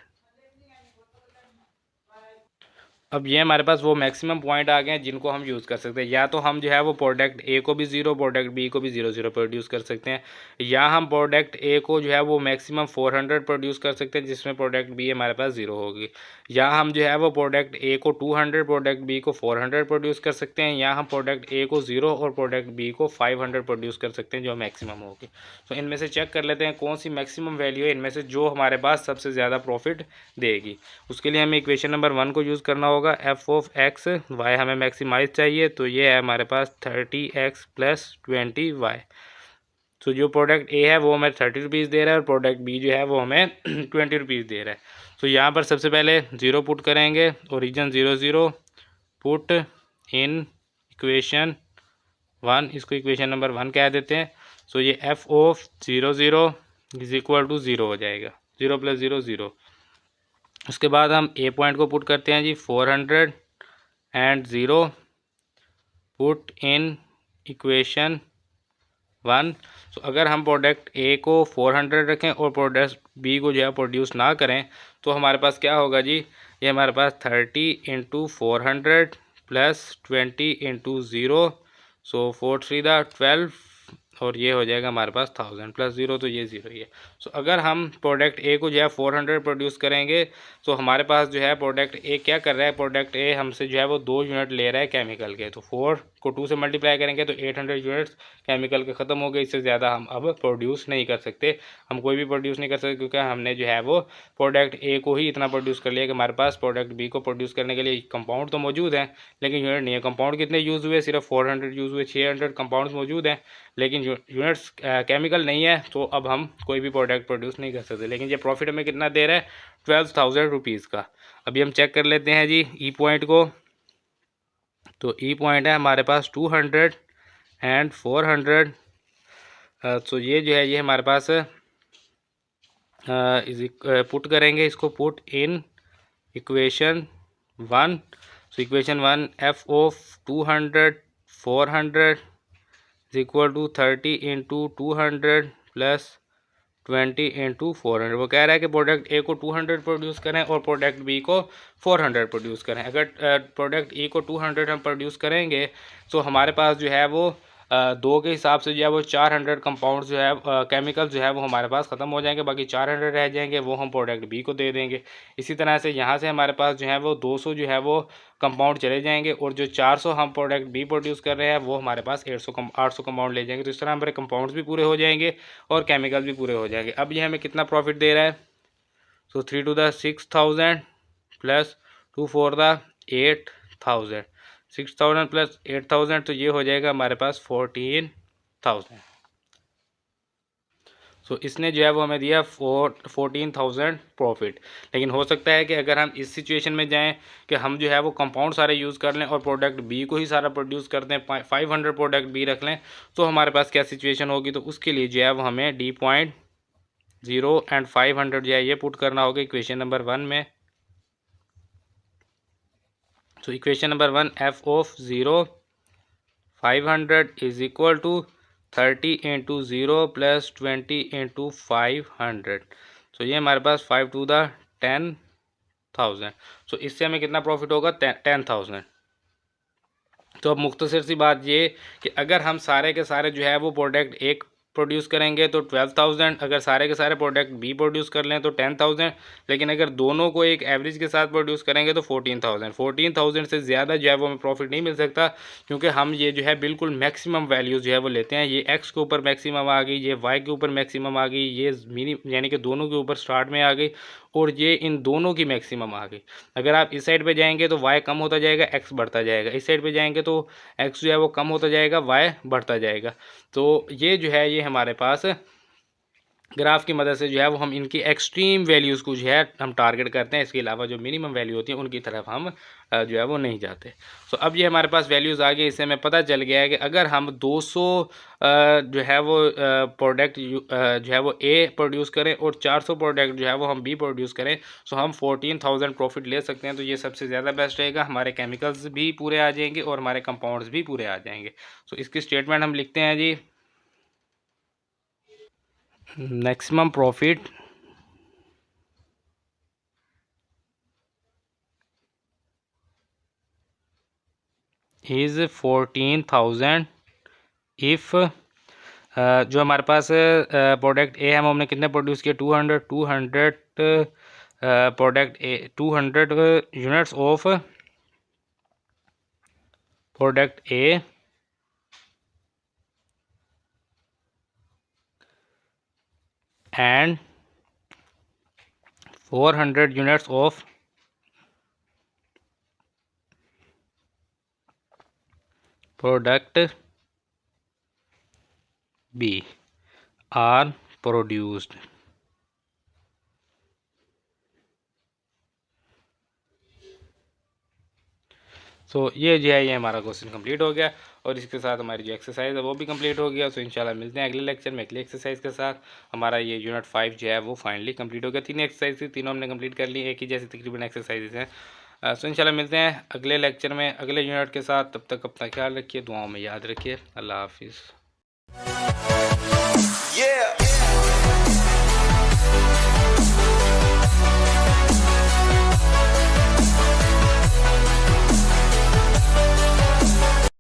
अब ये हमारे पास वो मैक्सिमम पॉइंट आ गए हैं जिनको हम यूज़ कर सकते हैं। या तो हम जो है वो प्रोडक्ट ए को भी 0, प्रोडक्ट बी को भी 0 प्रोड्यूस कर सकते हैं, या हम प्रोडक्ट ए को जो है वो मैक्सिमम 400 प्रोड्यूस कर सकते हैं जिसमें प्रोडक्ट बी हमारे पास 0 होगी, या हम जो है वो प्रोडक्ट ए को 200, प्रोडक्ट बी को 400 प्रोड्यूस कर सकते हैं, या हम प्रोडक्ट ए को 0 और प्रोडक्ट बी को 500 प्रोड्यूस कर सकते हैं जो मैक्सिमम होगी। तो इनमें से चेक कर लेते हैं कौन सी मैक्सिमम वैल्यू है इनमें से जो हमारे पास सबसे ज़्यादा प्रॉफिट देगी। उसके लिए हमें इक्वेशन नंबर 1 को यूज़ करना होगा। एफ ऑफ एक्स वाई हमें मैक्सिमाइज चाहिए, तो ये है हमारे पास 30x + 20y। तो जो प्रोडक्ट ए है वो हमें 30 रुपीज़ दे रहा है और प्रोडक्ट बी जो है वो हमें 20 रुपीज़ दे रहा है। तो यहाँ पर सबसे पहले 0 पुट करेंगे, ओरिजिन 0 0, पुट इन इक्वेशन 1, इसको इक्वेशन नंबर 1 कह देते हैं। सो ये F of 0 0 is equal to 0 हो जाएगा, 0 + 0 0। उसके बाद हम ए पॉइंट को पुट करते हैं जी 400 एंड 0, पुट इन इक्वेशन 1। तो अगर हम प्रोडक्ट ए को 400 रखें और प्रोडक्ट बी को जो है प्रोड्यूस ना करें तो हमारे पास क्या होगा जी, ये हमारे पास 30 × 400 + 20 × 0, सो 4 3 12, और ये हो जाएगा हमारे पास 1000 + 0, तो ये 0 ही है। सो अगर हम प्रोडक्ट ए को जो है 400 प्रोड्यूस करेंगे तो हमारे पास जो है प्रोडक्ट ए क्या कर रहा है, प्रोडक्ट ए हमसे जो है वो 2 यूनिट ले रहा है केमिकल के, तो 4 को 2 से मल्टीप्लाई करेंगे तो 800 यूनिट्स केमिकल के ख़त्म हो गए। इससे ज़्यादा हम अब प्रोड्यूस नहीं कर सकते, हम कोई भी प्रोड्यूस नहीं कर सकते क्योंकि हमने जो है वो प्रोडक्ट ए को ही इतना प्रोड्यूस कर लिया कि हमारे पास प्रोडक्ट बी को प्रोड्यूस करने के लिए कंपाउंड तो मौजूद हैं लेकिन यूनिट नहीं है। कंपाउंड कितने यूज़ हुए, सिर्फ 400 यूज़ हुए, 600 कंपाउंड्स मौजूद हैं लेकिन यूनिट्स केमिकल नहीं है, तो अब हम कोई भी प्रोडक्ट प्रोड्यूस नहीं कर सकते। लेकिन ये प्रॉफिट हमें कितना दे रहा है, 12,000 रुपीज़ का। अभी हम चेक कर लेते हैं जी ई पॉइंट को। तो ई पॉइंट है हमारे पास 200 एंड 400। तो ये जो है ये हमारे पास पुट करेंगे, इसको put in equation 1। So equation 1 F of 200 400 is equal to 30 × 200 + 20 × 400। वो कह रहा है कि प्रोडक्ट ए को 200 प्रोड्यूस करें और प्रोडक्ट बी को 400 प्रोड्यूस करें। अगर प्रोडक्ट ए को 200 हम प्रोड्यूस करेंगे तो हमारे पास जो है वो 2 के हिसाब से जो है वो 400 कंपाउंड जो है केमिकल जो है वो हमारे पास ख़त्म हो जाएंगे, बाकी 400 रह जाएंगे, वो हम प्रोडक्ट बी को दे देंगे। इसी तरह से यहाँ से हमारे पास जो है वो 200 जो है वो कंपाउंड चले जाएंगे और जो 400 हम प्रोडक्ट बी प्रोड्यूस कर रहे हैं वो हमारे पास 800 कंपाउंड ले जाएंगे। तो इस तरह हमारे कंपाउंड्स भी पूरे हो जाएंगे और केमिकल भी पूरे हो जाएंगे। अब ये हमें कितना प्रॉफिट दे रहा है, सो 3 × 6000 + 2 × 8000, 6000 + 8000, तो ये हो जाएगा हमारे पास 14,000। सो इसने जो है वो हमें दिया 14,000 प्रॉफिट। लेकिन हो सकता है कि अगर हम इस सिचुएशन में जाएं कि हम जो है वो कंपाउंड सारे यूज़ कर लें और प्रोडक्ट बी को ही सारा प्रोड्यूस कर दें, 500 प्रोडक्ट बी रख लें, तो हमारे पास क्या सिचुएशन होगी। तो उसके लिए जो है वो हमें D.0 एंड 500 जो है ये पुट करना होगा इक्वेशन नंबर 1 में। तो equation number 1 F of 0 500 is equal to 30 × 0 + 20 × 500। तो ये हमारे पास 5 × 10,000। तो इससे हमें कितना प्रॉफिट होगा, 10,000। तो अब मुख्तसर सी बात ये कि अगर हम सारे के सारे जो है वो प्रोडक्ट एक प्रोड्यूस करेंगे तो 12,000, अगर सारे के सारे प्रोडक्ट बी प्रोड्यूस कर लें तो 10,000, लेकिन अगर दोनों को एक एवरेज के साथ प्रोड्यूस करेंगे तो 14,000। 14,000 से ज़्यादा जो है वो हमें प्रॉफिट नहीं मिल सकता क्योंकि हम ये जो है बिल्कुल मैक्सिमम वैल्यू जो है वो लेते हैं। ये एक्स के ऊपर मैक्सिमम आ गई, ये वाई के ऊपर मैक्सिमम आ गई, ये मिनी यानी कि दोनों के ऊपर स्टार्ट में आ गई और ये इन दोनों की मैक्सिमम आ गई। अगर आप इस साइड पे जाएंगे तो वाई कम होता जाएगा, एक्स बढ़ता जाएगा, इस साइड पे जाएंगे तो एक्स जो है वो कम होता जाएगा, वाई बढ़ता जाएगा। तो ये जो है ये हमारे पास ग्राफ की मदद से जो है वो हम इनकी एक्सट्रीम वैल्यूज़ को जो है हम टारगेट करते हैं। इसके अलावा जो मिनिमम वैल्यू होती है उनकी तरफ हम जो है वो नहीं जाते। तो अब ये हमारे पास वैल्यूज़ आ गई, इससे हमें पता चल गया है कि अगर हम 200 जो है वो प्रोडक्ट जो है वो ए प्रोड्यूस करें और 400 प्रोडक्ट जो है वो हम बी प्रोड्यूस करें तो हम 14,000 प्रॉफिट ले सकते हैं। तो ये सबसे ज़्यादा बेस्ट रहेगा, हमारे केमिकल्स भी पूरे आ जाएंगे और हमारे कंपाउंड्स भी पूरे आ जाएंगे। तो इसकी स्टेटमेंट हम लिखते हैं जी, मैक्सिमम प्रॉफिट इज़ 14,000 इफ़ जो हमारे पास प्रोडक्ट ए है हमने कितने प्रोड्यूस किए 200 product A 200 units of product A and 400 units of product B are produced. ये जो है ये हमारा क्वेश्चन कंप्लीट हो गया और इसके साथ हमारी जो एक्सरसाइज है वो भी कंप्लीट हो गया। सो इंशाल्लाह मिलते हैं अगले लेक्चर में अगली एक्सरसाइज के साथ। हमारा ये यूनिट 5 जो है वो फाइनली कंप्लीट हो गया। 3 एक्सरसाइज थी, तीनों हमने कंप्लीट कर ली, एक ही जैसी तकरीबन एक्सरसाइजेज हैं। सो इंशाल्लाह मिलते हैं अगले लेक्चर में अगले यूनिट के साथ। तब तक अपना ख्याल रखिए, दुआओं में याद रखिए। अल्लाह हाफिज़।